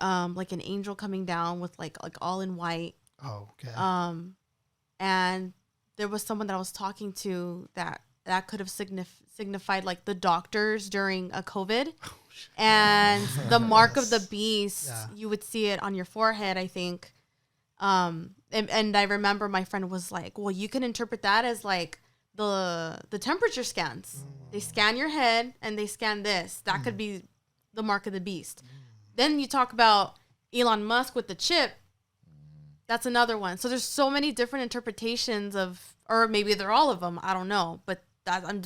like an angel coming down with like all in white. Oh, okay. And there was someone that I was talking to that could have signified like the doctors during a COVID. And the mark of the beast, you would see it on your forehead, I think. And I remember my friend was like, well, you can interpret that as like the temperature scans. They scan your head and they scan this. That could be the mark of the beast. Then you talk about Elon Musk with the chip. That's another one. So there's so many different interpretations of, or maybe they're all of them. I don't know. But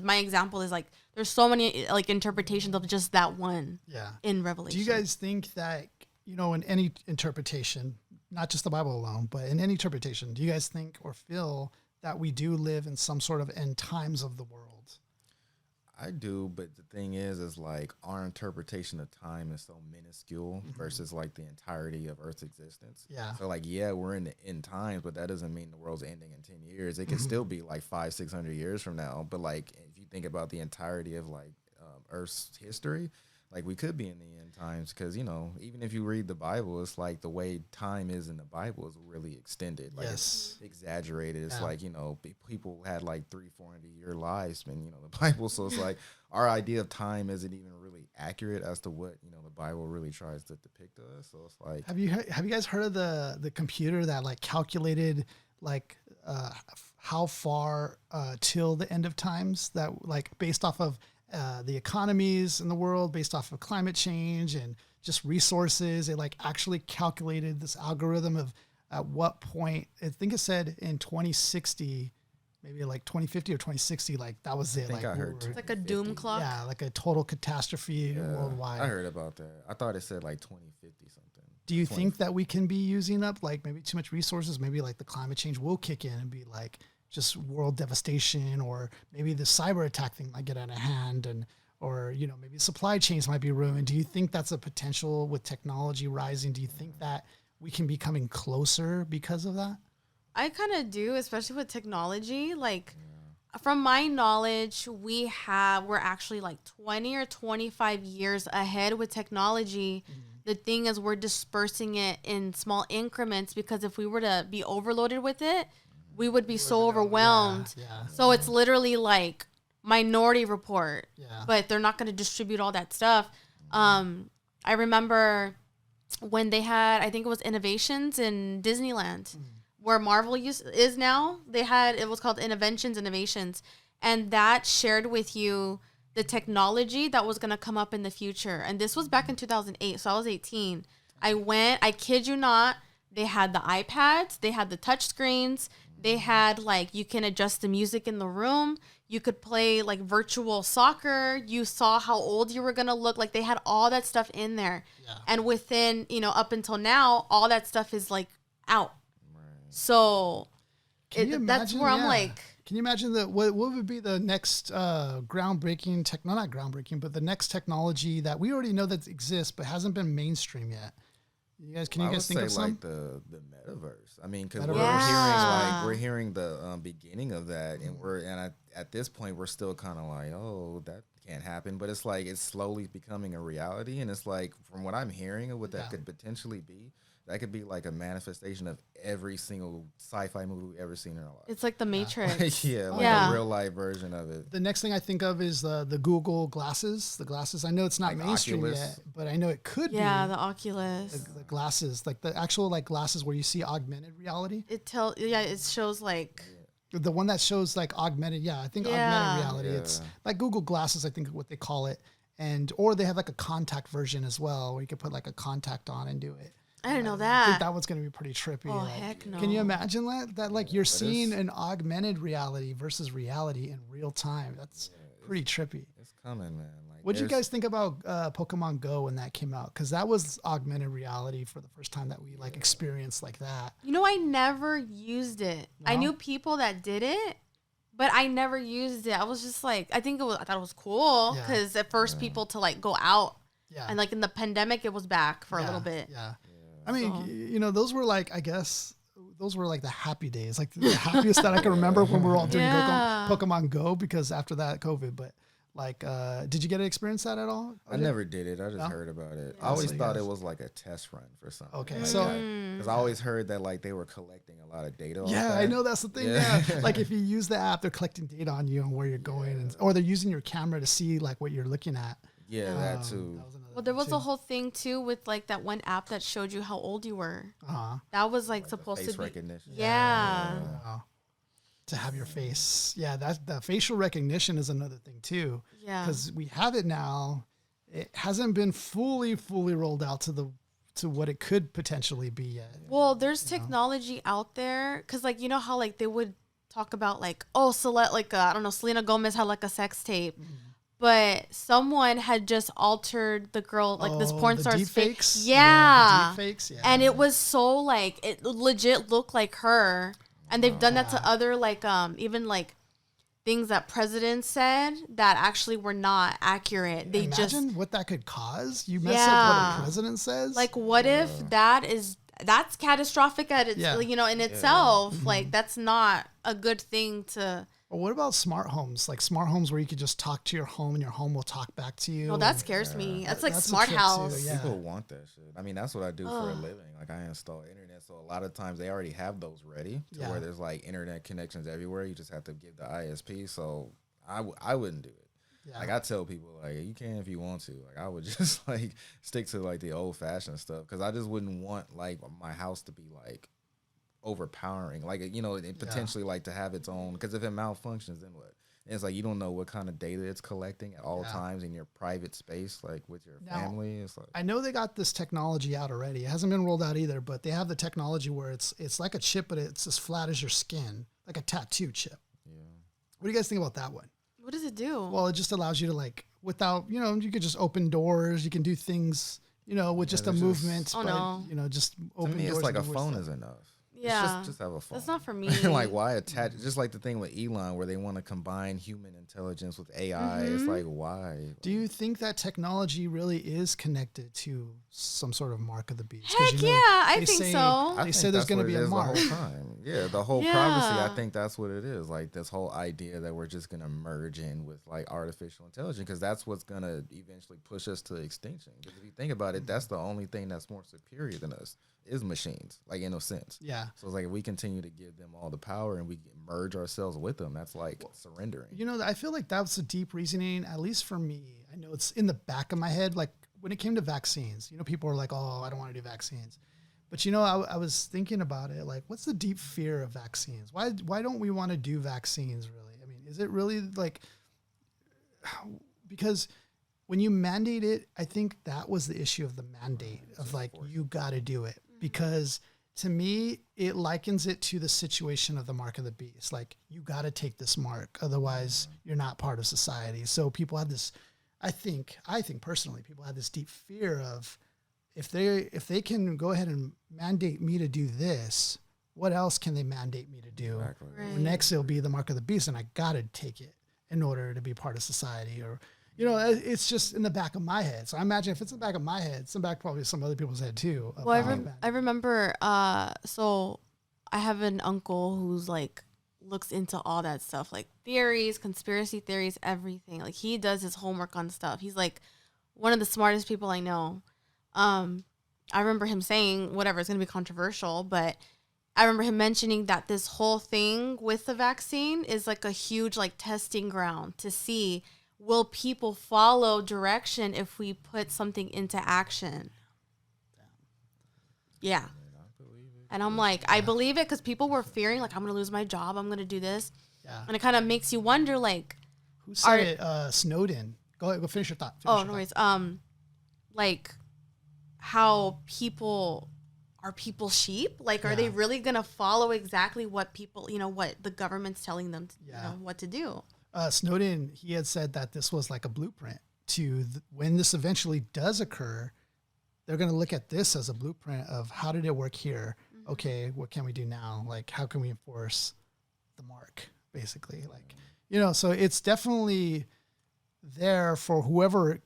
my example is like, there's so many like interpretations of just that one in Revelation. Do you guys think that, in any interpretation, not just the Bible alone, but in any interpretation, do you guys think or feel that we do live in some sort of end times of the world? I do, but the thing is like our interpretation of time is so minuscule versus like the entirety of Earth's existence. Yeah. So like, we're in the end times, but that doesn't mean the world's ending in 10 years. It could still be like 500-600 years from now. But like, if you think about the entirety of like Earth's history, like we could be in the end times because, even if you read the Bible, it's like the way time is in the Bible is really extended. Like it's exaggerated. It's like, people had like 300-400 year lives in, the Bible. So it's like our idea of time isn't even really accurate as to what, the Bible really tries to depict us. So it's like, have you guys heard of the computer that like calculated like how far till the end of times, that like based off of the economies in the world, based off of climate change and just resources? It like actually calculated this algorithm of at what point, I think it said in 2060, maybe like 2050 or 2060, like that was it. I think I heard it's like a doom clock. Yeah, like a total catastrophe worldwide. I heard about that. I thought it said like 2050 something. Do you think that we can be using up like maybe too much resources? Maybe like the climate change will kick in and be like just world devastation, or maybe the cyber attack thing might get out of hand, or maybe supply chains might be ruined. Do you think that's a potential with technology rising? Do you think that we can be coming closer because of that? I kind of do, especially with technology. Like from my knowledge, we're actually like 20 or 25 years ahead with technology. The thing is, we're dispersing it in small increments, because if we were to be overloaded with it, we would be so overwhelmed. So it's literally like Minority Report, but they're not going to distribute all that stuff. I remember when they had, I think it was Innovations in Disneyland, where Marvel is now. It was called Innovations, and that shared with you the technology that was going to come up in the future. And this was back in 2008, so I was 18. I went, I kid you not, they had the iPads, they had the touch screens, they had like, you can adjust the music in the room. You could play like virtual soccer. You saw how old you were going to look. Like they had all that stuff in there. Yeah. And within, up until now, all that stuff is like out. Right. So that's where I'm like. Can you imagine what would be the next groundbreaking not groundbreaking, but the next technology that we already know that exists but hasn't been mainstream yet? Can you guys think of some? Like the metaverse. I mean, because we're hearing the beginning of that, and at this point we're still kind of like, oh, that can't happen. But it's like it's slowly becoming a reality, and it's like from what I'm hearing of what that could potentially be, that could be like a manifestation of every single sci-fi movie we've ever seen in our life. It's like the Matrix. A real life version of it. The next thing I think of is the Google glasses. The glasses. I know it's not like mainstream Oculus. Yet, but I know it could be. Yeah, the Oculus. The glasses, like the actual like glasses where you see augmented reality. It shows like. The one that shows like augmented, I think augmented reality. It's like Google Glasses, I think is what they call it, or they have like a contact version as well, where you could put like a contact on and do it. I didn't know that. I think that one's going to be pretty trippy. Oh, heck no. Can you imagine that like you're seeing an augmented reality versus reality in real time? That's pretty trippy. It's coming, man. Like, what did you guys think about Pokemon Go when that came out? Because that was augmented reality for the first time that we like experienced like that. I never used it. No? I knew people that did it, but I never used it. I was just like, I thought it was cool because at first people to like go out. Yeah. And like in the pandemic, it was back for a little bit. Yeah. I mean, those were like, I guess, those were like the happy days, like the happiest that I can remember when we were all doing Pokemon Go, because after that, COVID. But like, did you get to experience that at all? I never did it. I just heard about it. I always thought it was like a test run for something. Okay, like so because I always heard that like they were collecting a lot of data. I know that's the thing. Yeah. Like if you use the app, they're collecting data on you and where you're going, or they're using your camera to see like what you're looking at. Yeah, that too. Well, there was a whole thing too with like that one app that showed you how old you were. That was like supposed to be recognition. Yeah. To have your face. Yeah, that facial recognition is another thing too. Yeah. Because we have it now. It hasn't been fully rolled out to what it could potentially be yet. Well, there's technology out there because, like, you know how like they would talk about like, oh, I don't know, Selena Gomez had like a sex tape, but someone had just altered the girl, like this porn star's face. Yeah, the deepfakes. Yeah, and it was so like it legit looked like her, and they've done that to other like even like things that presidents said that actually were not accurate. They Imagine what that could cause. You mess up what a president says. Like, what if that's catastrophic at its, in itself. Like, that's not a good thing to. Or what about smart homes? Like smart homes where you could just talk to your home and your home will talk back to you. Oh, that scares me. That's like smart house. Too, People want that shit. I mean, that's what I do for a living. Like, I install internet, so a lot of times they already have those ready to where there's like internet connections everywhere. You just have to give the ISP. So I wouldn't do it. Yeah. Like, I tell people, like, you can if you want to. Like, I would just like stick to like the old fashioned stuff because I just wouldn't want like my house to be like overpowering, like, you know, and potentially like to have its own, because if it malfunctions, then what? And it's like you don't know what kind of data it's collecting at all times in your private space, like with your family. It's like, I know they got this technology out already. It hasn't been rolled out either, but they have the technology where it's like a chip, but it's as flat as your skin, like a tattoo chip. Yeah. What do you guys think about that one? What does it do? Well, it just allows you to, like, without, you know, you could just open doors. You can do things, you know, with just a movement. You know, just open doors. To me, it's like a phone is enough. Yeah, just have a phone. That's not for me. Like, why attach? Just like the thing with Elon, where they want to combine human intelligence with AI. It's like, why? Do you think that technology really is connected to some sort of mark of the beast? Heck yeah, I think so. They say there's going to be a mark. The whole time. Yeah, the whole privacy. I think that's what it is. Like, this whole idea that we're just going to merge in with like artificial intelligence, because that's what's going to eventually push us to extinction. Because if you think about it, that's the only thing that's more superior than us. Is machines, like, in a sense. Yeah. So it's like if we continue to give them all the power and we merge ourselves with them, that's like surrendering. You know, I feel like that's a deep reasoning, at least for me. I know it's in the back of my head. Like when it came to vaccines, you know, people are like, oh, I don't want to do vaccines. But, you know, I was thinking about it. Like, what's the deep fear of vaccines? Why don't we want to do vaccines, really? I mean, is it really like, because when you mandate it, I think that was the issue of the mandate of like, you got to do it. Because to me, it likens it to the situation of the mark of the beast. Like, you got to take this mark, otherwise you're not part of society. So people had this, I think personally, people had this deep fear of, if they can go ahead and mandate me to do this, what else can they mandate me to do? Exactly. Right. Next, it'll be the mark of the beast, and I got to take it in order to be part of society. Or, you know, it's just in the back of my head. So I imagine if it's in the back of my head, it's in the back probably some other people's head too. Well, I remember, so I have an uncle who's like, looks into all that stuff, like theories, conspiracy theories, everything. Like, he does his homework on stuff. He's like one of the smartest people I know. I remember him saying, whatever, it's going to be controversial, but I remember him mentioning that this whole thing with the vaccine is like a huge like testing ground to see, will people follow direction if we put something into action? Yeah. And I'm like, I believe it, because people were fearing, like, I'm going to lose my job. I'm going to do this. Yeah. And it kind of makes you wonder, like. Who said it? Snowden. Go ahead, go finish your thought. No worries. Like, how people, are people sheep? Like, are they really going to follow exactly what people, you know, what the government's telling them, you know, what to do? Snowden, he had said that this was like a blueprint to when this eventually does occur, they're going to look at this as a blueprint of how did it work here? Mm-hmm. Okay, what can we do now? Like, how can we enforce the mark, basically? Like, you know, so it's definitely there for whoever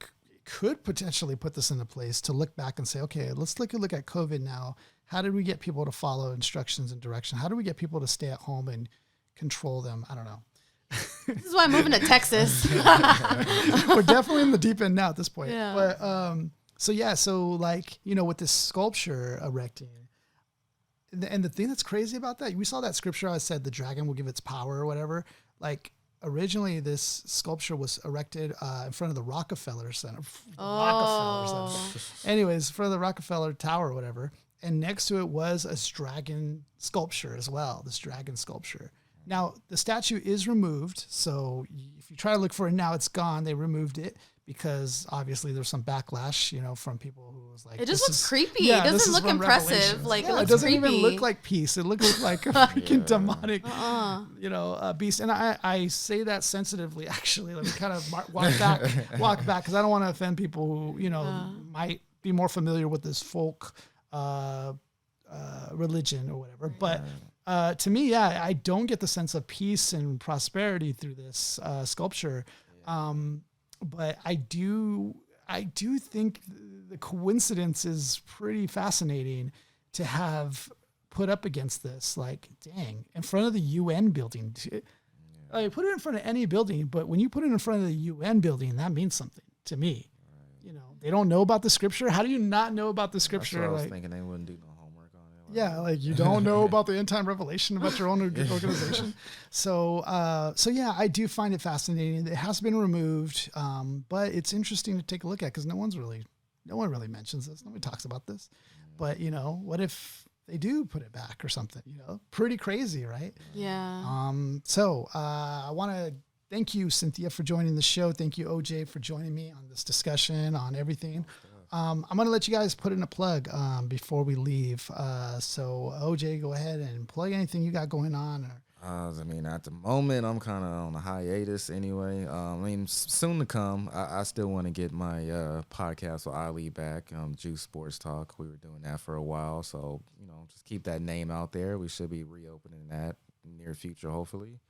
could potentially put this into place to look back and say, okay, let's look at COVID now. How did we get people to follow instructions and direction? How do we get people to stay at home and control them? I don't know. This is why I'm moving to Texas. We're definitely in the deep end now at this point. Yeah. But so like, you know, with this sculpture erecting, and the thing that's crazy about that, we saw that scripture I said the dragon will give its power or whatever. Like, originally this sculpture was erected in front of the Rockefeller Center. Anyways, in front of the Rockefeller Tower or whatever. And next to it was a dragon sculpture as well, this dragon sculpture. Now, the statue is removed. So if you try to look for it now, it's gone. They removed it because obviously there's some backlash, from people who was like, it just looks creepy. It doesn't look impressive. Like, it doesn't creepy. Even look like peace. It looks like a freaking demonic, beast. And I say that sensitively, actually. Let me kind of walk back because I don't want to offend people who, might be more familiar with this folk religion or whatever. But to me, I don't get the sense of peace and prosperity through this sculpture. But I do think the coincidence is pretty fascinating to have put up against this. Like, dang, in front of the UN building. I put it in front of any building, but when you put it in front of the UN building, that means something to me. They don't know about the scripture. How do you not know about the scripture? That's what I was thinking. They wouldn't do no homework on it. Yeah, you don't know about the end time revelation about your own organization. So yeah, I do find it fascinating. It has been removed, but it's interesting to take a look at because no one really mentions this. Nobody talks about this. But what if they do put it back or something? Pretty crazy, right? Yeah. So I want to thank you, Cynthia, for joining the show. Thank you, OJ, for joining me on this discussion on everything. I'm going to let you guys put in a plug before we leave. So, OJ, go ahead and plug anything you got going on. At the moment, I'm kind of on a hiatus anyway. Soon to come. I still want to get my podcast with Ali back, Juice Sports Talk. We were doing that for a while. So, just keep that name out there. We should be reopening that in the near future, hopefully.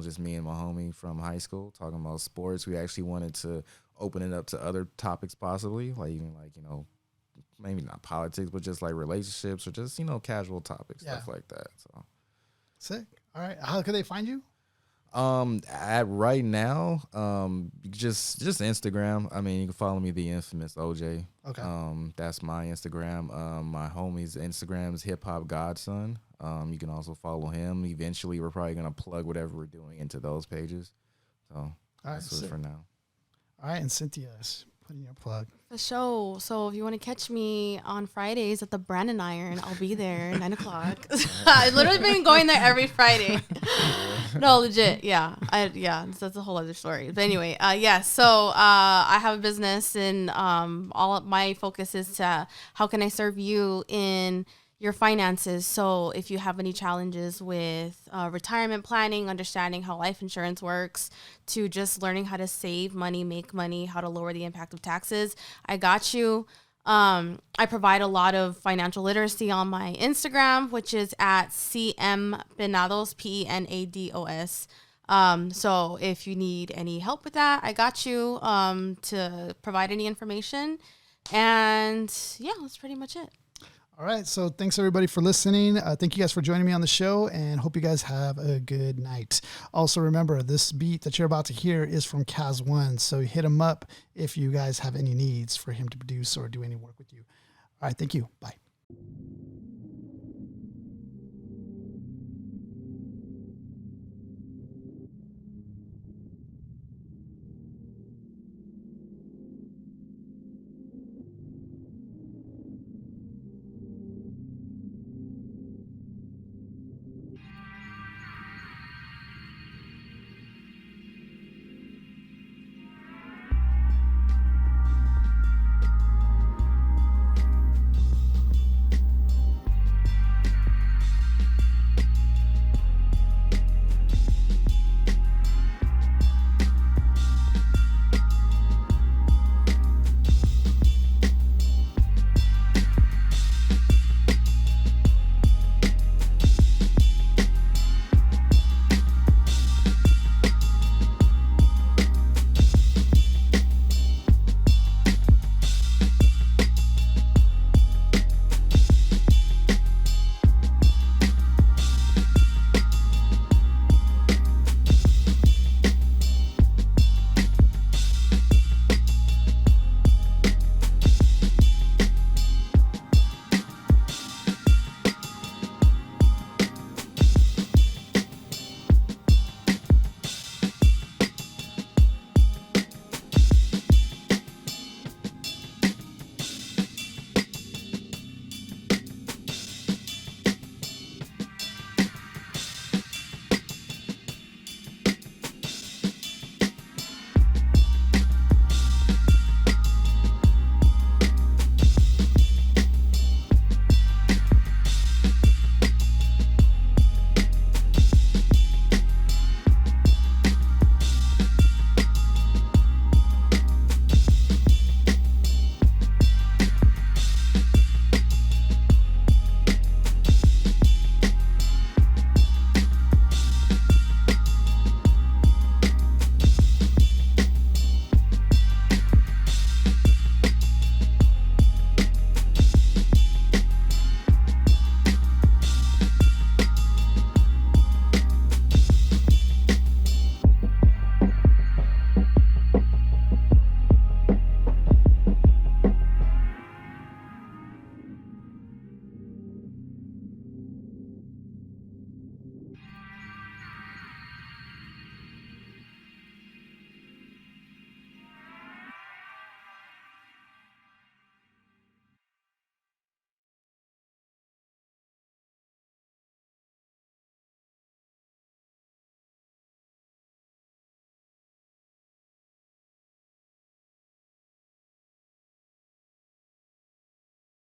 Just me and my homie from high school talking about sports. We actually wanted to open it up to other topics possibly, maybe not politics, but just like relationships or just, casual topics, stuff like that. So sick. All right. How can they find you? At right now, just Instagram. You can follow me, the infamous OJ. Okay. That's my Instagram. My homie's Instagram is Hip Hop Godson. You can also follow him. Eventually, we're probably gonna plug whatever we're doing into those pages. So that's it for now. All right, and Cynthia, put in your plug. For sure. So if you want to catch me on Fridays at the Brandon Iron, I'll be there 9:00. I've literally been going there every Friday. No, legit. Yeah. That's a whole other story. But anyway, So I have a business, and all of my focus is to how can I serve you in your finances. So if you have any challenges with retirement planning, understanding how life insurance works, to just learning how to save money, make money, how to lower the impact of taxes, I got you. I provide a lot of financial literacy on my Instagram, which is at CMPenados, PENADOS. So if you need any help with that, I got you to provide any information. And yeah, that's pretty much it. All right. So thanks everybody for listening. Thank you guys for joining me on the show, and hope you guys have a good night. Also remember, this beat that you're about to hear is from Kaz One. So hit him up if you guys have any needs for him to produce or do any work with you. All right. Thank you. Bye.